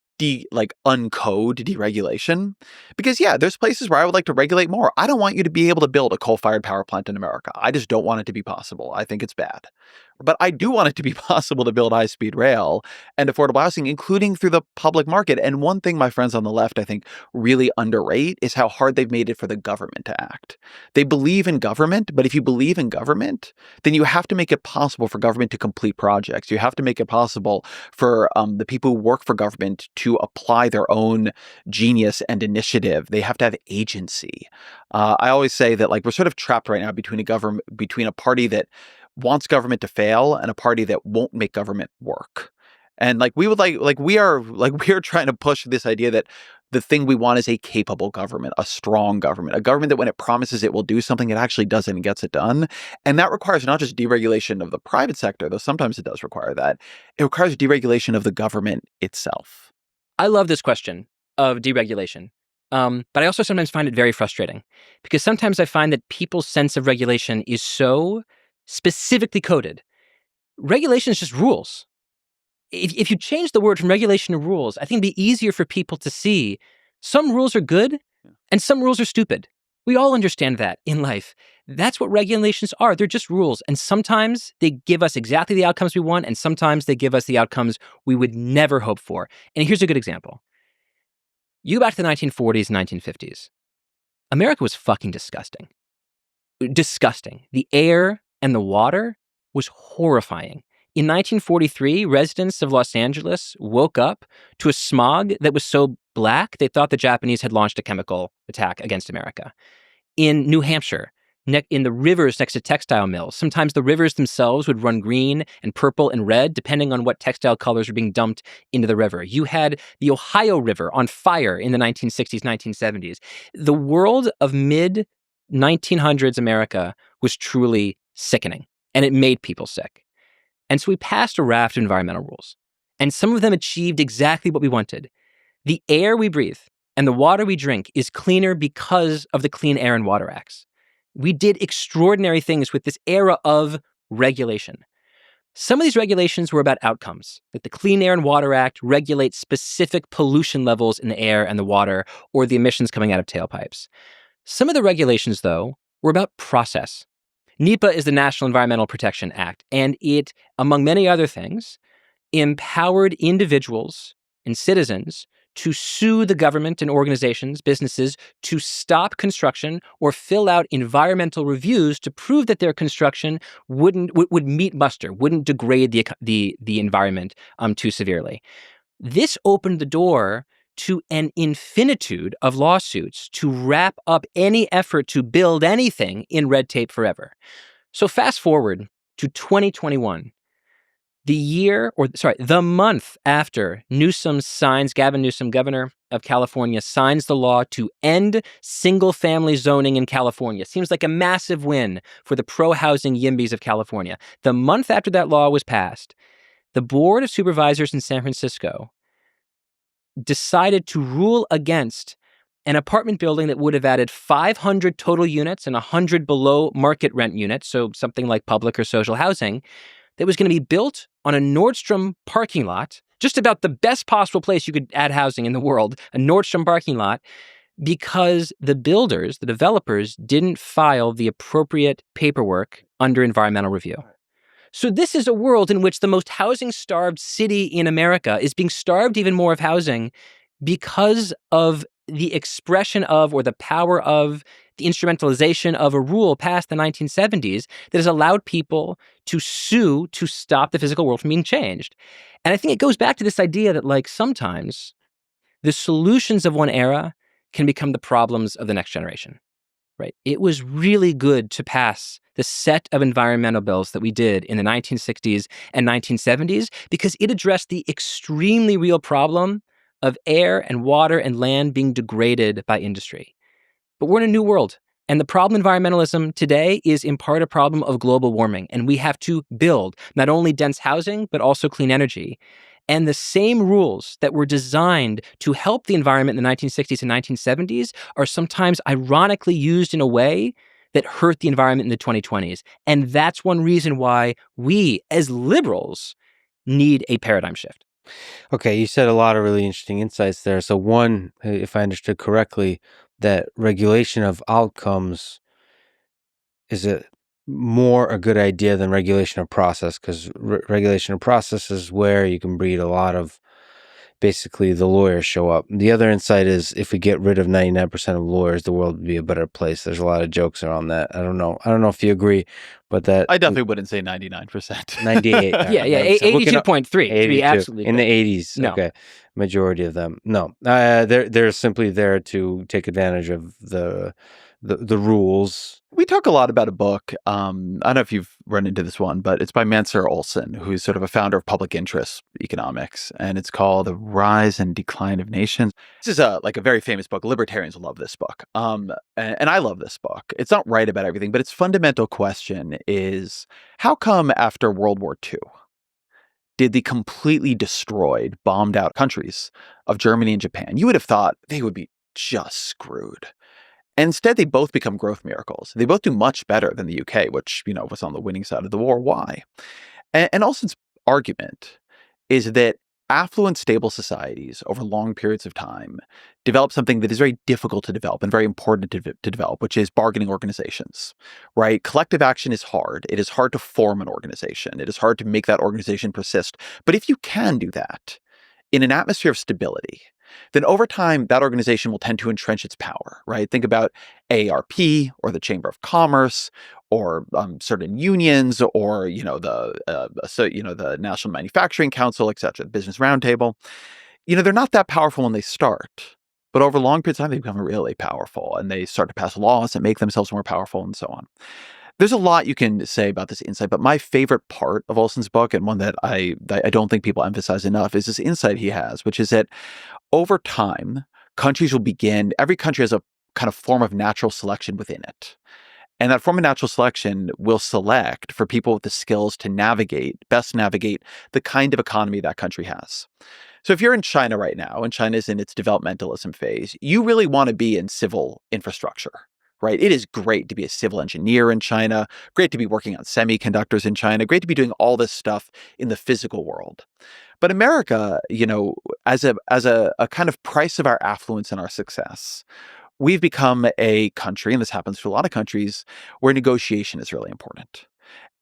Speaker 1: uncode deregulation because there's places where I would like to regulate more. I don't want you to be able to build a coal-fired power plant in America. I just don't want it to be possible. I think it's bad. But I do want it to be possible to build high-speed rail and affordable housing, including through the public market. And one thing my friends on the left, I think, really underrate is how hard they've made it for the government to act. They believe in government, but if you believe in government, then you have to make it possible for government to complete projects. You have to make it possible for the people who work for government to apply their own genius and initiative. They have to have agency. I always say that we're sort of trapped right now between a party that wants government to fail and a party that won't make government work. And we are trying to push this idea that the thing we want is a capable government, a strong government, a government that when it promises it will do something, it actually does it and gets it done. And that requires not just deregulation of the private sector, though sometimes it does require that. It requires deregulation of the government itself.
Speaker 2: I love this question of deregulation. But I also sometimes find it very frustrating because sometimes I find that people's sense of regulation is so specifically coded. Regulation is just rules. If you change the word from regulation to rules, I think it'd be easier for people to see some rules are good and some rules are stupid. We all understand that in life. That's what regulations are. They're just rules. And sometimes they give us exactly the outcomes we want, and sometimes they give us the outcomes we would never hope for. And here's a good example. You go back to the 1940s, 1950s. America was fucking disgusting. Disgusting. The air and the water was horrifying. In 1943, residents of Los Angeles woke up to a smog that was so black, they thought the Japanese had launched a chemical attack against America. In New Hampshire, in the rivers next to textile mills, sometimes the rivers themselves would run green and purple and red, depending on what textile colors were being dumped into the river. You had the Ohio River on fire in the 1960s, 1970s. The world of mid-1900s America was truly sickening, and it made people sick. And so we passed a raft of environmental rules, and some of them achieved exactly what we wanted. The air we breathe and the water we drink is cleaner because of the Clean Air and Water Acts. We did extraordinary things with this era of regulation. Some of these regulations were about outcomes, like the Clean Air and Water Act regulates specific pollution levels in the air and the water or the emissions coming out of tailpipes. Some of the regulations, though, were about process. NEPA is the National Environmental Protection Act, and it, among many other things, empowered individuals and citizens to sue the government and organizations, businesses, to stop construction or fill out environmental reviews to prove that their construction would meet muster, wouldn't degrade the environment too severely. This opened the door to an infinitude of lawsuits to wrap up any effort to build anything in red tape forever. So fast forward to 2021. The month after Gavin Newsom, governor of California, signs the law to end single-family zoning in California. Seems like a massive win for the pro-housing YIMBYs of California. The month after that law was passed, the Board of Supervisors in San Francisco decided to rule against an apartment building that would have added 500 total units and 100 below market rent units, so something like public or social housing, that was going to be built on a Nordstrom parking lot, just about the best possible place you could add housing in the world, a Nordstrom parking lot, because the builders, the developers, didn't file the appropriate paperwork under environmental review. So this is a world in which the most housing-starved city in America is being starved even more of housing because of the expression of, or the power of, the instrumentalization of a rule passed in the 1970s that has allowed people to sue to stop the physical world from being changed. And I think it goes back to this idea that, like, sometimes the solutions of one era can become the problems of the next generation, right? It was really good to pass the set of environmental bills that we did in the 1960s and 1970s because it addressed the extremely real problem of air and water and land being degraded by industry. But we're in a new world. And the problem environmentalism today is in part a problem of global warming. And we have to build not only dense housing, but also clean energy. And the same rules that were designed to help the environment in the 1960s and 1970s are sometimes ironically used in a way that hurt the environment in the 2020s. And that's one reason why we, as liberals, need a paradigm shift.
Speaker 3: Okay, you said a lot of really interesting insights there. So one, if I understood correctly, that regulation of outcomes is more a good idea than regulation of process, because regulation of process is where you can breed a lot of, basically, the lawyers show up. The other insight is if we get rid of 99% of lawyers, the world would be a better place. There's a lot of jokes around that. I don't know if you agree, but that
Speaker 1: I definitely wouldn't say 99%.
Speaker 3: 98.
Speaker 2: Yeah, 82.3 to be absolutely
Speaker 3: in the 80s.
Speaker 2: No.
Speaker 3: Okay, majority of them. No, they're simply there to take advantage of the rules.
Speaker 1: We talk a lot about a book. I don't know if you've run into this one, but it's by Mansur Olson, who's sort of a founder of public interest economics, and it's called The Rise and Decline of Nations. This is a very famous book. Libertarians love this book, and I love this book. It's not right about everything, but its fundamental question is, how come after World War II did the completely destroyed, bombed out countries of Germany and Japan, you would have thought they would be just screwed. And instead, they both become growth miracles. They both do much better than the UK, which, was on the winning side of the war. Why? And Olson's argument is that affluent, stable societies over long periods of time develop something that is very difficult to develop and very important to develop, which is bargaining organizations, right? Collective action is hard. It is hard to form an organization. It is hard to make that organization persist. But if you can do that in an atmosphere of stability, then over time, that organization will tend to entrench its power, right? Think about AARP or the Chamber of Commerce or certain unions or, the National Manufacturing Council, et cetera, the Business Roundtable. They're not that powerful when they start, but over long periods of time, they become really powerful and they start to pass laws that make themselves more powerful and so on. There's a lot you can say about this insight, but my favorite part of Olson's book, and one that I don't think people emphasize enough, is this insight he has, which is that over time, every country has a kind of form of natural selection within it. And that form of natural selection will select for people with the skills to best navigate the kind of economy that country has. So if you're in China right now, and China is in its developmentalism phase, you really want to be in civil infrastructure, right? It is great to be a civil engineer in China, great to be working on semiconductors in China, great to be doing all this stuff in the physical world. But America, as a kind of price of our affluence and our success, we've become a country, and this happens to a lot of countries, where negotiation is really important.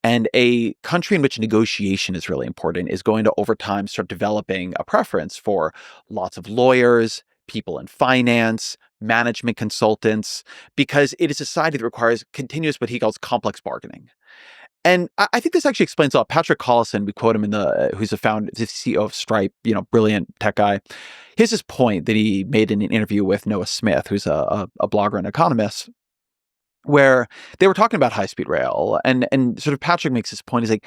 Speaker 1: And a country in which negotiation is really important is going to, over time, start developing a preference for lots of lawyers, people in finance, management consultants, because it is a society that requires continuous, what he calls complex bargaining. And I think this actually explains a lot. Patrick Collison, we quote him who's the CEO of Stripe, brilliant tech guy. He has this point that he made in an interview with Noah Smith, who's a blogger and economist, where they were talking about high-speed rail. And sort of Patrick makes this point. He's like,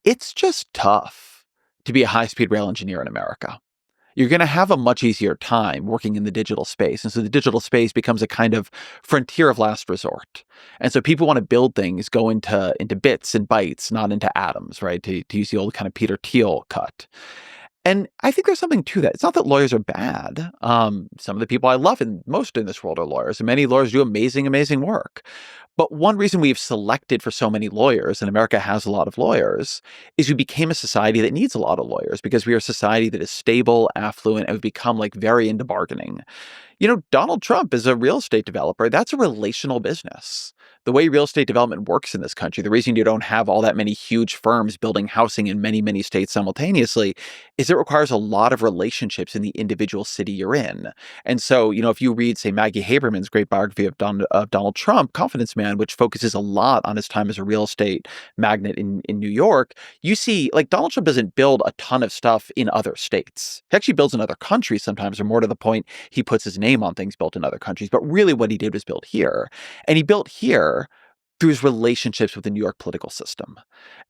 Speaker 1: it's just tough to be a high-speed rail engineer in America. You're going to have a much easier time working in the digital space. And so the digital space becomes a kind of frontier of last resort. And so people want to build things, go into bits and bytes, not into atoms, right? To use the old kind of Peter Thiel cut. And I think there's something to that. It's not that lawyers are bad. Some of the people I love most in this world are lawyers, and many lawyers do amazing, amazing work. But one reason we've selected for so many lawyers, and America has a lot of lawyers, is we became a society that needs a lot of lawyers because we are a society that is stable, affluent, and we've become very into bargaining. Donald Trump is a real estate developer. That's a relational business. The way real estate development works in this country, the reason you don't have all that many huge firms building housing in many, many states simultaneously is it requires a lot of relationships in the individual city you're in. And so, if you read, say, Maggie Haberman's great biography of Donald Trump, Confidence Man, which focuses a lot on his time as a real estate magnate in New York, you see, Donald Trump doesn't build a ton of stuff in other states. He actually builds in other countries sometimes, or more to the point, he puts his name on things built in other countries. But really what he did was build here. And he built here through his relationships with the New York political system.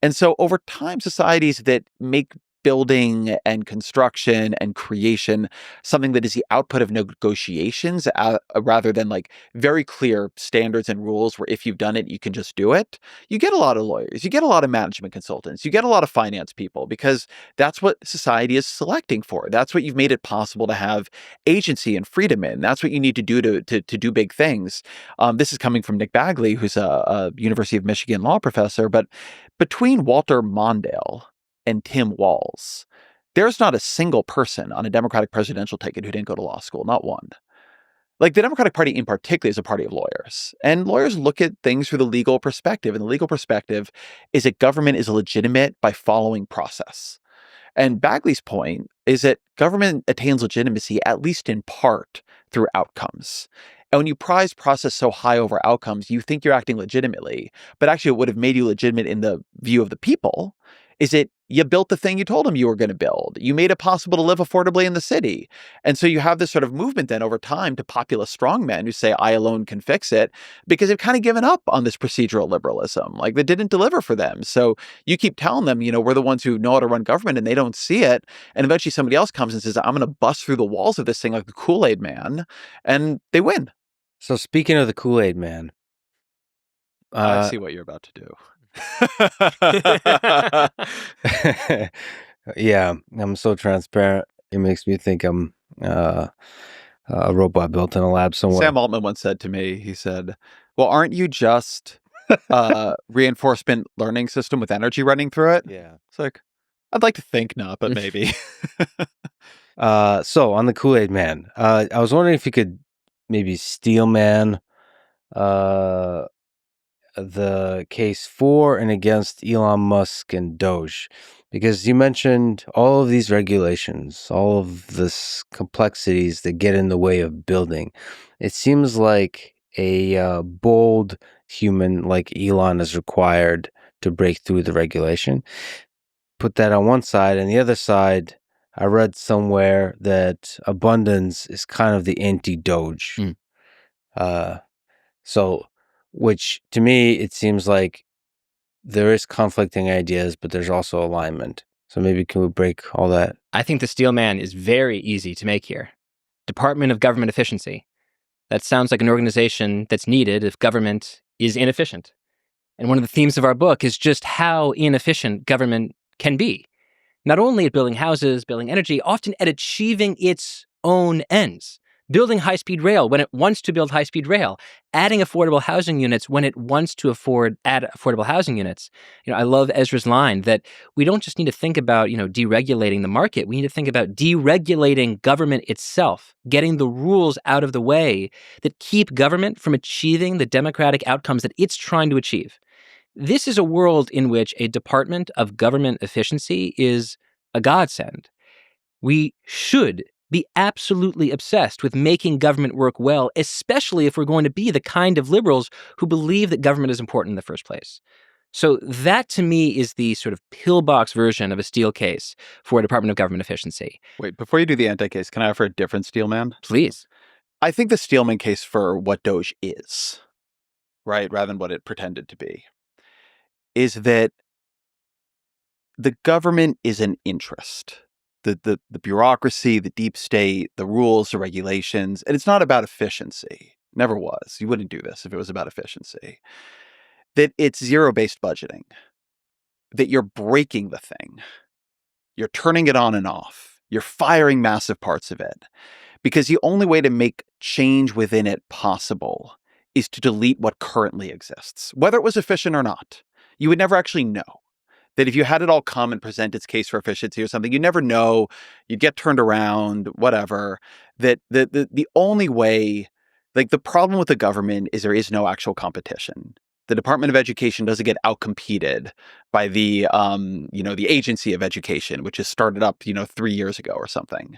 Speaker 1: And so over time, societies that make building and construction and creation something that is the output of negotiations rather than very clear standards and rules where if you've done it, you can just do it. You get a lot of lawyers, you get a lot of management consultants, you get a lot of finance people because that's what society is selecting for. That's what you've made it possible to have agency and freedom in. That's what you need to do to do big things. This is coming from Nick Bagley, who's a University of Michigan law professor, but between Walter Mondale and Tim Walz, there's not a single person on a Democratic presidential ticket who didn't go to law school, not one. The Democratic Party in particular is a party of lawyers, and lawyers look at things through the legal perspective, and the legal perspective is that government is legitimate by following process. And Bagley's point is that government attains legitimacy, at least in part, through outcomes. And when you prize process so high over outcomes, you think you're acting legitimately, but actually what would have made you legitimate in the view of the people is that you built the thing you told them you were going to build. You made it possible to live affordably in the city. And so you have this sort of movement then over time to populist strongmen who say, I alone can fix it, because they've kind of given up on this procedural liberalism. That didn't deliver for them. So you keep telling them, we're the ones who know how to run government, and they don't see it. And eventually somebody else comes and says, I'm going to bust through the walls of this thing like the Kool-Aid man. And they win.
Speaker 3: So speaking of the Kool-Aid man,
Speaker 1: I see what you're about to do.
Speaker 3: Yeah, I'm so transparent. It makes me think I'm a robot built in a lab somewhere.
Speaker 1: Sam Altman once said to me, he said, well, aren't you just a reinforcement learning system with energy running through it?
Speaker 3: Yeah.
Speaker 1: It's I'd like to think not, but maybe.
Speaker 3: So on the Kool-Aid man, I was wondering if you could maybe steel man the case for and against Elon Musk and DOGE, because you mentioned all of these regulations, all of this complexities that get in the way of building. It seems like a bold human like Elon is required to break through the regulation. Put that on one side, and the other side, I read somewhere that abundance is kind of the anti-DOGE. So, which to me, it seems like there is conflicting ideas, but there's also alignment. So maybe can we break all that?
Speaker 2: I think the steel man is very easy to make here. Department of Government Efficiency. That sounds like an organization that's needed if government is inefficient. And one of the themes of our book is just how inefficient government can be. Not only at building houses, building energy, often at achieving its own ends. building high-speed rail when it wants to build high-speed rail, adding affordable housing units when it wants to add affordable housing units. I love Ezra's line that we don't just need to think about, deregulating the market. We need to think about deregulating government itself, getting the rules out of the way that keep government from achieving the democratic outcomes that it's trying to achieve. This is a world in which a department of government efficiency is a godsend. We should be absolutely obsessed with making government work well, especially if we're going to be the kind of liberals who believe that government is important in the first place. So that, to me, is the sort of pillbox version of a steel case for a Department of Government efficiency.
Speaker 1: Wait, before you do the anti-case, can I offer a different Steelman?
Speaker 2: Please.
Speaker 1: I think the Steelman case for what DOGE is, right, rather than what it pretended to be, is that the government is an interest. The bureaucracy, the deep state, the rules, the regulations, and it's not about efficiency. Never was. You wouldn't do this if it was about efficiency. That it's zero-based budgeting. That you're breaking the thing. You're turning it on and off. You're firing massive parts of it. Because the only way to make change within it possible is to delete what currently exists, whether it was efficient or not. You would never actually know. That if you had it all come and present its case for efficiency or something, you'd never know, you'd get turned around, whatever. That the only way, like the problem with the government is there is no actual competition. The Department of Education doesn't get outcompeted by the Agency of Education, which has started up, 3 years ago or something.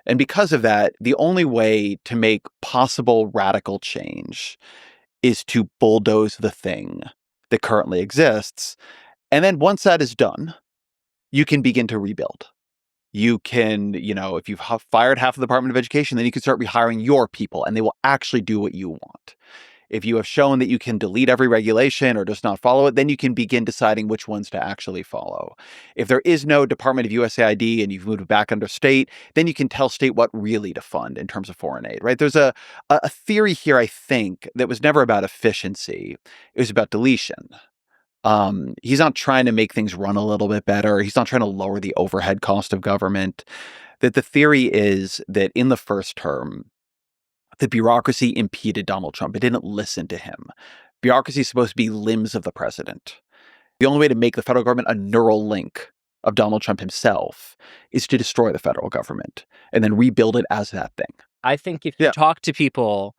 Speaker 1: And because of that, the only way to make possible radical change is to bulldoze the thing that currently exists. And then once that is done, you can begin to rebuild. You can, if you've fired half of the Department of Education, then you can start rehiring your people and they will actually do what you want. If you have shown that you can delete every regulation or just not follow it, then you can begin deciding which ones to actually follow. If there is no Department of USAID and you've moved back under state, then you can tell state what really to fund in terms of foreign aid, right? There's a theory here, I think, that was never about efficiency. It was about deletion. He's not trying to make things run a little bit better. He's not trying to lower the overhead cost of government. That the theory is that in the first term, the bureaucracy impeded Donald Trump. It didn't listen to him. Bureaucracy is supposed to be limbs of the president. The only way to make the federal government a neural link of Donald Trump himself is to destroy the federal government and then rebuild it as that thing.
Speaker 2: I think if you talk to people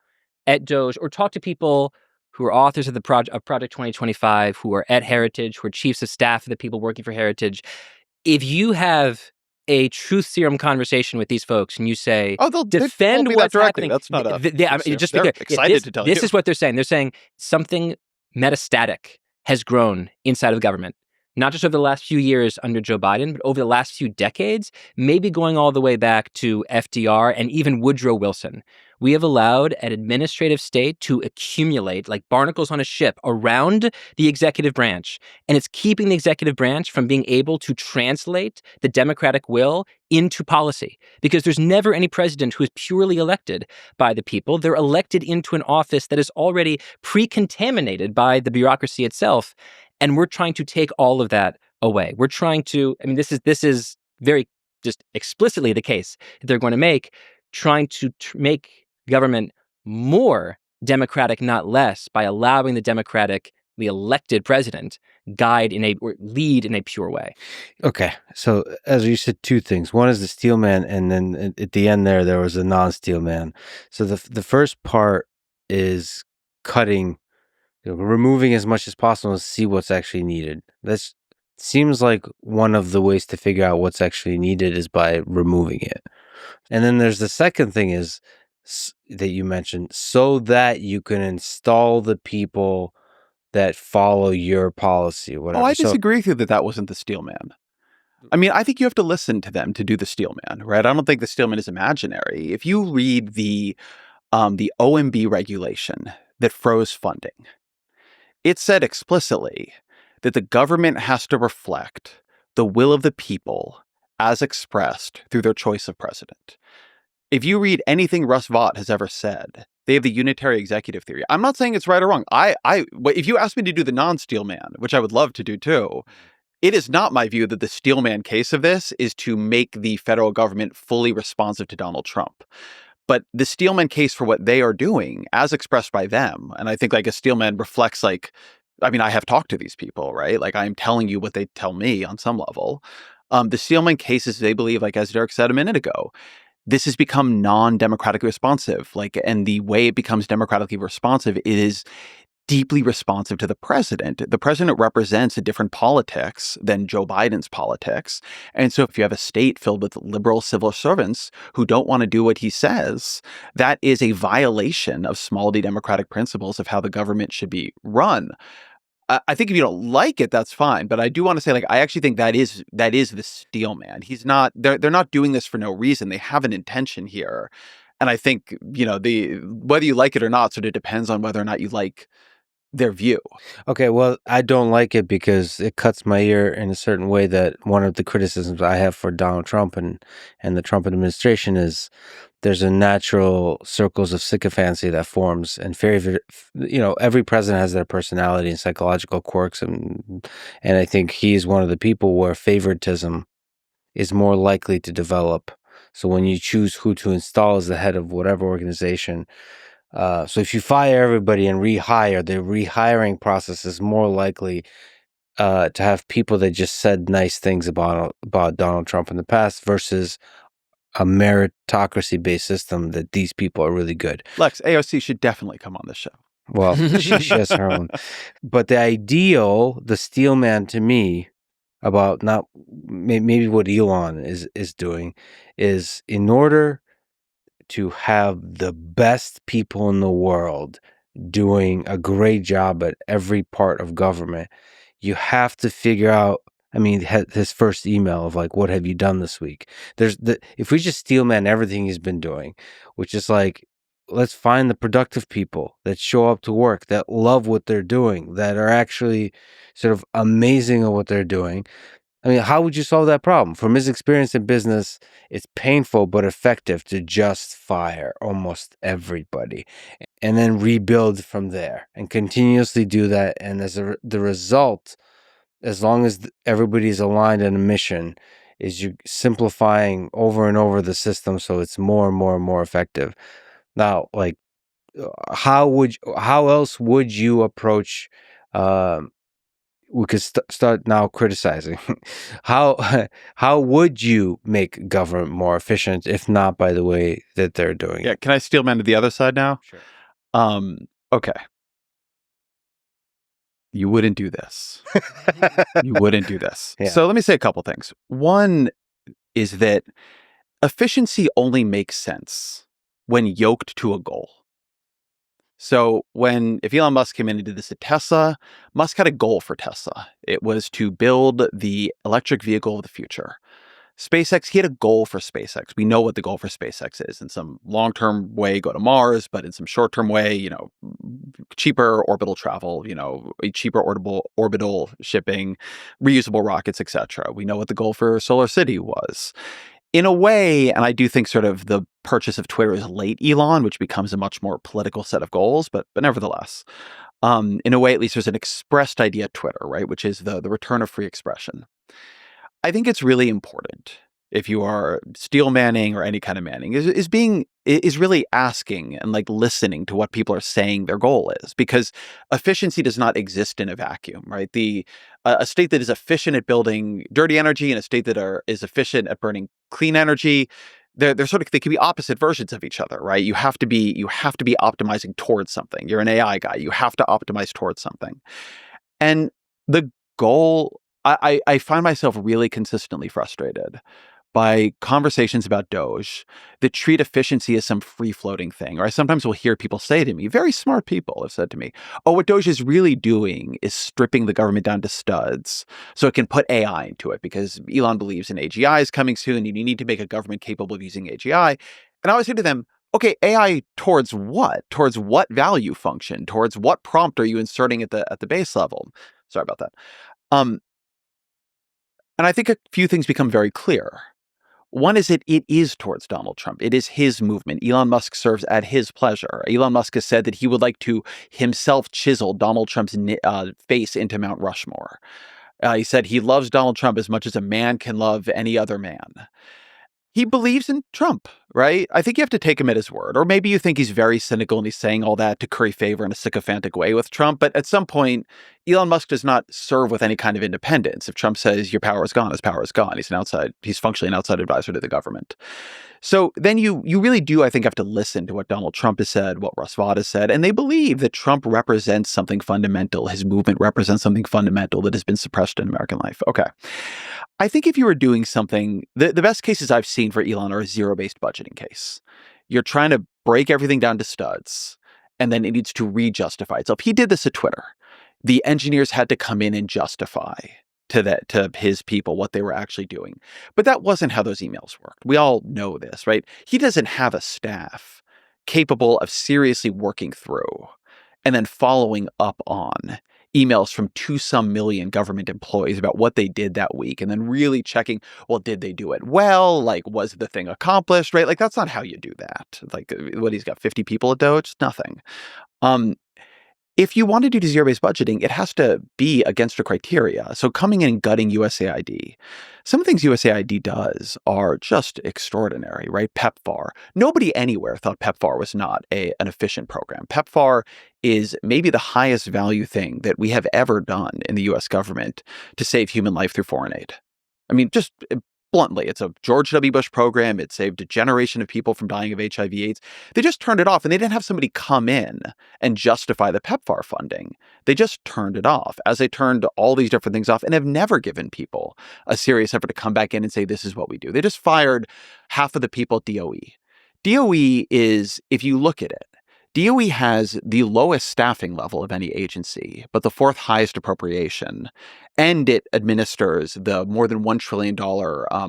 Speaker 2: at DOGE or talk to people who are authors of Project 2025, who are at Heritage, who are chiefs of staff of the people working for Heritage, if you have a truth serum conversation with these folks and you say,
Speaker 1: they'll
Speaker 2: defend what's happening.
Speaker 1: That's not a
Speaker 2: they're
Speaker 1: excited to tell you.
Speaker 2: This is what they're saying. They're saying something metastatic has grown inside of government, not just over the last few years under Joe Biden, but over the last few decades, maybe going all the way back to FDR and even Woodrow Wilson. We have allowed an administrative state to accumulate like barnacles on a ship around the executive branch. And it's keeping the executive branch from being able to translate the democratic will into policy. Because there's never any president who is purely elected by the people. They're elected into an office that is already pre-contaminated by the bureaucracy itself. And we're trying to take all of that away. We're trying to, this is very just explicitly the case that they're going to make, trying to make government more democratic, not less, by allowing the democratically elected president lead in a pure way.
Speaker 3: Okay. So, as you said, two things. One is the steel man, and then at the end there was a non-steel man. So the first part is cutting, removing as much as possible to see what's actually needed. That seems like one of the ways to figure out what's actually needed is by removing it. And then there's the second thing is that you mentioned, so that you can install the people that follow your policy, whatever.
Speaker 1: I disagree with you that wasn't the steel man. I mean, I think you have to listen to them to do the steel man, right? I don't think the steel man is imaginary. If you read the OMB regulation that froze funding, it said explicitly that the government has to reflect the will of the people as expressed through their choice of president. If you read anything Russ Vought has ever said, they have the unitary executive theory. I'm not saying it's right or wrong. If you ask me to do the non-steel man, which I would love to do too, it is not my view that the steel man case of this is to make the federal government fully responsive to Donald Trump. But the Steelman case for what they are doing, as expressed by them, and I think like a Steelman reflects like, I mean, I have talked to these people, right? Like I'm telling you what they tell me on some level. The Steelman cases, they believe, like as Derek said a minute ago, this has become non-democratically responsive. Like, and the way it becomes democratically responsive, it is deeply responsive to the president. The president represents a different politics than Joe Biden's politics. And so if you have a state filled with liberal civil servants who don't want to do what he says, that is a violation of small d democratic principles of how the government should be run. I think if you don't like it, that's fine. But I do want to say, like, I actually think that is the Steelman. He's not. They're not doing this for no reason. They have an intention here, and I think the whether you like it or not sort of depends on whether or not you like their view.
Speaker 3: Okay, well, I don't like it because it cuts my ear in a certain way. That one of the criticisms I have for Donald Trump and the Trump administration is there's a natural circles of sycophancy that forms, and every president has their personality and psychological quirks, and I think he's one of the people where favoritism is more likely to develop. So when you choose who to install as the head of whatever organization, so if you fire everybody and rehire, the rehiring process is more likely to have people that just said nice things about Donald Trump in the past versus a meritocracy-based system that these people are really good.
Speaker 1: Lex, AOC should definitely come on the show.
Speaker 3: Well, she has her own. But the Steelman to me, about not maybe what Elon is doing, is in order to have the best people in the world doing a great job at every part of government, you have to figure out. I mean, his first email of like, what have you done this week? If we just Steelman everything he's been doing, which is like, let's find the productive people that show up to work, that love what they're doing, that are actually sort of amazing at what they're doing. I mean, how would you solve that problem? From his experience in business, it's painful but effective to just fire almost everybody and then rebuild from there and continuously do that. And the result, as long as everybody's aligned in a mission, is you simplifying over and over the system so it's more and more and more effective. Now, like, how else would you approach? We could start now criticizing. How would you make government more efficient, if not by the way that they're doing it?
Speaker 1: Yeah, can I Steelman to the other side now?
Speaker 3: Sure.
Speaker 1: Okay. You wouldn't do this. You wouldn't do this.
Speaker 3: Yeah.
Speaker 1: So let me say a couple things. One is that efficiency only makes sense when yoked to a goal. So if Elon Musk came in and did this at Tesla, Musk had a goal for Tesla. It was to build the electric vehicle of the future. SpaceX, he had a goal for SpaceX. We know what the goal for SpaceX is. In some long-term way, go to Mars, but in some short-term way, cheaper orbital travel, cheaper orbital shipping, reusable rockets, etc. We know what the goal for Solar City was. In a way, and I do think sort of the purchase of Twitter is late Elon, which becomes a much more political set of goals, but nevertheless, in a way, at least there's an expressed idea at Twitter, right, which is the return of free expression. I think it's really important if you are steel manning or any kind of manning is really asking and like listening to what people are saying their goal is, because efficiency does not exist in a vacuum, right? A state that is efficient at building dirty energy and a state that is efficient at burning clean energy, they can be opposite versions of each other, right? You have to be optimizing towards something. You're an AI guy. You have to optimize towards something. And the goal, I find myself really consistently frustrated by conversations about DOGE that treat efficiency as some free-floating thing. Or I sometimes will hear people say to me, very smart people have said to me, oh, what DOGE is really doing is stripping the government down to studs so it can put AI into it, because Elon believes in AGI is coming soon and you need to make a government capable of using AGI. And I always say to them, okay, AI towards what? Towards what value function? Towards what prompt are you inserting at the base level? Sorry about that. And I think a few things become very clear. One is that it is towards Donald Trump. It is his movement. Elon Musk serves at his pleasure. Elon Musk has said that he would like to himself chisel Donald Trump's face into Mount Rushmore. He said he loves Donald Trump as much as a man can love any other man. He believes in Trump, right? I think you have to take him at his word. Or maybe you think he's very cynical and he's saying all that to curry favor in a sycophantic way with Trump. But at some point, Elon Musk does not serve with any kind of independence. If Trump says your power is gone, his power is gone. He's functionally an outside advisor to the government. So then you really do, I think, have to listen to what Donald Trump has said, what Russ Vought has said, and they believe that Trump represents something fundamental. His movement represents something fundamental that has been suppressed in American life. Okay. I think if you were doing something, the best cases I've seen for Elon are a zero-based budgeting case. You're trying to break everything down to studs, and then it needs to re-justify itself. He did this at Twitter. The engineers had to come in and justify to his people what they were actually doing. But that wasn't how those emails worked. We all know this, right? He doesn't have a staff capable of seriously working through and then following up on emails from some million government employees about what they did that week and then really checking, well, did they do it well? Like, was the thing accomplished, right? Like, that's not how you do that. Like, what, he's got 50 people at DOGE? Nothing. If you want to do zero-based budgeting, it has to be against a criteria. So coming in and gutting USAID, some of the things USAID does are just extraordinary, right? PEPFAR. Nobody anywhere thought PEPFAR was not an efficient program. PEPFAR is maybe the highest value thing that we have ever done in the U.S. government to save human life through foreign aid. I mean, just bluntly, it's a George W. Bush program. It saved a generation of people from dying of HIV/AIDS. They just turned it off, and they didn't have somebody come in and justify the PEPFAR funding. They just turned it off, as they turned all these different things off and have never given people a serious effort to come back in and say, this is what we do. They just fired half of the people at DOE. DOE is, if you look at it, DOE has the lowest staffing level of any agency, but the fourth highest appropriation, and it administers the more than $1 trillion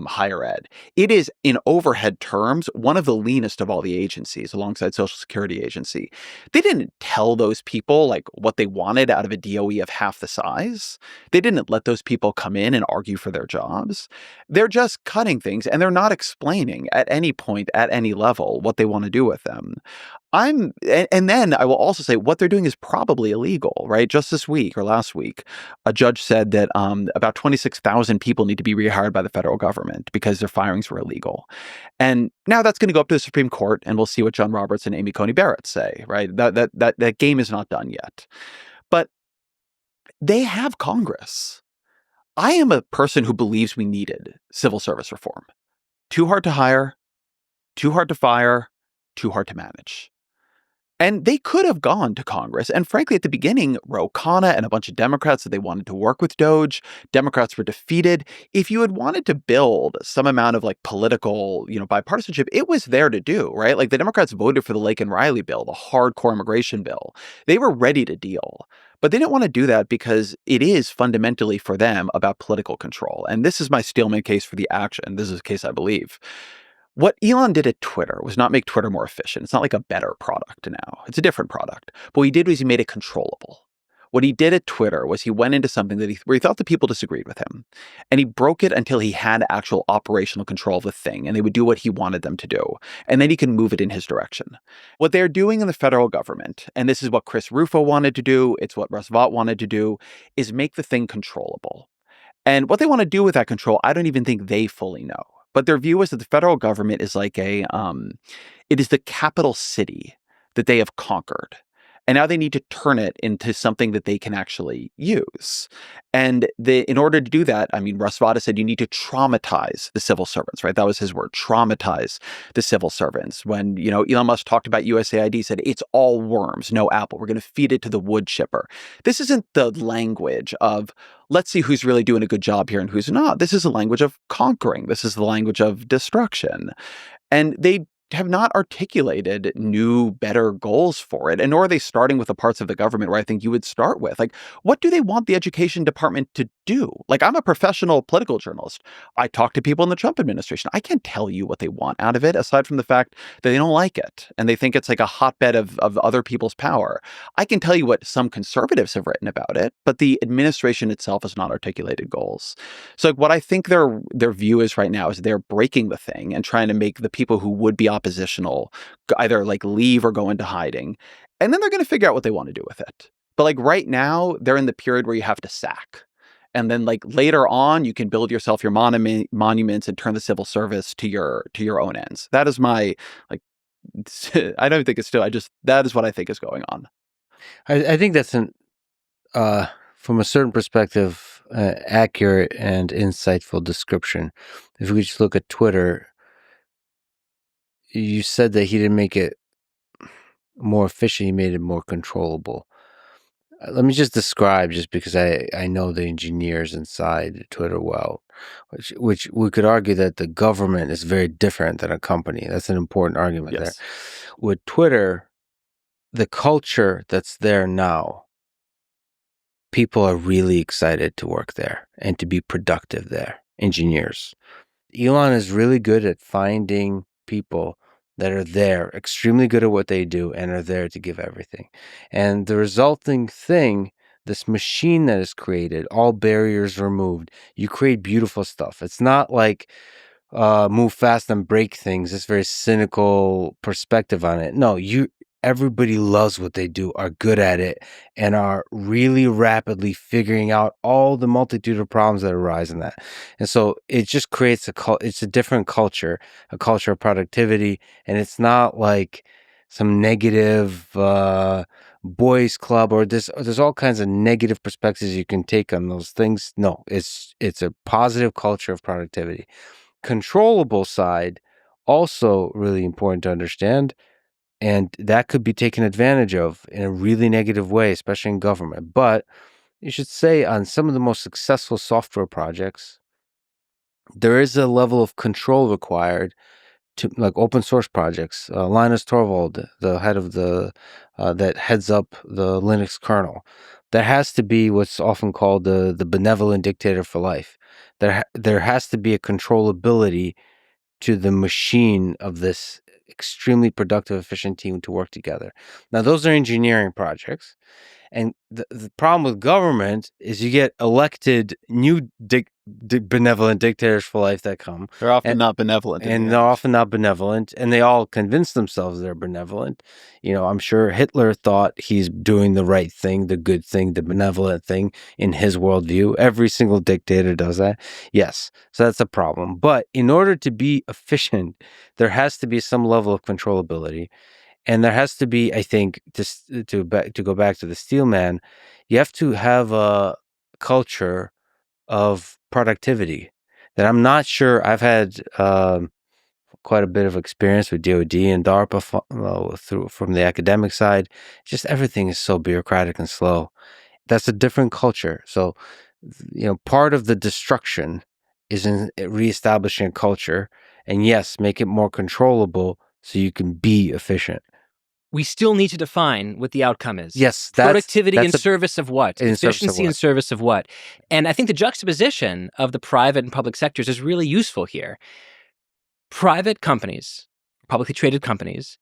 Speaker 1: higher ed. It is, in overhead terms, one of the leanest of all the agencies, alongside Social Security Agency. They didn't tell those people like what they wanted out of a DOE of half the size. They didn't let those people come in and argue for their jobs. They're just cutting things, and they're not explaining at any point, at any level, what they want to do with them. And then I will also say what they're doing is probably illegal, right? Just this week or last week, a judge said that about 26,000 people need to be rehired by the federal government because their firings were illegal. And now that's going to go up to the Supreme Court, and we'll see what John Roberts and Amy Coney Barrett say, right? That game is not done yet. But they have Congress. I am a person who believes we needed civil service reform. Too hard to hire, too hard to fire, too hard to manage. And they could have gone to Congress. And frankly, at the beginning, Ro Khanna and a bunch of Democrats said they wanted to work with DOGE. Democrats were defeated. If you had wanted to build some amount of like political, bipartisanship, it was there to do, right? Like the Democrats voted for the Lake and Riley bill, the hardcore immigration bill. They were ready to deal. But they didn't want to do that because it is fundamentally for them about political control. And this is my Steelman case for the action. This is a case I believe. What Elon did at Twitter was not make Twitter more efficient. It's not like a better product now. It's a different product. But what he did was he made it controllable. What he did at Twitter was he went into something where he thought the people disagreed with him. And he broke it until he had actual operational control of the thing. And they would do what he wanted them to do. And then he can move it in his direction. What they're doing in the federal government, and this is what Chris Rufo wanted to do, it's what Russ Vought wanted to do, is make the thing controllable. And what they want to do with that control, I don't even think they fully know. But their view is that the federal government is like it is the capital city that they have conquered. And now they need to turn it into something that they can actually use. And in order to do that, I mean, Russ Vought said you need to traumatize the civil servants, right? That was his word, traumatize the civil servants. When, Elon Musk talked about USAID, said it's all worms, no apple. We're going to feed it to the wood chipper. This isn't the language of, let's see who's really doing a good job here and who's not. This is the language of conquering. This is the language of destruction. And they have not articulated new, better goals for it. And nor are they starting with the parts of the government where I think you would start with. Like, what do they want the education department to do? Like, I'm a professional political journalist. I talk to people in the Trump administration. I can't tell you what they want out of it, aside from the fact that they don't like it. And they think it's like a hotbed of other people's power. I can tell you what some conservatives have written about it, but the administration itself has not articulated goals. So what I think their view is right now is they're breaking the thing and trying to make the people who would be oppositional either like leave or go into hiding. And then they're going to figure out what they want to do with it. But like right now, they're in the period where you have to sack. And then like later on, you can build yourself your monuments and turn the civil service to your own ends. That is my like. I don't think it's still. That is what I think is going on.
Speaker 3: I think that's from a certain perspective, accurate and insightful description. If we just look at Twitter, you said that he didn't make it more efficient; he made it more controllable. Let me just describe, just because I know the engineers inside Twitter well, which we could argue that the government is very different than a company. That's an important argument there. With Twitter, the culture that's there now, people are really excited to work there and to be productive there, engineers. Elon is really good at finding people that are there, extremely good at what they do, and are there to give everything. And the resulting thing, this machine that is created, all barriers removed, you create beautiful stuff. It's not like move fast and break things. It's very cynical perspective on it. No, everybody loves what they do, are good at it, and are really rapidly figuring out all the multitude of problems that arise in that. And so it just creates it's a different culture, a culture of productivity. And it's not like some negative boys club, or there's all kinds of negative perspectives you can take on those things. No, it's a positive culture of productivity. Controllable side, also really important to understand. And that could be taken advantage of in a really negative way, especially in government. But you should say on some of the most successful software projects, there is a level of control required to, like open source projects. Linus Torvald, the head of that heads up the Linux kernel, there has to be what's often called the benevolent dictator for life. There has to be a controllability to the machine of this extremely productive, efficient team to work together. Now, those are engineering projects. And the problem with government is you get elected new benevolent dictators for life that come.
Speaker 1: They're often not benevolent.
Speaker 3: And they're often not benevolent. And they all convince themselves they're benevolent. I'm sure Hitler thought he's doing the right thing, the good thing, the benevolent thing in his worldview. Every single dictator does that. Yes. So that's a problem. But in order to be efficient, there has to be some level of controllability. And there has to be, I think, to go back to the steel man, you have to have a culture of productivity that I'm not sure. I've had quite a bit of experience with DOD and DARPA from the academic side. Just everything is so bureaucratic and slow. That's a different culture. So, part of the destruction is in reestablishing a culture, and yes, make it more controllable so you can be efficient.
Speaker 2: We still need to define what the outcome is.
Speaker 3: Yes.
Speaker 2: Productivity in service of what? Efficiency in service of what? And I think the juxtaposition of the private and public sectors is really useful here. Private companies, publicly traded companies,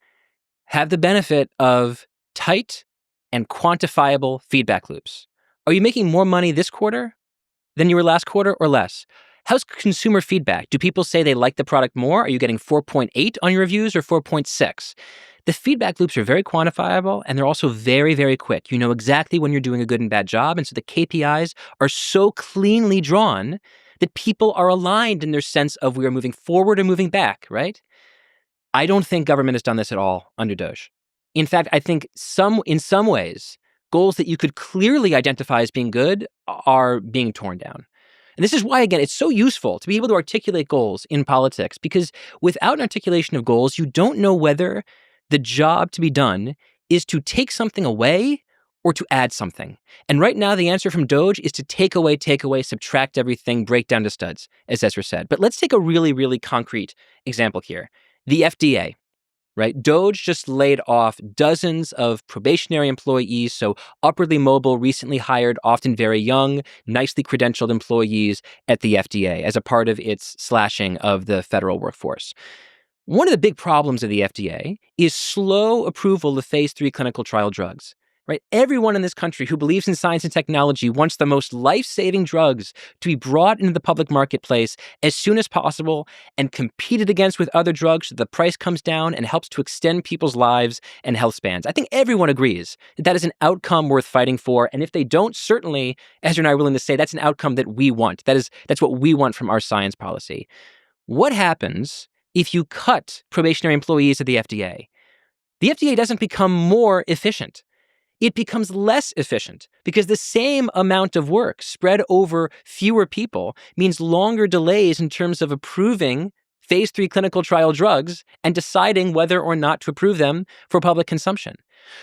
Speaker 2: have the benefit of tight and quantifiable feedback loops. Are you making more money this quarter than you were last quarter or less? How's consumer feedback? Do people say they like the product more? Are you getting 4.8 on your reviews or 4.6? The feedback loops are very quantifiable, and they're also very, very quick. You know exactly when you're doing a good and bad job, and so the KPIs are so cleanly drawn that people are aligned in their sense of we are moving forward or moving back, right? I don't think government has done this at all under DOGE. In fact, I think in some ways, goals that you could clearly identify as being good are being torn down. And this is why, again, it's so useful to be able to articulate goals in politics, because without an articulation of goals, you don't know whether the job to be done is to take something away or to add something. And right now, the answer from DOGE is to take away, subtract everything, break down to studs, as Ezra said. But let's take a really, really concrete example here. The FDA, right? DOGE just laid off dozens of probationary employees, so upwardly mobile, recently hired, often very young, nicely credentialed employees at the FDA as a part of its slashing of the federal workforce. One of the big problems of the FDA is slow approval of phase 3 clinical trial drugs. right? Everyone in this country who believes in science and technology wants the most life-saving drugs to be brought into the public marketplace as soon as possible and competed against with other drugs so the price comes down and helps to extend people's lives and health spans. I think everyone agrees that that is an outcome worth fighting for. And if they don't, certainly, Ezra and I are willing to say that's an outcome that we want. That's what we want from our science policy. What happens if you cut probationary employees at the FDA? The FDA doesn't become more efficient. It becomes less efficient because the same amount of work spread over fewer people means longer delays in terms of approving phase 3 clinical trial drugs and deciding whether or not to approve them for public consumption.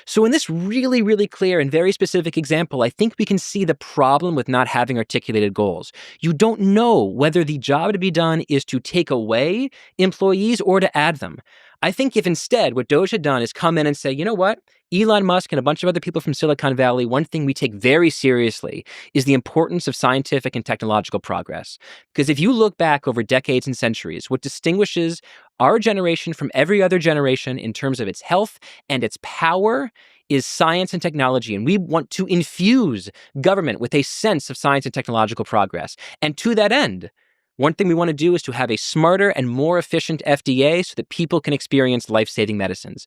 Speaker 2: So in this really, really clear and very specific example, I think we can see the problem with not having articulated goals. You don't know whether the job to be done is to take away employees or to add them. I think if instead what DOGE had done is come in and say, you know what, Elon Musk and a bunch of other people from Silicon Valley, one thing we take very seriously is the importance of scientific and technological progress. Because if you look back over decades and centuries, what distinguishes our generation from every other generation in terms of its health and its power is science and technology. And we want to infuse government with a sense of science and technological progress. And to that end, one thing we want to do is to have a smarter and more efficient FDA so that people can experience life-saving medicines.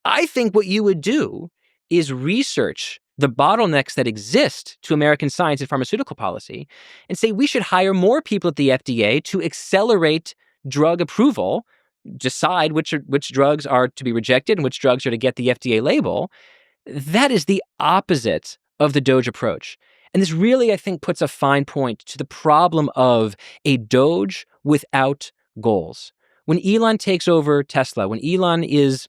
Speaker 2: I think what you would do is research the bottlenecks that exist to American science and pharmaceutical policy and say we should hire more people at the FDA to accelerate drug approval, decide which drugs are to be rejected and which drugs are to get the FDA label. That is the opposite of the DOGE approach. And this really, I think, puts a fine point to the problem of a DOGE without goals. When Elon takes over Tesla, when Elon is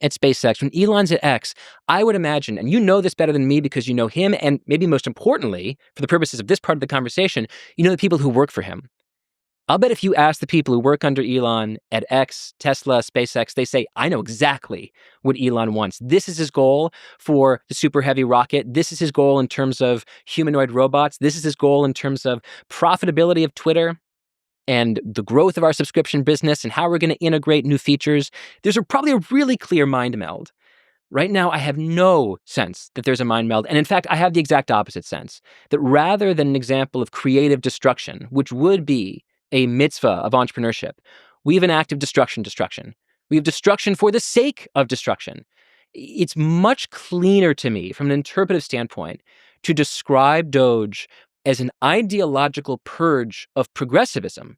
Speaker 2: at SpaceX, when Elon's at X, I would imagine, and you know this better than me because you know him, and maybe most importantly, for the purposes of this part of the conversation, you know the people who work for him. I'll bet if you ask the people who work under Elon at X, Tesla, SpaceX, they say, I know exactly what Elon wants. This is his goal for the super heavy rocket. This is his goal in terms of humanoid robots. This is his goal in terms of profitability of Twitter and the growth of our subscription business and how we're going to integrate new features. There's probably a really clear mind meld. Right now, I have no sense that there's a mind meld. And in fact, I have the exact opposite sense, that rather than an example of creative destruction, which would be a mitzvah of entrepreneurship, we have an act of destruction. We have destruction for the sake of destruction. It's much cleaner to me from an interpretive standpoint to describe DOGE as an ideological purge of progressivism,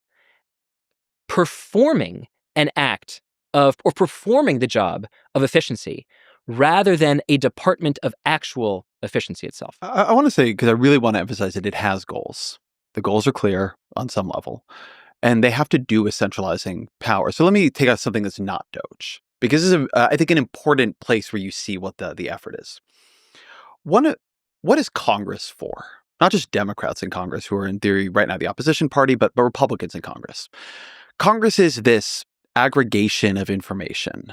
Speaker 2: performing an act of, or performing the job of efficiency, rather than a department of actual efficiency itself.
Speaker 1: I want to say, because I really want to emphasize that it has goals. The goals are clear on some level, and they have to do with centralizing power. So let me take out something that's not DOGE, because this is, I think, an important place where you see what the effort is. What is Congress for? Not just Democrats in Congress, who are in theory right now the opposition party, but Republicans in Congress. Congress is this aggregation of information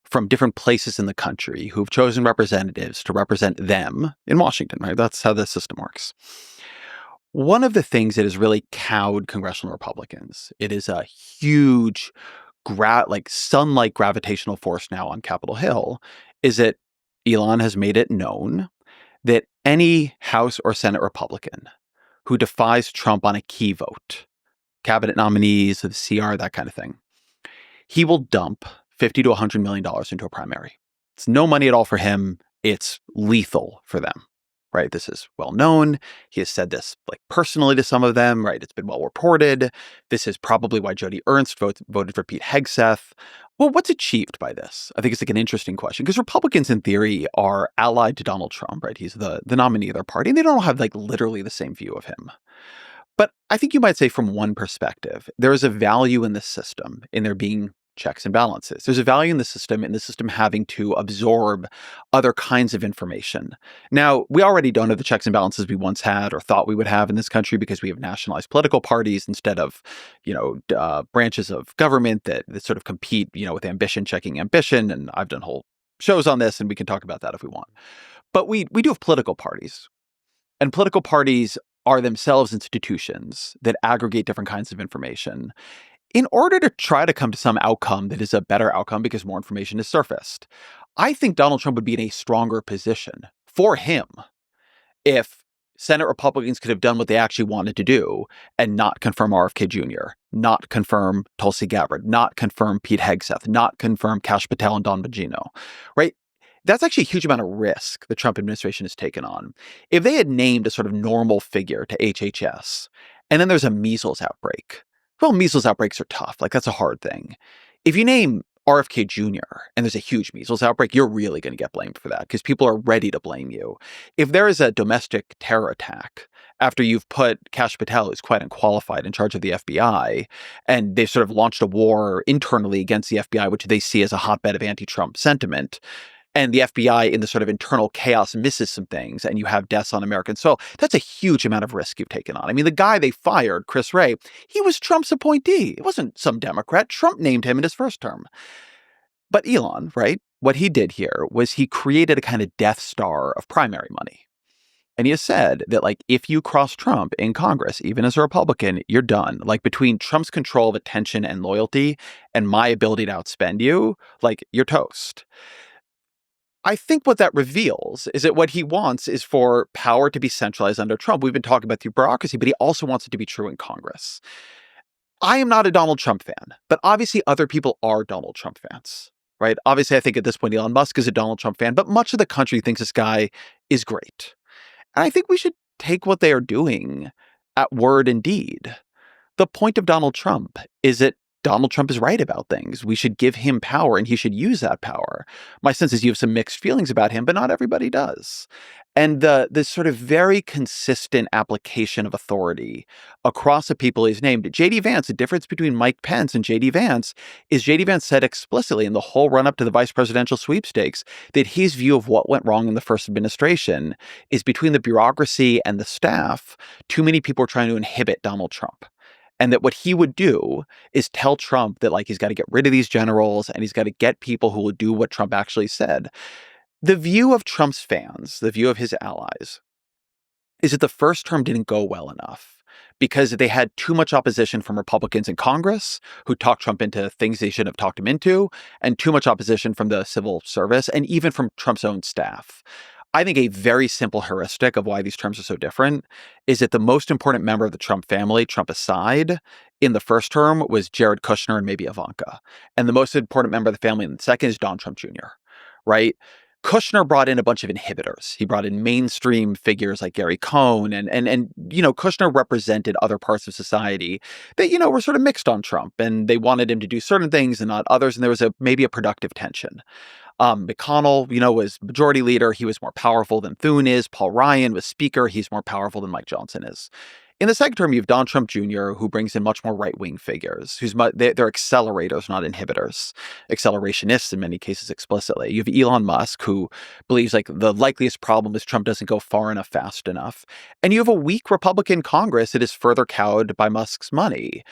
Speaker 1: from different places in the country who've chosen representatives to represent them in Washington, right? That's how the system works. One of the things that has really cowed congressional Republicans, it is a huge, sun-like gravitational force now on Capitol Hill, is that Elon has made it known that any House or Senate Republican who defies Trump on a key vote, cabinet nominees, the CR, that kind of thing, he will dump $50 to $100 million into a primary. It's no money at all for him. It's lethal for them, right? This is well known. He has said this personally to some of them, right? It's been well reported. This is probably why Jody Ernst voted for Pete Hegseth. Well, what's achieved by this? I think it's an interesting question, because Republicans in theory are allied to Donald Trump, right? He's the nominee of their party, and they don't have literally the same view of him. But I think you might say from one perspective, there is a value in the system in there being checks and balances. There's a value in the system having to absorb other kinds of information. Now, we already don't have the checks and balances we once had or thought we would have in this country, because we have nationalized political parties instead of, branches of government that sort of compete, with ambition checking ambition. And I've done whole shows on this, and we can talk about that if we want. But we do have political parties, and political parties are themselves institutions that aggregate different kinds of information in order to try to come to some outcome that is a better outcome because more information is surfaced. I think Donald Trump would be in a stronger position for him if Senate Republicans could have done what they actually wanted to do and not confirm RFK Jr., not confirm Tulsi Gabbard, not confirm Pete Hegseth, not confirm Kash Patel and Don Bongino, right? That's actually a huge amount of risk the Trump administration has taken on. If they had named a sort of normal figure to HHS, and then there's a measles outbreak, well, measles outbreaks are tough. Like, that's a hard thing. If you name RFK Jr. and there's a huge measles outbreak, you're really going to get blamed for that because people are ready to blame you. If there is a domestic terror attack after you've put Kash Patel, who's quite unqualified, in charge of the FBI, and they've sort of launched a war internally against the FBI, which they see as a hotbed of anti-Trump sentiment, and the FBI in the sort of internal chaos misses some things, and you have deaths on American soil, that's a huge amount of risk you've taken on. I mean, the guy they fired, Chris Wray, he was Trump's appointee. It wasn't some Democrat. Trump named him in his first term. But Elon, right, what he did here was he created a kind of Death Star of primary money. And he has said that, like, if you cross Trump in Congress, even as a Republican, you're done. Like, between Trump's control of attention and loyalty and my ability to outspend you, like, you're toast. I think what that reveals is that what he wants is for power to be centralized under Trump. We've been talking about the bureaucracy, but he also wants it to be true in Congress. I am not a Donald Trump fan, but obviously other people are Donald Trump fans, right? Obviously, I think at this point, Elon Musk is a Donald Trump fan, but much of the country thinks this guy is great. And I think we should take what they are doing at word and deed. The point of Donald Trump is that Donald Trump is right about things. We should give him power and he should use that power. My sense is you have some mixed feelings about him, but not everybody does. And this sort of very consistent application of authority across the people he's named. J.D. Vance, the difference between Mike Pence and J.D. Vance is J.D. Vance said explicitly in the whole run-up to the vice presidential sweepstakes that his view of what went wrong in the first administration is between the bureaucracy and the staff, too many people were trying to inhibit Donald Trump. And that what he would do is tell Trump that, like, he's got to get rid of these generals and he's got to get people who will do what Trump actually said. The view of Trump's fans, the view of his allies, is that the first term didn't go well enough because they had too much opposition from Republicans in Congress who talked Trump into things they shouldn't have talked him into, and too much opposition from the civil service and even from Trump's own staff. I think a very simple heuristic of why these terms are so different is that the most important member of the Trump family, Trump aside, in the first term was Jared Kushner and maybe Ivanka. And the most important member of the family in the second is Donald Trump Jr., right? Kushner brought in a bunch of inhibitors. He brought in mainstream figures like Gary Cohn and Kushner represented other parts of society that, were sort of mixed on Trump, and they wanted him to do certain things and not others. And there was maybe a productive tension. McConnell, was majority leader. He was more powerful than Thune is. Paul Ryan was speaker. He's more powerful than Mike Johnson is. In the second term, you have Donald Trump Jr., who brings in much more right-wing figures, they're accelerators, not inhibitors, accelerationists in many cases explicitly. You have Elon Musk, who believes like the likeliest problem is Trump doesn't go far enough, fast enough. And you have a weak Republican Congress that is further cowed by Musk's money.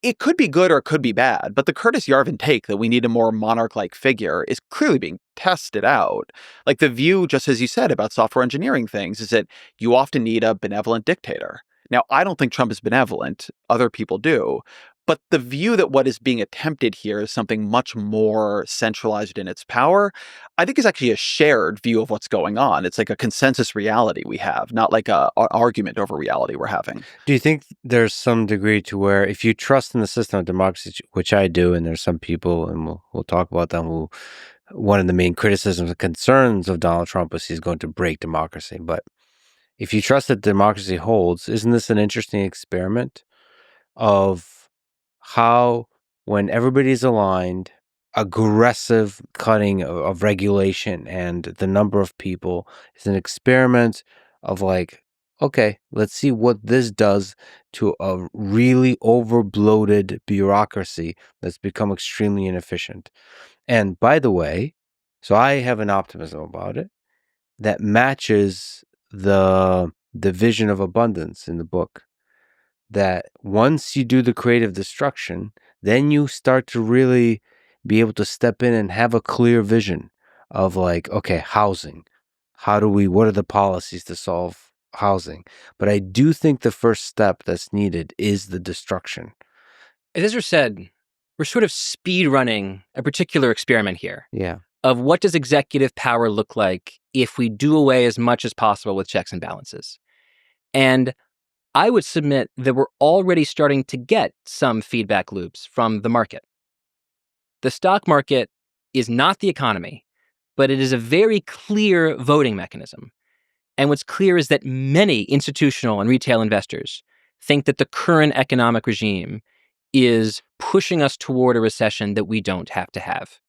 Speaker 1: It could be good or it could be bad, but the Curtis Yarvin take that we need a more monarch-like figure is clearly being tested out. Like the view, just as you said, about software engineering things is that you often need a benevolent dictator. Now, I don't think Trump is benevolent. Other people do. But the view that what is being attempted here is something much more centralized in its power, I think is actually a shared view of what's going on. It's like a consensus reality we have, not like an argument over reality we're having.
Speaker 3: Do you think there's some degree to where if you trust in the system of democracy, which I do, and there's some people, and we'll talk about them, who one of the main criticisms and concerns of Donald Trump is he's going to break democracy. But if you trust that democracy holds, isn't this an interesting experiment of how, when everybody's aligned, aggressive cutting of regulation and the number of people is an experiment of like, okay, let's see what this does to a really overbloated bureaucracy that's become extremely inefficient. And by the way, so I have an optimism about it that matches the vision of abundance in the book. That once you do the creative destruction, then you start to really be able to step in and have a clear vision of like, okay, housing. What are the policies to solve housing? But I do think the first step that's needed is the destruction.
Speaker 2: As Ezra said, we're sort of speed running a particular experiment here.
Speaker 3: Yeah.
Speaker 2: Of what does executive power look like if we do away as much as possible with checks and balances. And I would submit that we're already starting to get some feedback loops from the market. The stock market is not the economy, but it is a very clear voting mechanism. And what's clear is that many institutional and retail investors think that the current economic regime is pushing us toward a recession that we don't have to have.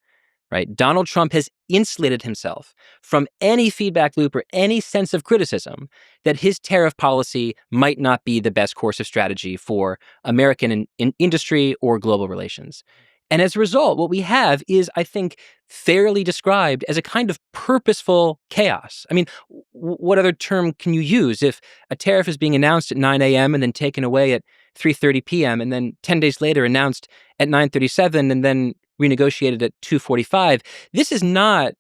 Speaker 2: Right? Donald Trump has insulated himself from any feedback loop or any sense of criticism that his tariff policy might not be the best course of strategy for American in industry or global relations. And as a result, what we have is, I think, fairly described as a kind of purposeful chaos. I mean, what other term can you use if a tariff is being announced at 9 a.m. and then taken away at 3:30 p.m. and then 10 days later announced at 9:37 and then renegotiated at 2:45? This is not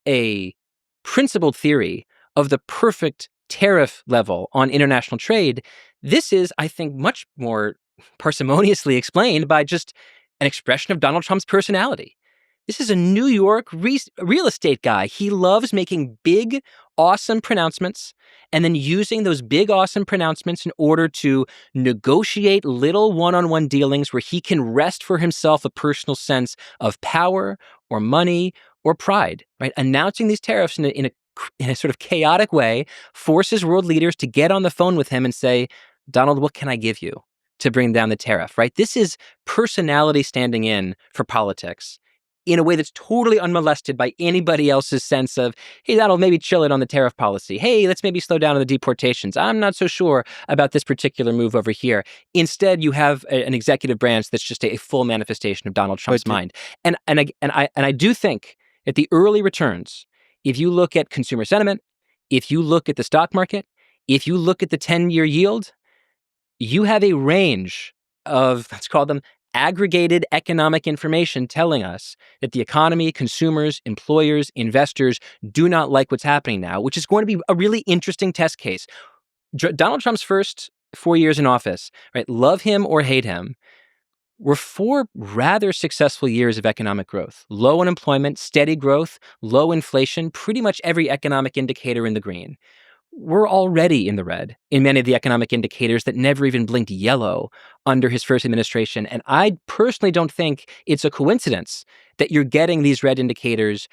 Speaker 2: a principled theory of the perfect tariff level on international trade. This is, I think, much more parsimoniously explained by just an expression of Donald Trump's personality. This is a New York real estate guy. He loves making big, awesome pronouncements and then using those big, awesome pronouncements in order to negotiate little one-on-one dealings where he can wrest for himself a personal sense of power or money or pride, right? Announcing these tariffs in a sort of chaotic way forces world leaders to get on the phone with him and say, Donald, what can I give you to bring down the tariff, right? This is personality standing in for politics in a way that's totally unmolested by anybody else's sense of, hey, Donald, maybe chill it on the tariff policy. Hey, let's maybe slow down on the deportations. I'm not so sure about this particular move over here. Instead, you have an executive branch that's just a full manifestation of Donald Trump's mind. And I do think at the early returns, if you look at consumer sentiment, if you look at the stock market, if you look at the 10-year yield, you have a range of, let's call them, aggregated economic information telling us that the economy, consumers, employers, investors do not like what's happening now, which is going to be a really interesting test case. Donald Trump's first 4 years in office, right? Love him or hate him, were 4 rather successful years of economic growth. Low unemployment, steady growth, low inflation, pretty much every economic indicator in the green. We're already in the red in many of the economic indicators that never even blinked yellow under his first administration. And I personally don't think it's a coincidence that you're getting these red indicators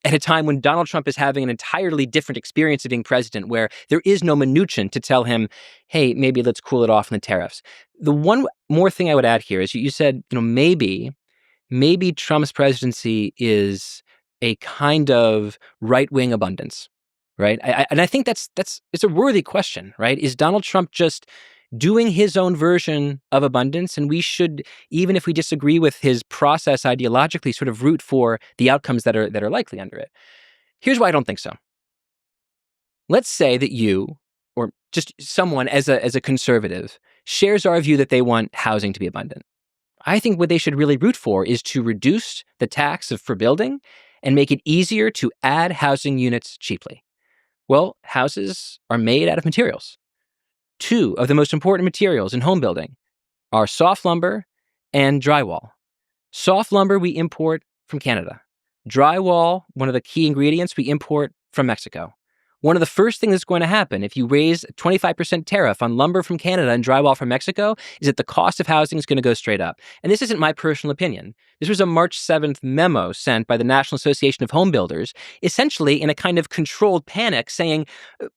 Speaker 2: at a time when Donald Trump is having an entirely different experience of being president, where there is no Mnuchin to tell him, hey, maybe let's cool it off on the tariffs. The one more thing I would add here is you said, maybe Trump's presidency is a kind of right-wing abundance. Right. And I think it's a worthy question, right? Is Donald Trump just doing his own version of abundance? And we should, even if we disagree with his process ideologically, sort of root for the outcomes that are likely under it. Here's why I don't think so. Let's say that you, or just someone as a conservative, shares our view that they want housing to be abundant. I think what they should really root for is to reduce the tax for building and make it easier to add housing units cheaply. Well, houses are made out of materials. 2 of the most important materials in home building are soft lumber and drywall. Soft lumber we import from Canada. Drywall, one of the key ingredients, we import from Mexico. One of the first things that's going to happen if you raise a 25% tariff on lumber from Canada and drywall from Mexico is that the cost of housing is going to go straight up. And this isn't my personal opinion. This was a March 7th memo sent by the National Association of Home Builders, essentially in a kind of controlled panic saying,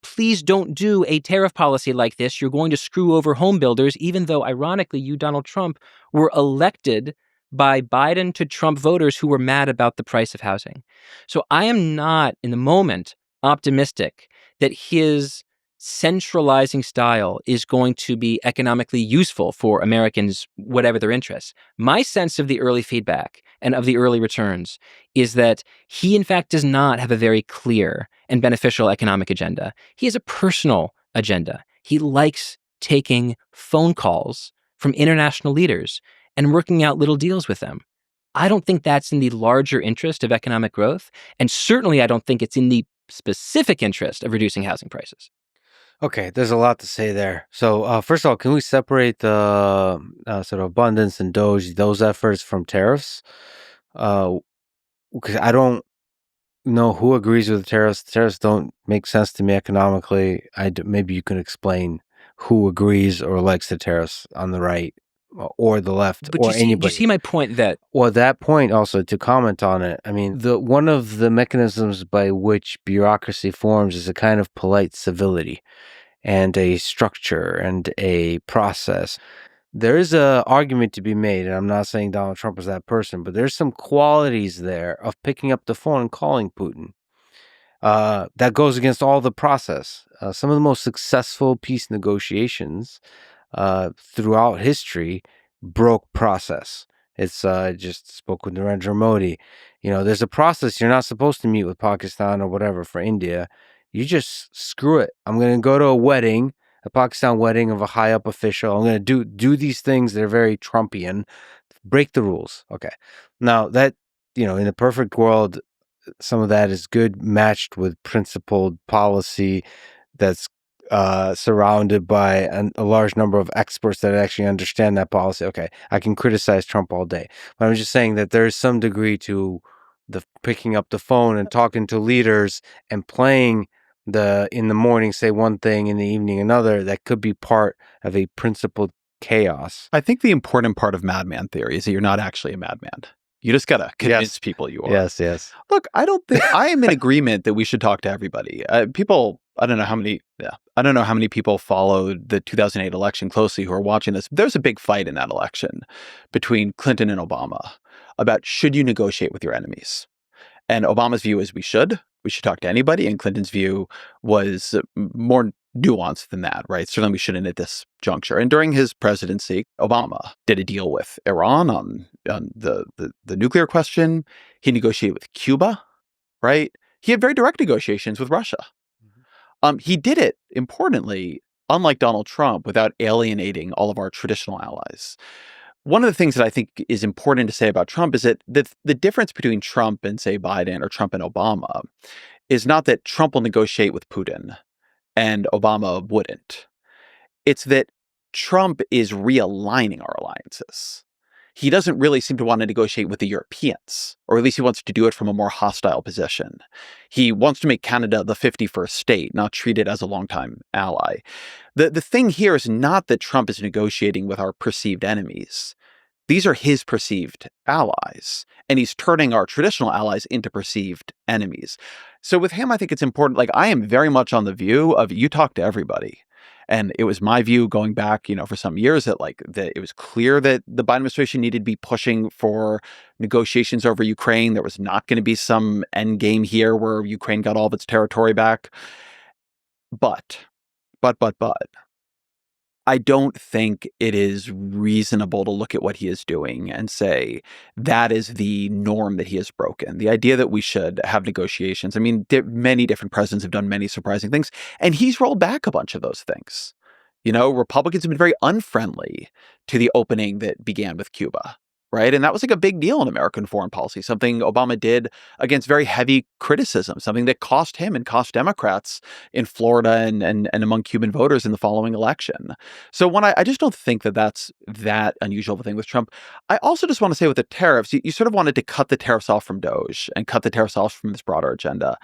Speaker 2: please don't do a tariff policy like this. You're going to screw over home builders, even though, ironically, you, Donald Trump, were elected by Biden to Trump voters who were mad about the price of housing. So I am not, in the moment, optimistic that his centralizing style is going to be economically useful for Americans, whatever their interests. My sense of the early feedback and of the early returns is that he, in fact, does not have a very clear and beneficial economic agenda. He has a personal agenda. He likes taking phone calls from international leaders and working out little deals with them. I don't think that's in the larger interest of economic growth. And certainly I don't think it's in the specific interest of reducing housing prices.
Speaker 3: Okay, there's a lot to say there. So, first of all, can we separate the sort of abundance and DOGE, those efforts, from tariffs? Because I don't know who agrees with the tariffs. Tariffs don't make sense to me economically. Maybe you can explain who agrees or likes the tariffs on the right or the left
Speaker 2: But
Speaker 3: or
Speaker 2: do you
Speaker 3: anybody.
Speaker 2: see my point that
Speaker 3: Well, that point also, to comment on it, I mean, one of the mechanisms by which bureaucracy forms is a kind of polite civility and a structure and a process. There is a argument to be made, and I'm not saying Donald Trump is that person, but there's some qualities there of picking up the phone and calling Putin. That goes against all the process. Some of the most successful peace negotiations throughout history broke process. It's I just spoke with Narendra Modi. There's a process. You're not supposed to meet with Pakistan or whatever for India. You just screw it. I'm going to go to a Pakistan wedding of a high up official. I'm going to do these things that are very Trumpian. Break the rules. Okay. Now that, in a perfect world, some of that is good, matched with principled policy that's surrounded by a large number of experts that actually understand that policy. Okay, I can criticize Trump all day, but I'm just saying that there's some degree to the picking up the phone and talking to leaders and playing in the morning say one thing, in the evening another, that could be part of a principled chaos.
Speaker 1: I think the important part of madman theory is that you're not actually a madman. You just got to convince people you are.
Speaker 3: Yes.
Speaker 1: Look, I don't think I am in agreement that we should talk to everybody. People, I don't know how many people followed the 2008 election closely who are watching this. There's a big fight in that election between Clinton and Obama about should you negotiate with your enemies. And Obama's view is we should talk to anybody. And Clinton's view was more nuanced than that, right? Certainly we shouldn't at this juncture. And during his presidency, Obama did a deal with Iran on the nuclear question. He negotiated with Cuba, right? He had very direct negotiations with Russia. He did it, importantly, unlike Donald Trump, without alienating all of our traditional allies. One of the things that I think is important to say about Trump is that the difference between Trump and, say, Biden, or Trump and Obama, is not that Trump will negotiate with Putin and Obama wouldn't. It's that Trump is realigning our alliances. He doesn't really seem to want to negotiate with the Europeans, or at least he wants to do it from a more hostile position. He wants to make Canada the 51st state, not treat it as a longtime ally. The thing here is not that Trump is negotiating with our perceived enemies. These are his perceived allies, and he's turning our traditional allies into perceived enemies. So with him, I think it's important. Like, I am very much on the view of you talk to everybody. And it was my view going back, for some years that it was clear that the Biden administration needed to be pushing for negotiations over Ukraine. There was not going to be some end game here where Ukraine got all of its territory back. But, I don't think it is reasonable to look at what he is doing and say that is the norm that he has broken. The idea that we should have negotiations. I mean, many different presidents have done many surprising things, and he's rolled back a bunch of those things. Republicans have been very unfriendly to the opening that began with Cuba, right? And that was like a big deal in American foreign policy, something Obama did against very heavy criticism, something that cost him and cost Democrats in Florida and among Cuban voters in the following election. So I just don't think that that's that unusual of a thing with Trump. I also just want to say with the tariffs, you sort of wanted to cut the tariffs off from DOGE and cut the tariffs off from this broader agenda.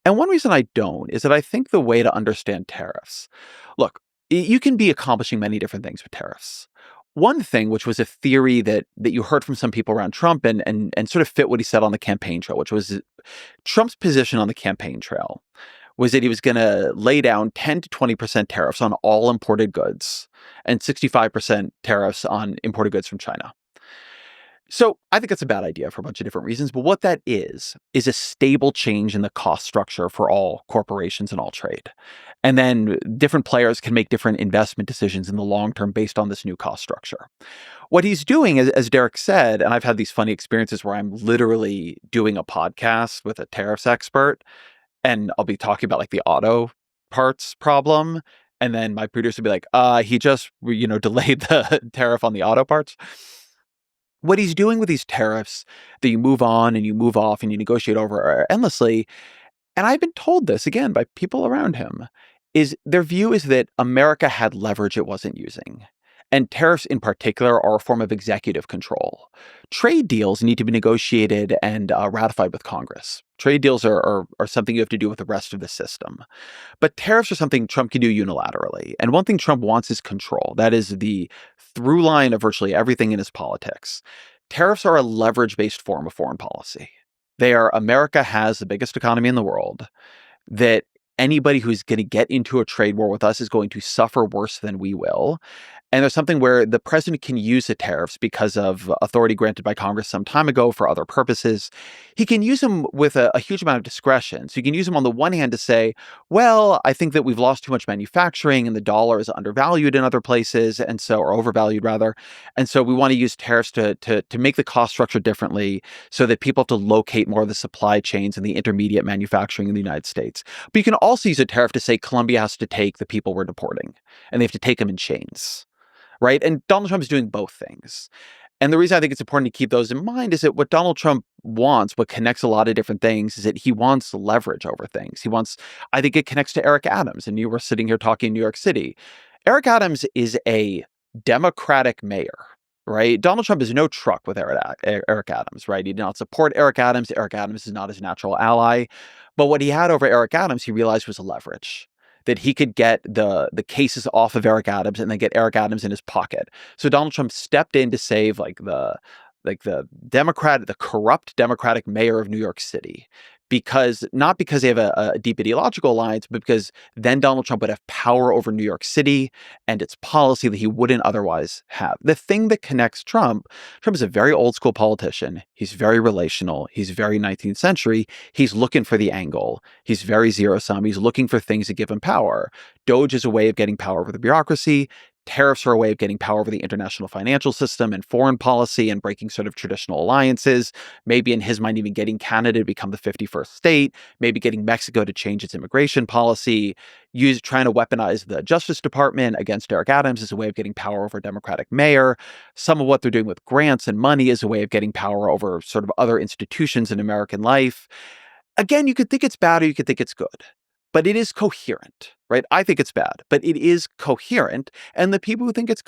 Speaker 1: And one reason I don't is that I think the way to understand tariffs, look, you can be accomplishing many different things with tariffs. One thing, which was a theory that you heard from some people around Trump and sort of fit what he said on the campaign trail, which was Trump's position on the campaign trail, was that he was going to lay down 10 to 20% tariffs on all imported goods and 65% tariffs on imported goods from China. So I think that's a bad idea for a bunch of different reasons. But what that is a stable change in the cost structure for all corporations and all trade. And then different players can make different investment decisions in the long term based on this new cost structure. What he's doing, as Derek said, and I've had these funny experiences where I'm literally doing a podcast with a tariffs expert, and I'll be talking about like the auto parts problem. And then my producer will be like, he just, delayed the tariff on the auto parts. What he's doing with these tariffs that you move on and you move off and you negotiate over endlessly, and I've been told this again by people around him, is their view is that America had leverage it wasn't using. And tariffs in particular are a form of executive control. Trade deals need to be negotiated and ratified with Congress. Trade deals are something you have to do with the rest of the system. But tariffs are something Trump can do unilaterally. And one thing Trump wants is control. That is the through line of virtually everything in his politics. Tariffs are a leverage-based form of foreign policy. They are America has the biggest economy in the world, that anybody who's going to get into a trade war with us is going to suffer worse than we will. And there's something where the president can use the tariffs because of authority granted by Congress some time ago for other purposes. He can use them with a huge amount of discretion. So you can use them on the one hand to say, well, I think that we've lost too much manufacturing and the dollar is undervalued in other places, and so, or overvalued rather. And so we want to use tariffs to make the cost structure differently so that people have to locate more of the supply chains and the intermediate manufacturing in the United States. But you can also use a tariff to say Colombia has to take the people we're deporting and they have to take them in chains. Right. And Donald Trump is doing both things. And the reason I think it's important to keep those in mind is that what Donald Trump wants, what connects a lot of different things, is that he wants leverage over things. I think it connects to Eric Adams. And you were sitting here talking in New York City. Eric Adams is a Democratic mayor, right? Donald Trump is no truck with Eric Adams, right? He did not support Eric Adams. Eric Adams is not his natural ally. But what he had over Eric Adams, he realized was leverage, that he could get the cases off of Eric Adams and then get Eric Adams in his pocket. So Donald Trump stepped in to save the corrupt Democratic mayor of New York City, not because they have a deep ideological alliance, but because then Donald Trump would have power over New York City and its policy that he wouldn't otherwise have. The thing that connects Trump is a very old school politician. He's very relational. He's very 19th century. He's looking for the angle. He's very zero sum. He's looking for things that give him power. DOGE is a way of getting power over the bureaucracy. Tariffs are a way of getting power over the international financial system and foreign policy and breaking sort of traditional alliances. Maybe in his mind, even getting Canada to become the 51st state, maybe getting Mexico to change its immigration policy, trying to weaponize the Justice Department against Eric Adams is a way of getting power over a Democratic mayor. Some of what they're doing with grants and money is a way of getting power over sort of other institutions in American life. Again, you could think it's bad or you could think it's good, but it is coherent, right? I think it's bad, but it is coherent. And the people who think it's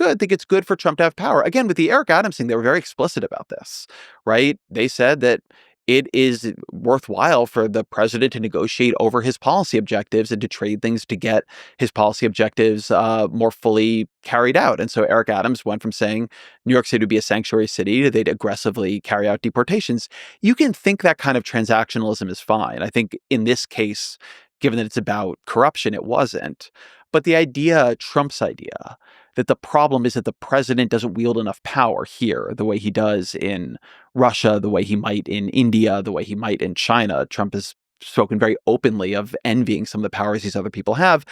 Speaker 1: good for Trump to have power. Again, with the Eric Adams thing, they were very explicit about this, right? They said that it is worthwhile for the president to negotiate over his policy objectives and to trade things to get his policy objectives more fully carried out. And so Eric Adams went from saying New York City would be a sanctuary city to they'd aggressively carry out deportations. You can think that kind of transactionalism is fine. I think in this case, given that it's about corruption, it wasn't. But the idea, Trump's idea, that the problem is that the president doesn't wield enough power here the way he does in Russia, the way he might in India, the way he might in China. Trump has spoken very openly of envying some of the powers these other people have.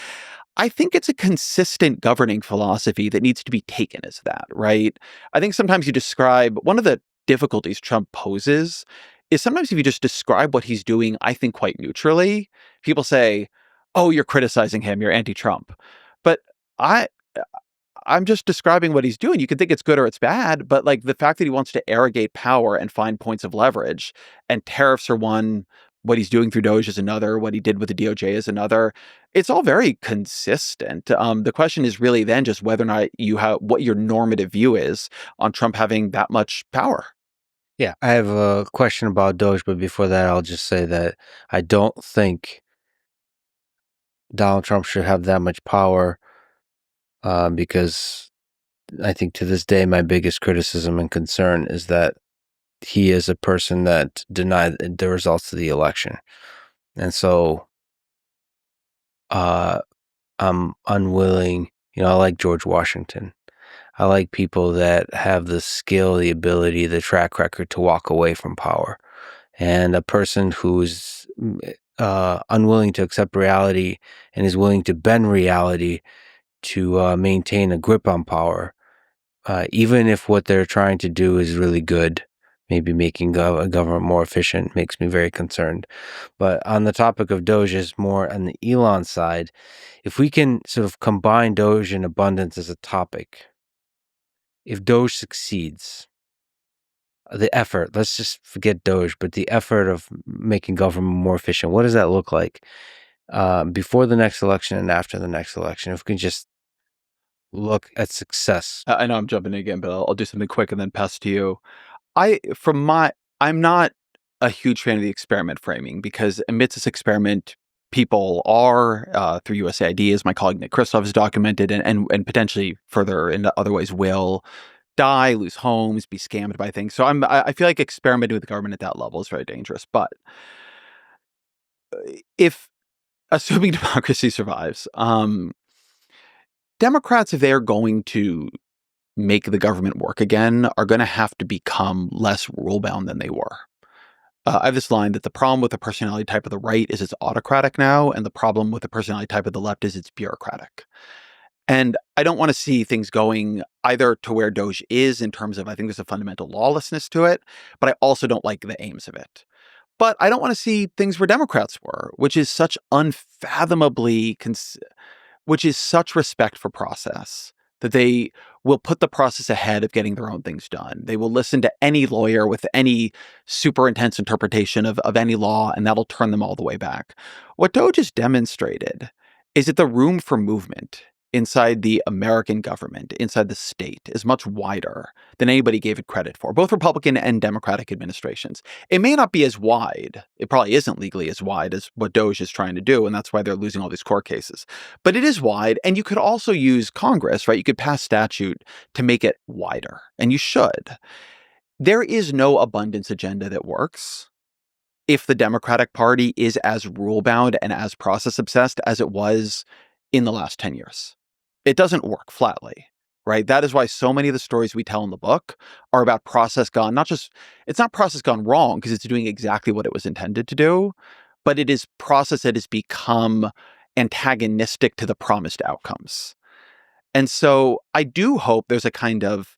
Speaker 1: I think it's a consistent governing philosophy that needs to be taken as that, right? I think sometimes you describe one of the difficulties Trump poses is sometimes if you just describe what he's doing, I think quite neutrally, people say, oh, you're criticizing him, you're anti-Trump. But I'm just describing what he's doing. You can think it's good or it's bad, but like the fact that he wants to arrogate power and find points of leverage, and tariffs are one, what he's doing through DOGE is another, what he did with the DOJ is another. It's all very consistent. The question is really then just whether or not what your normative view is on Trump having that much power.
Speaker 3: Yeah, I have a question about DOGE, but before that, I'll just say that I don't think Donald Trump should have that much power because I think to this day, my biggest criticism and concern is that he is a person that denied the results of the election. And so I'm unwilling, I like George Washington. I like people that have the skill, the ability, the track record to walk away from power. And a person who's unwilling to accept reality and is willing to bend reality to maintain a grip on power, even if what they're trying to do is really good, maybe making a government more efficient, makes me very concerned. But on the topic of DOGE is more on the Elon side, if we can sort of combine DOGE and abundance as a topic, if DOGE succeeds, the effort, let's just forget DOGE, but the effort of making government more efficient, what does that look like? before the next election and after the next election, if we can just look at success.
Speaker 1: I know I'm jumping in again, but I'll do something quick and then pass to you. I'm not a huge fan of the experiment framing, because amidst this experiment, people are, through USAID, as my colleague Nick Kristof has documented, and potentially further in other ways will die, lose homes, be scammed by things. So I feel like experimenting with the government at that level is very dangerous. But if, assuming democracy survives, Democrats, if they're going to make the government work again, are going to have to become less rule-bound than they were. I have this line that the problem with the personality type of the right is it's autocratic now, and the problem with the personality type of the left is it's bureaucratic. And I don't want to see things going either to where DOGE is in terms of, I think there's a fundamental lawlessness to it, but I also don't like the aims of it. But I don't want to see things where Democrats were, which is such which is such respect for process, that they will put the process ahead of getting their own things done. They will listen to any lawyer with any super intense interpretation of any law, and that'll turn them all the way back. What DOGE has demonstrated is that the room for movement inside the American government, inside the state, is much wider than anybody gave it credit for, both Republican and Democratic administrations. It may not be as wide. It probably isn't legally as wide as what DOGE is trying to do, and that's why they're losing all these court cases. But it is wide, and you could also use Congress, right? You could pass statute to make it wider, and you should. There is no abundance agenda that works if the Democratic Party is as rule-bound and as process-obsessed as it was in the last 10 years. It doesn't work flatly, right? That is why so many of the stories we tell in the book are about process gone, it's not process gone wrong because it's doing exactly what it was intended to do, but it is process that has become antagonistic to the promised outcomes. And so I do hope there's a kind of,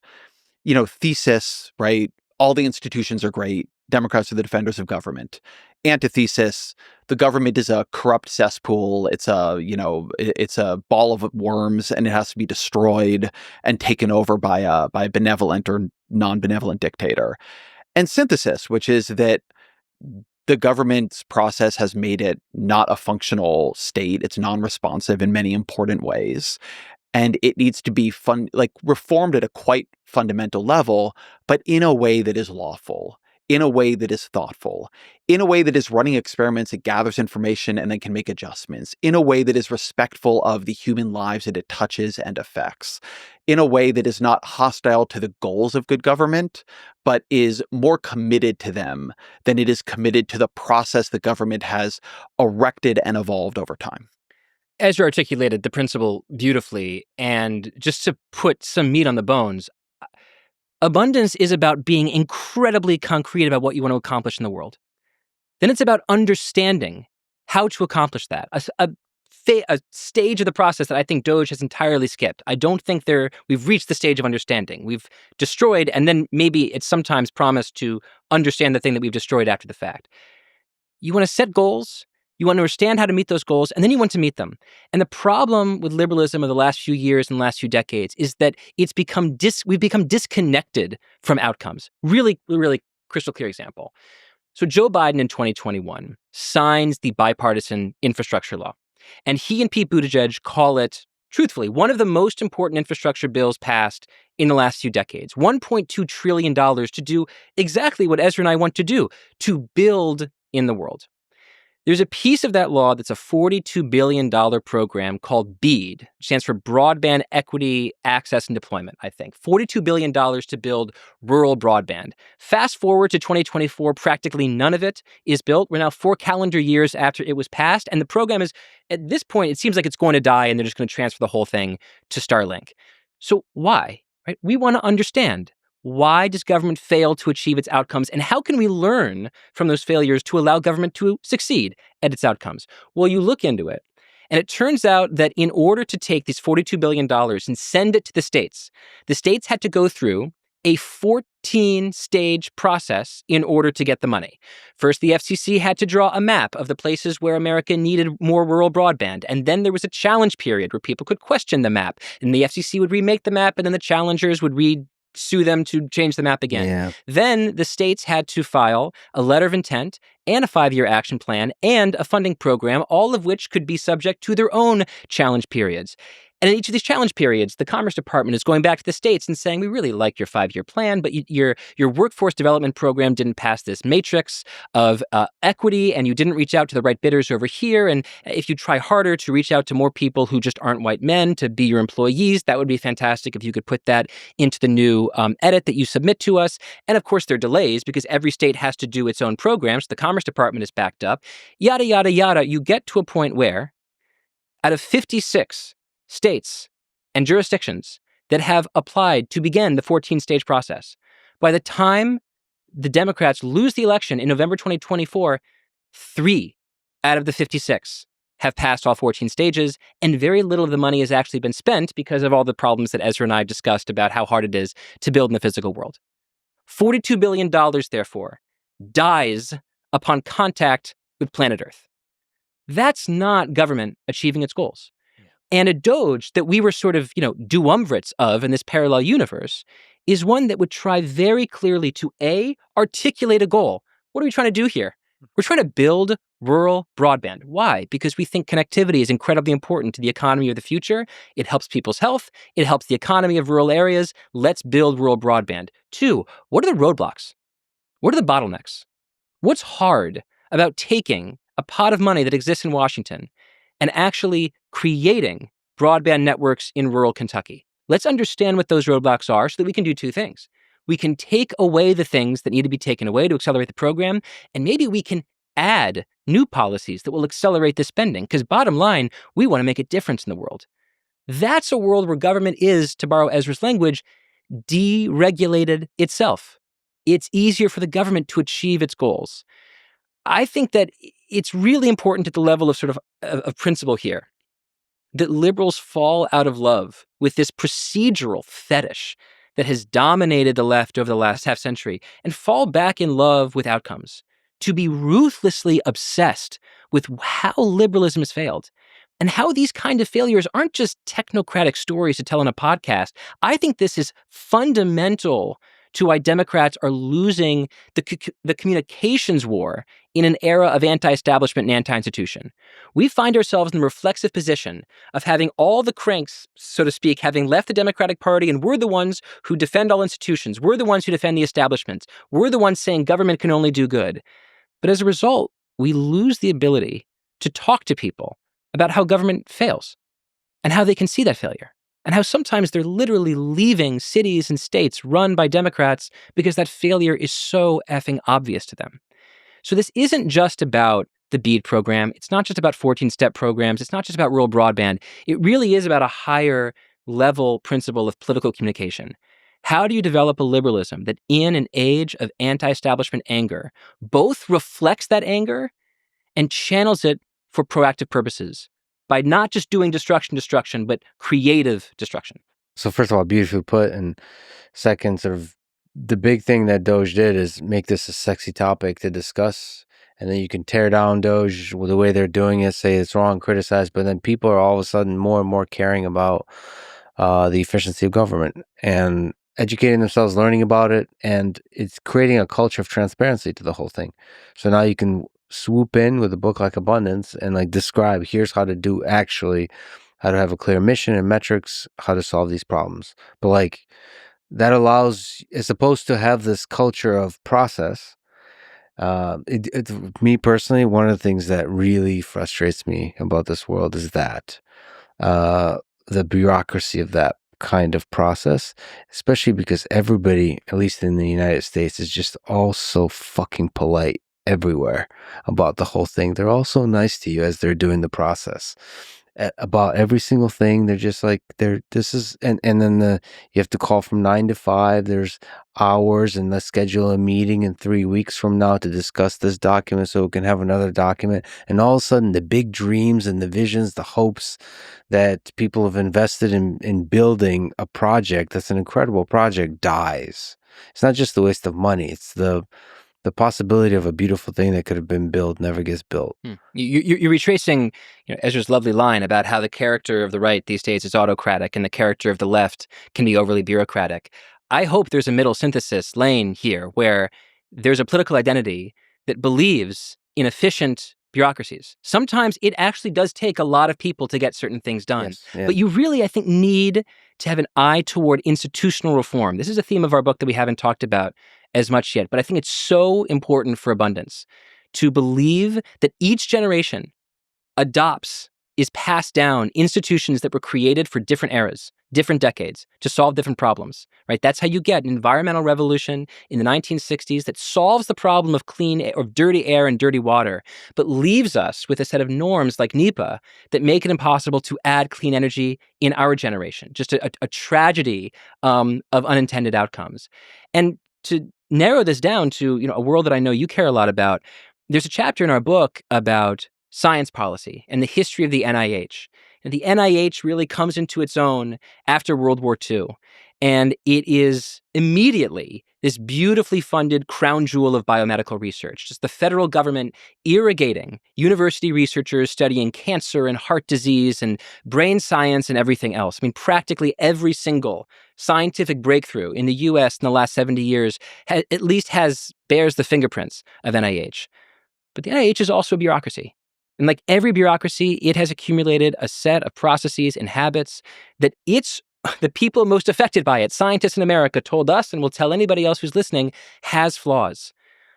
Speaker 1: thesis, right? All the institutions are great. Democrats are the defenders of government. Antithesis: the government is a corrupt cesspool. It's a ball of worms, and it has to be destroyed and taken over by a benevolent or non-benevolent dictator. And synthesis, which is that the government's process has made it not a functional state. It's non-responsive in many important ways. And it needs to be reformed at a quite fundamental level, but in a way that is lawful, in a way that is thoughtful, in a way that is running experiments, it gathers information and then can make adjustments, in a way that is respectful of the human lives that it touches and affects, in a way that is not hostile to the goals of good government, but is more committed to them than it is committed to the process the government has erected and evolved over time.
Speaker 2: Ezra articulated the principle beautifully, and just to put some meat on the bones, abundance is about being incredibly concrete about what you want to accomplish in the world. Then it's about understanding how to accomplish that. A stage of the process that I think DOGE has entirely skipped. I don't think we've reached the stage of understanding. We've destroyed, and then maybe it's sometimes promised to understand the thing that we've destroyed after the fact. You want to set goals. You want to understand how to meet those goals, and then you want to meet them. And the problem with liberalism of the last few years and last few decades is that we've become disconnected from outcomes. Really, really crystal clear example. So Joe Biden in 2021 signs the bipartisan infrastructure law, and he and Pete Buttigieg call it, truthfully, one of the most important infrastructure bills passed in the last few decades. $1.2 trillion to do exactly what Ezra and I want to do, to build in the world. There's a piece of that law that's a $42 billion program called BEAD, which stands for Broadband Equity, Access, and Deployment, I think. $42 billion to build rural broadband. Fast forward to 2024, practically none of it is built. We're now 4 calendar years after it was passed, and the program is, at this point, it seems like it's going to die, and they're just going to transfer the whole thing to Starlink. So why? Right? We want to understand. Why does government fail to achieve its outcomes? And how can we learn from those failures to allow government to succeed at its outcomes? Well, you look into it, and it turns out that in order to take these $42 billion and send it to the states had to go through a 14-stage process in order to get the money. First, the FCC had to draw a map of the places where America needed more rural broadband. And then there was a challenge period where people could question the map. And the FCC would remake the map, and then the challengers would sue them to change the map again.
Speaker 3: Yeah.
Speaker 2: Then the states had to file a letter of intent and a 5-year action plan and a funding program, all of which could be subject to their own challenge periods. And in each of these challenge periods, the Commerce Department is going back to the states and saying, we really like your 5-year plan, but your workforce development program didn't pass this matrix of equity, and you didn't reach out to the right bidders over here. And if you try harder to reach out to more people who just aren't white men to be your employees, that would be fantastic if you could put that into the new edit that you submit to us. And of course, there are delays because every state has to do its own programs. The Commerce Department is backed up, yada, yada, yada. You get to a point where out of 56 states and jurisdictions that have applied to begin the 14-stage process, by the time the Democrats lose the election in November 2024, 3 out of the 56 have passed all 14 stages, and very little of the money has actually been spent because of all the problems that Ezra and I discussed about how hard it is to build in the physical world. $42 billion, therefore, dies upon contact with planet Earth. That's not government achieving its goals. And a DOGE that we were sort of, duumvirates of in this parallel universe is one that would try very clearly to A, articulate a goal. What are we trying to do here? We're trying to build rural broadband. Why? Because we think connectivity is incredibly important to the economy of the future. It helps people's health. It helps the economy of rural areas. Let's build rural broadband. 2, what are the roadblocks? What are the bottlenecks? What's hard about taking a pot of money that exists in Washington and actually creating broadband networks in rural Kentucky? Let's understand what those roadblocks are so that we can do 2 things. We can take away the things that need to be taken away to accelerate the program, and maybe we can add new policies that will accelerate the spending, because bottom line, we want to make a difference in the world. That's a world where government is, to borrow Ezra's language, deregulated itself. It's easier for the government to achieve its goals. I think that it's really important at the level of sort of principle here that liberals fall out of love with this procedural fetish that has dominated the left over the last half century and fall back in love with outcomes, to be ruthlessly obsessed with how liberalism has failed and how these kind of failures aren't just technocratic stories to tell in a podcast. I think this is fundamental to why Democrats are losing the communications war in an era of anti-establishment and anti-institution. We find ourselves in the reflexive position of having all the cranks, so to speak, having left the Democratic Party, and we're the ones who defend all institutions. We're the ones who defend the establishment. We're the ones saying government can only do good. But as a result, we lose the ability to talk to people about how government fails and how they can see that failure, and how sometimes they're literally leaving cities and states run by Democrats because that failure is so effing obvious to them. So this isn't just about the BEAD program. It's not just about 14-step programs. It's not just about rural broadband. It really is about a higher level principle of political communication. How do you develop a liberalism that in an age of anti-establishment anger both reflects that anger and channels it for proactive purposes by not just doing destruction, but creative destruction?
Speaker 3: So first of all, beautifully put, and second, sort of the big thing that DOGE did is make this a sexy topic to discuss, and then you can tear down DOGE with the way they're doing it, say it's wrong, criticize, but then people are all of a sudden more and more caring about the efficiency of government and educating themselves, learning about it, and it's creating a culture of transparency to the whole thing. So now you can swoop in with a book like Abundance and like describe, here's how to do actually, how to have a clear mission and metrics, how to solve these problems. But like that allows, as opposed to have this culture of process, me personally, one of the things that really frustrates me about this world is that the bureaucracy of that kind of process, especially because everybody, at least in the United States, is just all so fucking polite everywhere about the whole thing. They're all so nice to you as they're doing the process about every single thing. They're just like, and then you have to call from 9 to 5. There's hours, and let's schedule a meeting in 3 weeks from now to discuss this document so we can have another document. And all of a sudden the big dreams and the visions, the hopes that people have invested in building a project that's an incredible project dies. It's not just the waste of money. It's the possibility of a beautiful thing that could have been built never gets built.
Speaker 2: You're retracing Ezra's lovely line about how the character of the right these days is autocratic and the character of the left can be overly bureaucratic. I hope there's a middle synthesis lane here where there's a political identity that believes in efficient bureaucracies. Sometimes it actually does take a lot of people to get certain things done.
Speaker 3: Yes, yeah.
Speaker 2: But you really, I think, need to have an eye toward institutional reform. This is a theme of our book that we haven't talked about as much yet, but I think it's so important for abundance to believe that each generation is passed down institutions that were created for different eras, different decades, to solve different problems, right? That's how you get an environmental revolution in the 1960s that solves the problem of clean or dirty air and dirty water, but leaves us with a set of norms like NEPA that make it impossible to add clean energy in our generation. Just a tragedy of unintended outcomes. And to narrow this down to a world that I know you care a lot about, there's a chapter in our book about science policy and the history of the NIH. And the NIH really comes into its own after World War II. And it is immediately this beautifully funded crown jewel of biomedical research, just the federal government irrigating university researchers studying cancer and heart disease and brain science and everything else. I mean, practically every single scientific breakthrough in the US in the last 70 years at least bears the fingerprints of NIH. But the NIH is also a bureaucracy. And like every bureaucracy, it has accumulated a set of processes and habits that the people most affected by it, scientists in America, told us and will tell anybody else who's listening, has flaws.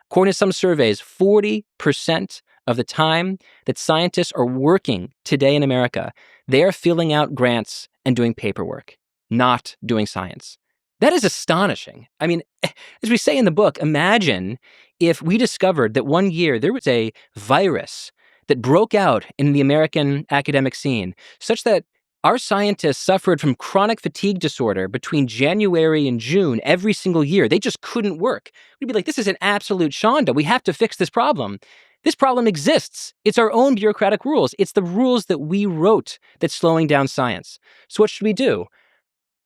Speaker 2: According to some surveys, 40% of the time that scientists are working today in America, they are filling out grants and doing paperwork, not doing science. That is astonishing. I mean, as we say in the book, imagine if we discovered that one year there was a virus that broke out in the American academic scene, such that our scientists suffered from chronic fatigue disorder between January and June every single year. They just couldn't work. We'd be like, this is an absolute shanda. We have to fix this problem. This problem exists. It's our own bureaucratic rules. It's the rules that we wrote that's slowing down science. So what should we do?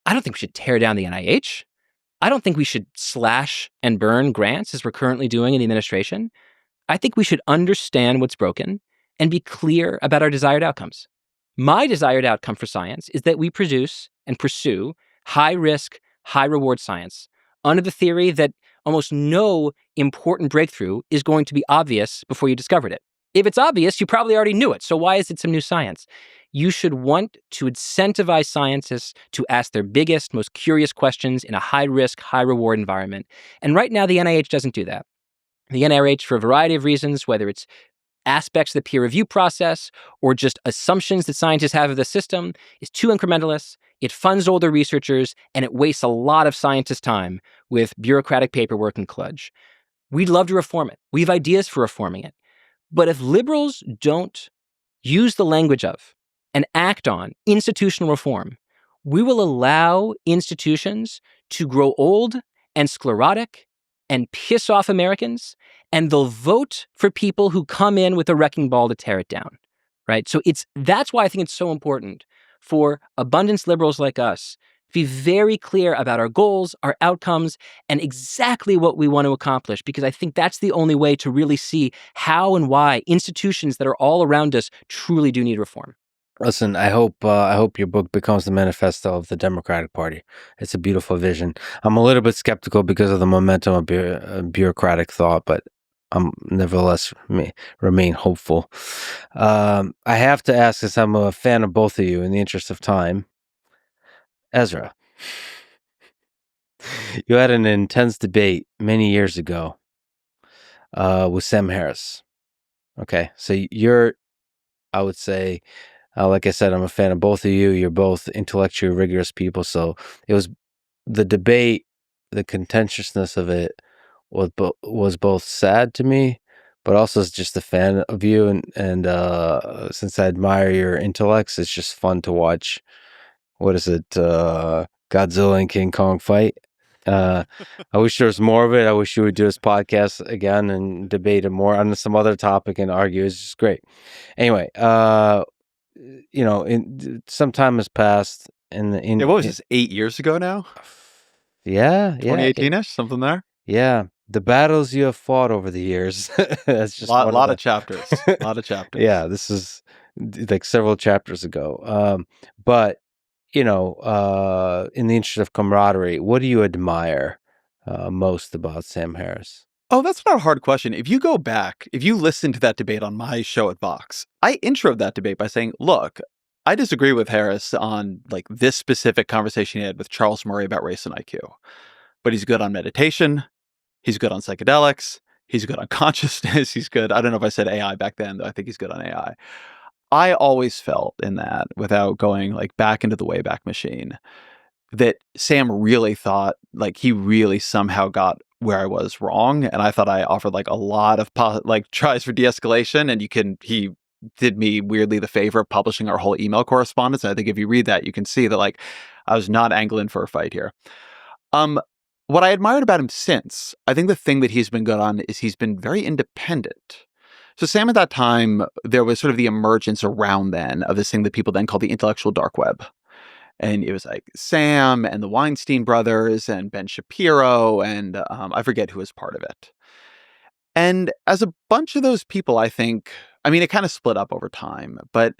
Speaker 2: I don't think we should tear down the NIH. I don't think we should slash and burn grants as we're currently doing in the administration. I think we should understand what's broken and be clear about our desired outcomes. My desired outcome for science is that we produce and pursue high-risk, high-reward science under the theory that almost no important breakthrough is going to be obvious before you discovered it. If it's obvious, you probably already knew it, so why is it some new science? You should want to incentivize scientists to ask their biggest, most curious questions in a high-risk, high-reward environment. And right now, the NIH doesn't do that. The NIH, for a variety of reasons, whether it's aspects of the peer review process or just assumptions that scientists have of the system, is too incrementalist. It funds older researchers, and it wastes a lot of scientists' time with bureaucratic paperwork and kludge. We'd love to reform it. We have ideas for reforming it. But if liberals don't use the language of and act on institutional reform, we will allow institutions to grow old and sclerotic and piss off Americans, and they'll vote for people who come in with a wrecking ball to tear it down, right? So that's why I think it's so important for abundance liberals like us to be very clear about our goals, our outcomes, and exactly what we want to accomplish, because I think that's the only way to really see how and why institutions that are all around us truly do need reform.
Speaker 3: Listen, I hope your book becomes the manifesto of the Democratic Party. It's a beautiful vision. I'm a little bit skeptical because of the momentum of bureaucratic thought, but I'm nevertheless remain hopeful. I have to ask, since I'm a fan of both of you, in the interest of time, Ezra, you had an intense debate many years ago with Sam Harris. Okay, so I would say, like I said, I'm a fan of both of you. You're both intellectually rigorous people. So it was the debate, the contentiousness of it was both sad to me, but also as just a fan of you. And since I admire your intellects, it's just fun to watch. What is it? Godzilla and King Kong fight. I wish there was more of it. I wish you would do this podcast again and debate it more on some other topic and argue. It's just great. Anyway, some time has passed.
Speaker 1: What was this, 8 years ago now?
Speaker 3: Yeah.
Speaker 1: 2018-ish, something there?
Speaker 3: Yeah. The battles you have fought over the years. That's just
Speaker 1: a lot of chapters. A lot of chapters.
Speaker 3: Yeah, this is like several chapters ago. But in the interest of camaraderie, what do you admire most about Sam Harris?
Speaker 1: Oh, that's not a hard question. If you go back, if you listen to that debate on my show at Vox, I introed that debate by saying, look, I disagree with Harris on like this specific conversation he had with Charles Murray about race and IQ, but he's good on meditation. He's good on psychedelics. He's good on consciousness. He's good. I don't know if I said AI back then, though. I think he's good on AI. I always felt in that, without going like back into the Wayback Machine, that Sam really thought like he really somehow got where I was wrong, and I thought I offered like a lot of tries for de-escalation, and he did me weirdly the favor of publishing our whole email correspondence. And I think if you read that, you can see that like I was not angling for a fight here. What I admired about him since, I think the thing that he's been good on is he's been very independent. So Sam, at that time, there was sort of the emergence around then of this thing that people then called the intellectual dark web. And it was like Sam and the Weinstein brothers and Ben Shapiro and I forget who was part of it. And as a bunch of those people, I think, I mean, it kind of split up over time, but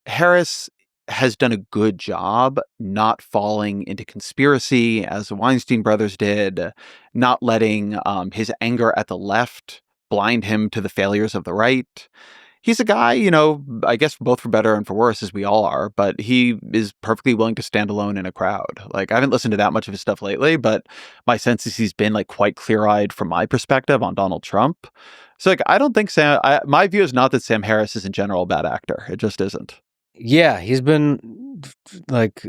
Speaker 1: Harris has done a good job not falling into conspiracy as the Weinstein brothers did, not letting his anger at the left blind him to the failures of the right. He's a guy, I guess both for better and for worse, as we all are, but he is perfectly willing to stand alone in a crowd. Like, I haven't listened to that much of his stuff lately, but my sense is he's been like quite clear-eyed from my perspective on Donald Trump. So like, I don't think my view is not that Sam Harris is in general a bad actor. It just isn't.
Speaker 3: Yeah, he's been like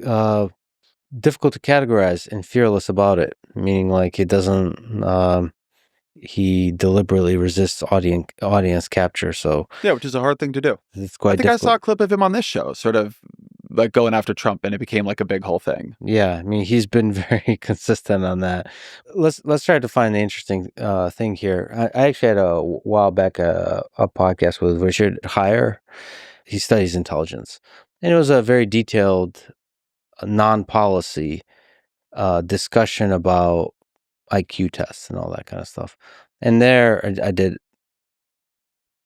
Speaker 3: difficult to categorize and fearless about it, meaning like he doesn't he deliberately resists audience capture. So
Speaker 1: yeah, which is a hard thing to do.
Speaker 3: It's quite
Speaker 1: I think
Speaker 3: difficult.
Speaker 1: I saw a clip of him on this show, sort of like going after Trump, and it became like a big whole thing.
Speaker 3: Yeah, I mean, he's been very consistent on that. Let's try to find the interesting thing here. I actually had a while back a podcast with Richard Heyer. He studies intelligence, and it was a very detailed non-policy discussion about IQ tests and all that kind of stuff. And there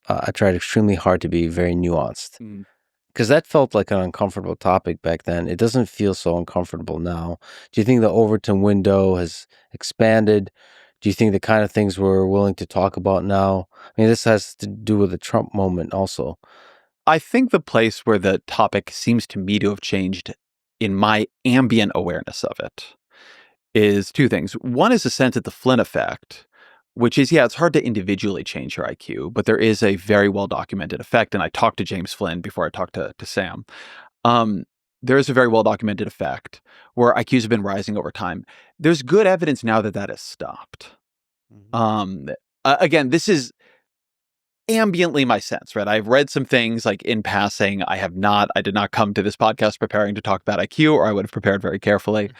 Speaker 3: I tried extremely hard to be very nuanced because that felt like an uncomfortable topic back then. It doesn't feel so uncomfortable now. Do you think the Overton window has expanded? Do you think the kind of things we're willing to talk about now? I mean, this has to do with the Trump moment also.
Speaker 1: I think the place where the topic seems to me to have changed in my ambient awareness of it is two things. One is a sense of the Flynn effect, which is, yeah, it's hard to individually change your IQ, but there is a very well-documented effect. And I talked to James Flynn before I talked to Sam. There is a very well-documented effect where IQs have been rising over time. There's good evidence now that that has stopped. Again, this is ambiently my sense, right? I've read some things like in passing. I did not come to this podcast preparing to talk about IQ, or I would have prepared very carefully.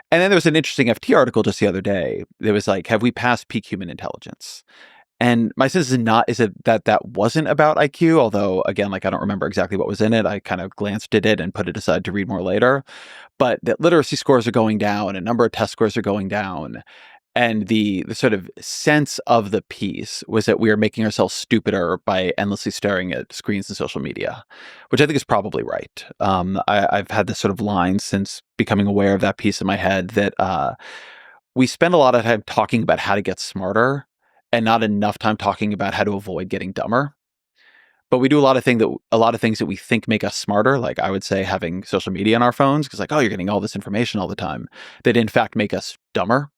Speaker 1: And then there was an interesting FT article just the other day. It was like, have we passed peak human intelligence? And my sense is that wasn't about IQ, although again, like I don't remember exactly what was in it. I kind of glanced at it and put it aside to read more later. But that literacy scores are going down, a number of test scores are going down. And the sort of sense of the piece was that we are making ourselves stupider by endlessly staring at screens and social media, which I think is probably right. I've had this sort of line since becoming aware of that piece in my head that we spend a lot of time talking about how to get smarter and not enough time talking about how to avoid getting dumber. But we do a lot of things that we think make us smarter. Like I would say having social media on our phones, because like, oh, you're getting all this information all the time, that in fact make us dumber.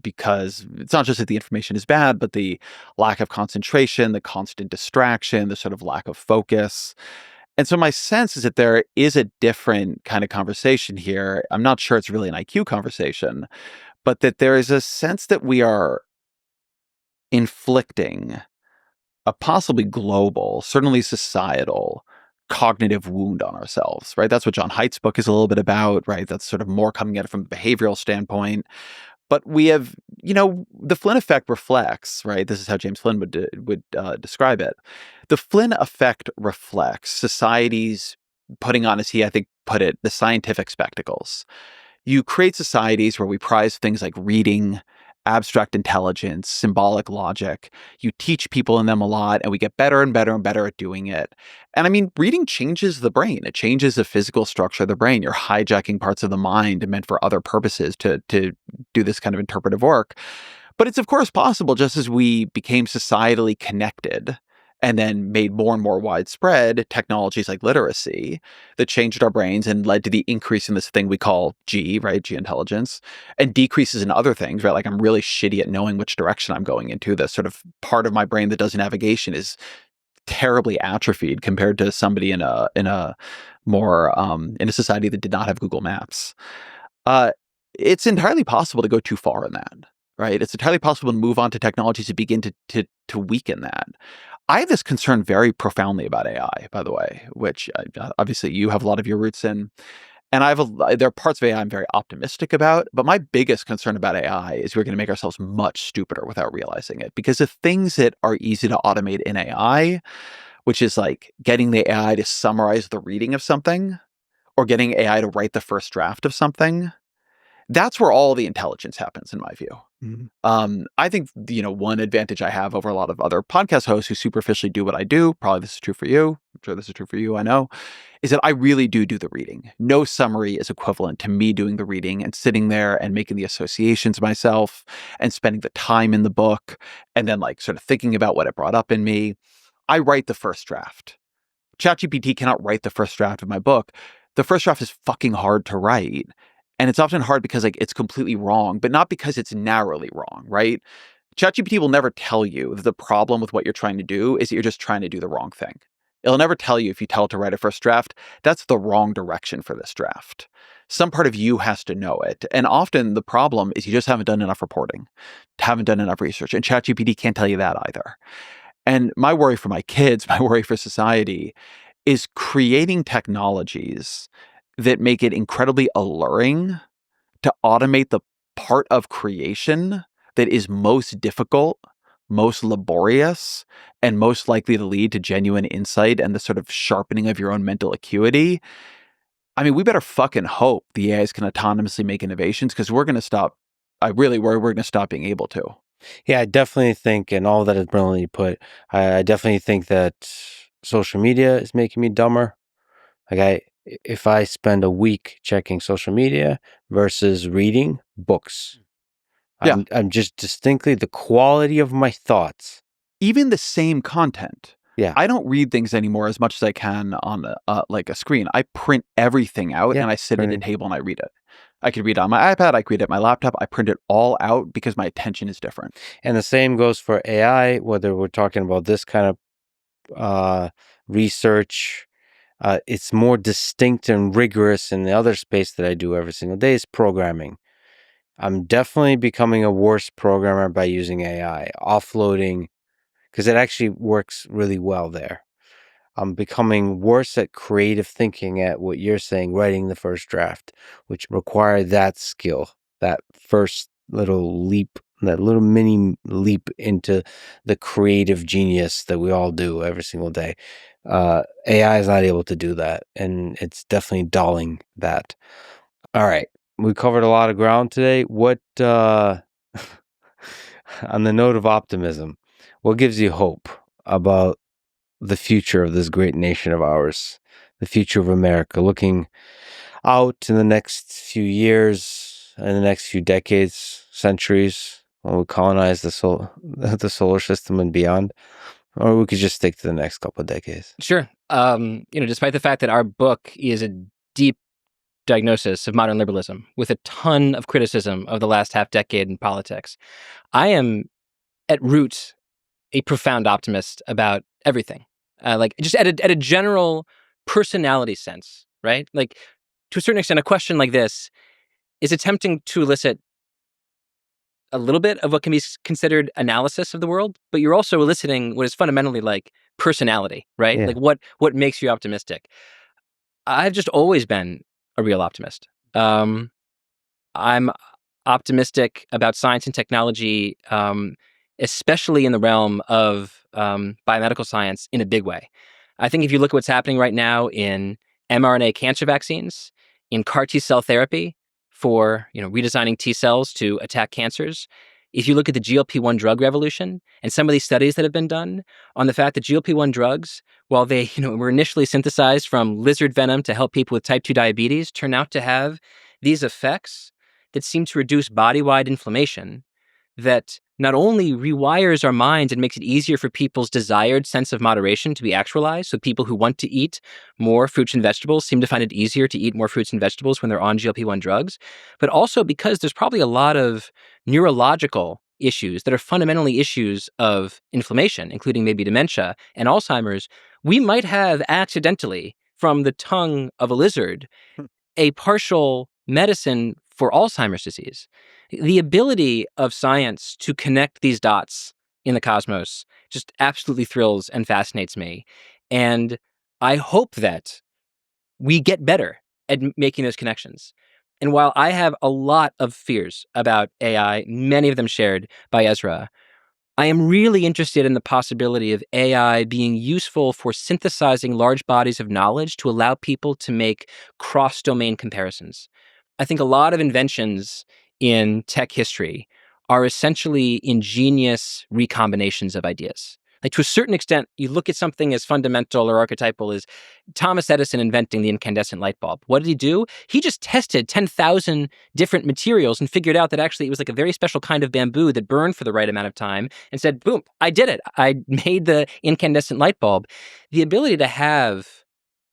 Speaker 1: Because it's not just that the information is bad, but the lack of concentration, the constant distraction, the sort of lack of focus. And so my sense is that there is a different kind of conversation here. I'm not sure it's really an IQ conversation, but that there is a sense that we are inflicting a possibly global, certainly societal, cognitive wound on ourselves, right? That's what John Haidt's book is a little bit about, right? That's sort of more coming at it from a behavioral standpoint. But we have, the Flynn effect reflects, right? This is how James Flynn would describe it. The Flynn effect reflects society's putting on, as he, I think, put it, the scientific spectacles. You create societies where we prize things like reading, abstract intelligence, symbolic logic. You teach people in them a lot, and we get better and better and better at doing it. And I mean, reading changes the brain. It changes the physical structure of the brain. You're hijacking parts of the mind meant for other purposes to do this kind of interpretive work. But it's, of course, possible, just as we became societally connected and then made more and more widespread technologies like literacy that changed our brains and led to the increase in this thing we call G, right? G intelligence, and decreases in other things, right? Like I'm really shitty at knowing which direction I'm going into. The sort of part of my brain that does navigation is terribly atrophied compared to somebody in a more in a society that did not have Google Maps. It's entirely possible to go too far in that, right? It's entirely possible to move on to technologies to begin to weaken that. I have this concern very profoundly about AI, by the way, which obviously you have a lot of your roots in. And there are parts of AI I'm very optimistic about, but my biggest concern about AI is we're going to make ourselves much stupider without realizing it. Because the things that are easy to automate in AI, which is like getting the AI to summarize the reading of something or getting AI to write the first draft of something, that's where all the intelligence happens, in my view. Mm-hmm. I think, one advantage I have over a lot of other podcast hosts who superficially do what I do, probably this is true for you, I'm sure this is true for you, I know, is that I really do the reading. No summary is equivalent to me doing the reading and sitting there and making the associations myself and spending the time in the book and then like sort of thinking about what it brought up in me. I write the first draft. ChatGPT cannot write the first draft of my book. The first draft is fucking hard to write. And it's often hard because like it's completely wrong, but not because it's narrowly wrong, right? ChatGPT will never tell you that the problem with what you're trying to do is that you're just trying to do the wrong thing. It'll never tell you if you tell it to write a first draft, that's the wrong direction for this draft. Some part of you has to know it. And often the problem is you just haven't done enough reporting, haven't done enough research. And ChatGPT can't tell you that either. And my worry for my kids, my worry for society is creating technologies that make it incredibly alluring to automate the part of creation that is most difficult, most laborious, and most likely to lead to genuine insight and the sort of sharpening of your own mental acuity. I mean, we better fucking hope the AIs can autonomously make innovations because we're going to stop. I really worry we're going to stop being able to.
Speaker 3: Yeah, I definitely think, and all that is brilliantly put, I definitely think that social media is making me dumber. Like if I spend a week checking social media versus reading books,
Speaker 1: Yeah.
Speaker 3: I'm just distinctly the quality of my thoughts.
Speaker 1: Even the same content.
Speaker 3: Yeah.
Speaker 1: I don't read things anymore as much as I can on like a screen. I print everything out and I sit at a table and I read it. I could read it on my iPad. I could read it on my laptop. I print it all out because my attention is different.
Speaker 3: And the same goes for AI, whether we're talking about this kind of research. It's more distinct and rigorous in the other space that I do every single day is programming. I'm definitely becoming a worse programmer by using AI, offloading, because it actually works really well there. I'm becoming worse at creative thinking at what you're saying, writing the first draft, which require that skill, that first little leap, that little mini leap into the creative genius that we all do every single day. AI is not able to do that, and it's definitely dulling that. All right. We covered a lot of ground today. What, on the note of optimism, what gives you hope about the future of this great nation of ours, the future of America, looking out in the next few years, in the next few decades, centuries, when we colonize the solar system and beyond? Or we could just stick to the next couple of decades.
Speaker 2: Sure. Despite the fact that our book is a deep diagnosis of modern liberalism with a ton of criticism of the last half decade in politics, I am at root a profound optimist about everything. Like just at a general personality sense, right? Like to a certain extent, a question like this is attempting to elicit a little bit of what can be considered analysis of the world, but you're also eliciting what is fundamentally like personality, right?
Speaker 3: Yeah.
Speaker 2: Like what makes you optimistic. I've just always been a real optimist. I'm optimistic about science and technology, especially in the realm of biomedical science in a big way. I think if you look at what's happening right now in mRNA cancer vaccines, in CAR T cell therapy for redesigning T cells to attack cancers, if you look at the GLP-1 drug revolution and some of these studies that have been done on the fact that GLP-1 drugs, while they were initially synthesized from lizard venom to help people with type 2 diabetes, turn out to have these effects that seem to reduce body-wide inflammation that not only rewires our minds and makes it easier for people's desired sense of moderation to be actualized. So people who want to eat more fruits and vegetables seem to find it easier to eat more fruits and vegetables when they're on GLP-1 drugs, but also because there's probably a lot of neurological issues that are fundamentally issues of inflammation, including maybe dementia and Alzheimer's. We might have accidentally, from the tongue of a lizard, a partial medicine for Alzheimer's disease. The ability of science to connect these dots in the cosmos just absolutely thrills and fascinates me. And I hope that we get better at making those connections. And while I have a lot of fears about AI, many of them shared by Ezra, I am really interested in the possibility of AI being useful for synthesizing large bodies of knowledge to allow people to make cross-domain comparisons. I think a lot of inventions in tech history are essentially ingenious recombinations of ideas. Like, to a certain extent, you look at something as fundamental or archetypal as Thomas Edison inventing the incandescent light bulb. What did he do? He just tested 10,000 different materials and figured out that actually it was like a very special kind of bamboo that burned for the right amount of time, and said, boom, I did it. I made the incandescent light bulb. The ability to have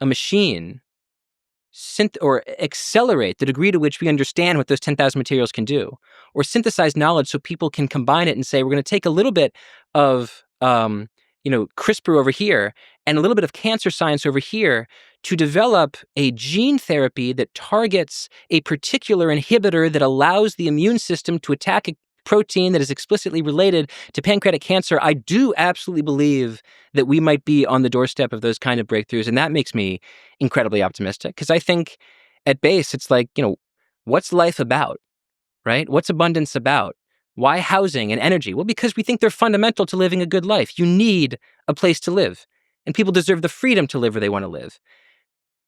Speaker 2: a machine or accelerate the degree to which we understand what those 10,000 materials can do, or synthesize knowledge so people can combine it and say, we're going to take a little bit of CRISPR over here and a little bit of cancer science over here to develop a gene therapy that targets a particular inhibitor that allows the immune system to attack a protein that is explicitly related to pancreatic cancer. I do absolutely believe that we might be on the doorstep of those kind of breakthroughs. And that makes me incredibly optimistic, because I think at base, it's like, what's life about, right? What's abundance about? Why housing and energy? Well, because we think they're fundamental to living a good life. You need a place to live, and people deserve the freedom to live where they want to live.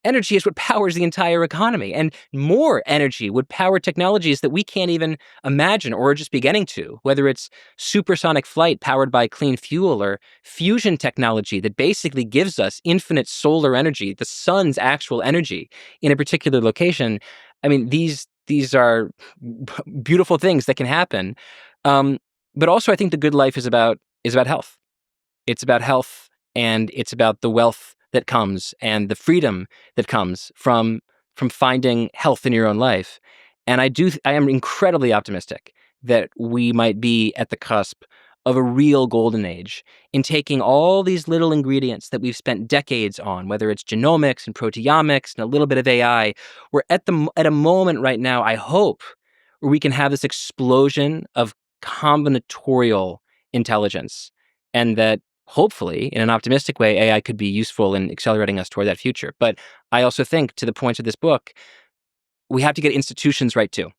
Speaker 2: Energy is what powers the entire economy, and more energy would power technologies that we can't even imagine or are just beginning to, whether it's supersonic flight powered by clean fuel or fusion technology that basically gives us infinite solar energy, the sun's actual energy in a particular location. I mean, these are beautiful things that can happen. But also, I think the good life is about health. It's about health, and it's about the wealth that comes and the freedom that comes from finding health in your own life. And I am incredibly optimistic that we might be at the cusp of a real golden age in taking all these little ingredients that we've spent decades on, whether it's genomics and proteomics and a little bit of AI. We're at a moment right now, I hope, where we can have this explosion of combinatorial intelligence, and that hopefully, in an optimistic way, AI could be useful in accelerating us toward that future. But I also think, to the point of this book, we have to get institutions right too.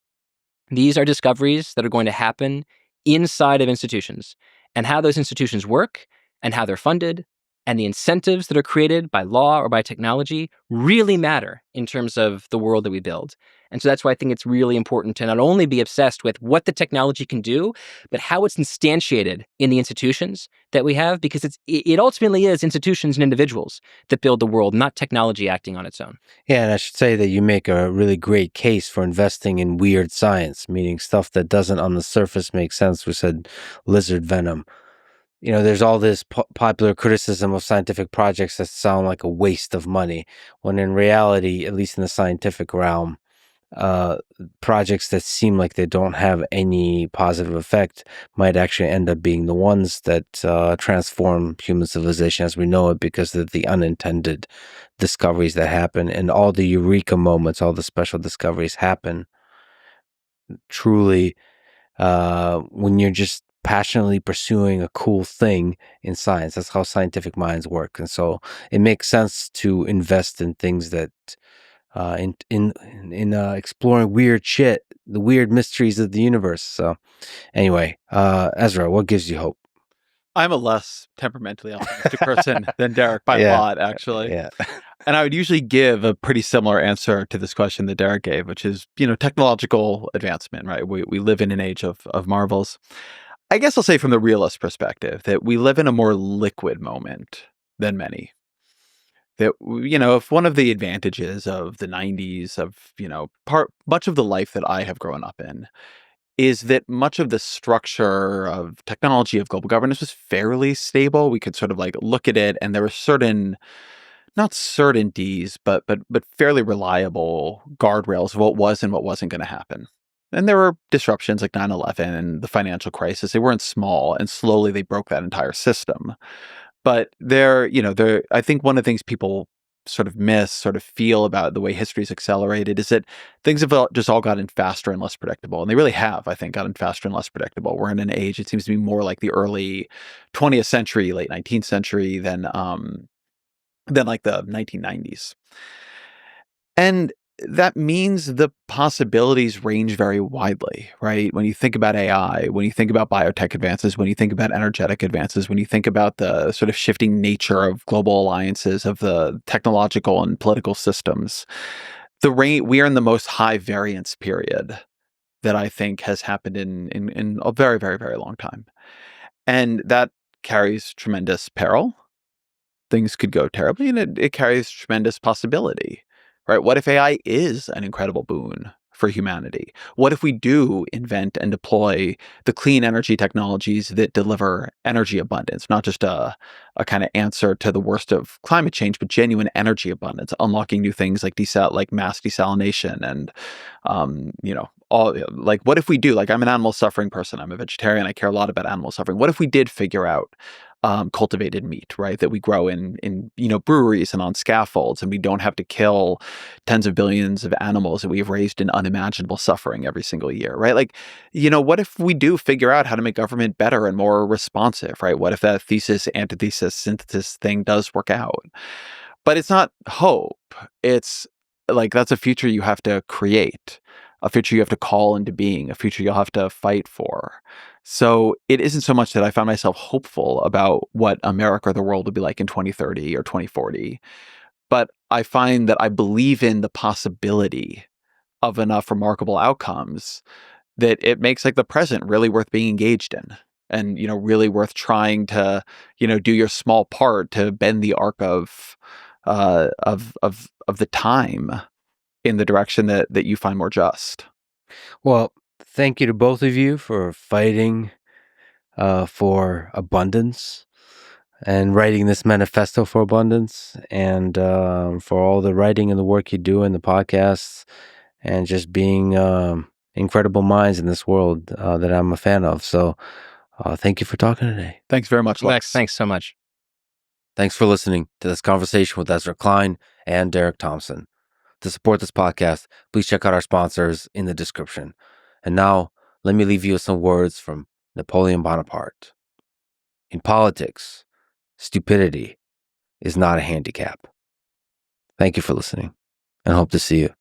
Speaker 2: These are discoveries that are going to happen inside of institutions, and how those institutions work and how they're funded and the incentives that are created by law or by technology really matter in terms of the world that we build. And so that's why I think it's really important to not only be obsessed with what the technology can do, but how it's instantiated in the institutions that we have, because it ultimately is institutions and individuals that build the world, not technology acting on its own.
Speaker 3: Yeah, and I should say that you make a really great case for investing in weird science, meaning stuff that doesn't on the surface make sense. We said lizard venom. There's all this popular criticism of scientific projects that sound like a waste of money, when in reality, at least in the scientific realm, projects that seem like they don't have any positive effect might actually end up being the ones that transform human civilization as we know it, because of the unintended discoveries that happen, and all the eureka moments, all the special discoveries happen truly when you're just passionately pursuing a cool thing in science. That's how scientific minds work. And so it makes sense to invest in things that in exploring weird shit, the weird mysteries of the universe. So anyway, Ezra, what gives you hope?
Speaker 1: I'm a less temperamentally optimistic person than Derek by a
Speaker 3: Yeah.
Speaker 1: lot, actually.
Speaker 3: Yeah.
Speaker 1: And I would usually give a pretty similar answer to this question that Derek gave, which is, technological advancement, right? We live in an age of marvels. I guess I'll say from the realist perspective that we live in a more liquid moment than many. That, if one of the advantages of the 90s, of, much of the life that I have grown up in, is that much of the structure of technology, of global governance, was fairly stable. We could sort of like look at it, and there were certain, not certainties, but fairly reliable guardrails of what was and what wasn't going to happen. And there were disruptions like 9/11 and the financial crisis. They weren't small, and slowly they broke that entire system. But I think one of the things people sort of miss, sort of feel about the way history's accelerated is that things have just all gotten faster and less predictable. And they really have, I think, gotten faster and less predictable. We're in an age, it seems to be more like the early 20th century, late 19th century than like the 1990s. And that means the possibilities range very widely, right? When you think about AI, when you think about biotech advances, when you think about energetic advances, when you think about the sort of shifting nature of global alliances, of the technological and political systems, we are in the most high variance period that I think has happened in a very, very, very long time. And that carries tremendous peril. Things could go terribly, and it carries tremendous possibility, right? What if AI is an incredible boon for humanity? What if we do invent and deploy the clean energy technologies that deliver energy abundance, not just a kind of answer to the worst of climate change, but genuine energy abundance, unlocking new things like mass desalination and, all like, what if we do, like, I'm an animal suffering person. I'm a vegetarian. I care a lot about animal suffering. What if we did figure out cultivated meat, right? That we grow in breweries and on scaffolds, and we don't have to kill tens of billions of animals that we've raised in unimaginable suffering every single year, right? Like, what if we do figure out how to make government better and more responsive, right? What if that thesis, antithesis, synthesis thing does work out? But it's not hope. It's like, that's a future you have to create, a future you have to call into being, a future you'll have to fight for. So it isn't so much that I found myself hopeful about what America or the world would be like in 2030 or 2040, but I find that I believe in the possibility of enough remarkable outcomes that it makes like the present really worth being engaged in, and really worth trying to do your small part to bend the arc of the time in the direction that you find more just.
Speaker 3: Well, thank you to both of you for fighting for abundance and writing this manifesto for abundance, and for all the writing and the work you do in the podcasts, and just being incredible minds in this world that I'm a fan of. So thank you for talking today.
Speaker 1: Thanks very much, Lex.
Speaker 2: Lex, thanks so much.
Speaker 3: Thanks for listening to this conversation with Ezra Klein and Derek Thompson. To support this podcast, please check out our sponsors in the description. And now, let me leave you with some words from Napoleon Bonaparte. In politics, stupidity is not a handicap. Thank you for listening, and hope to see you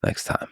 Speaker 3: next time.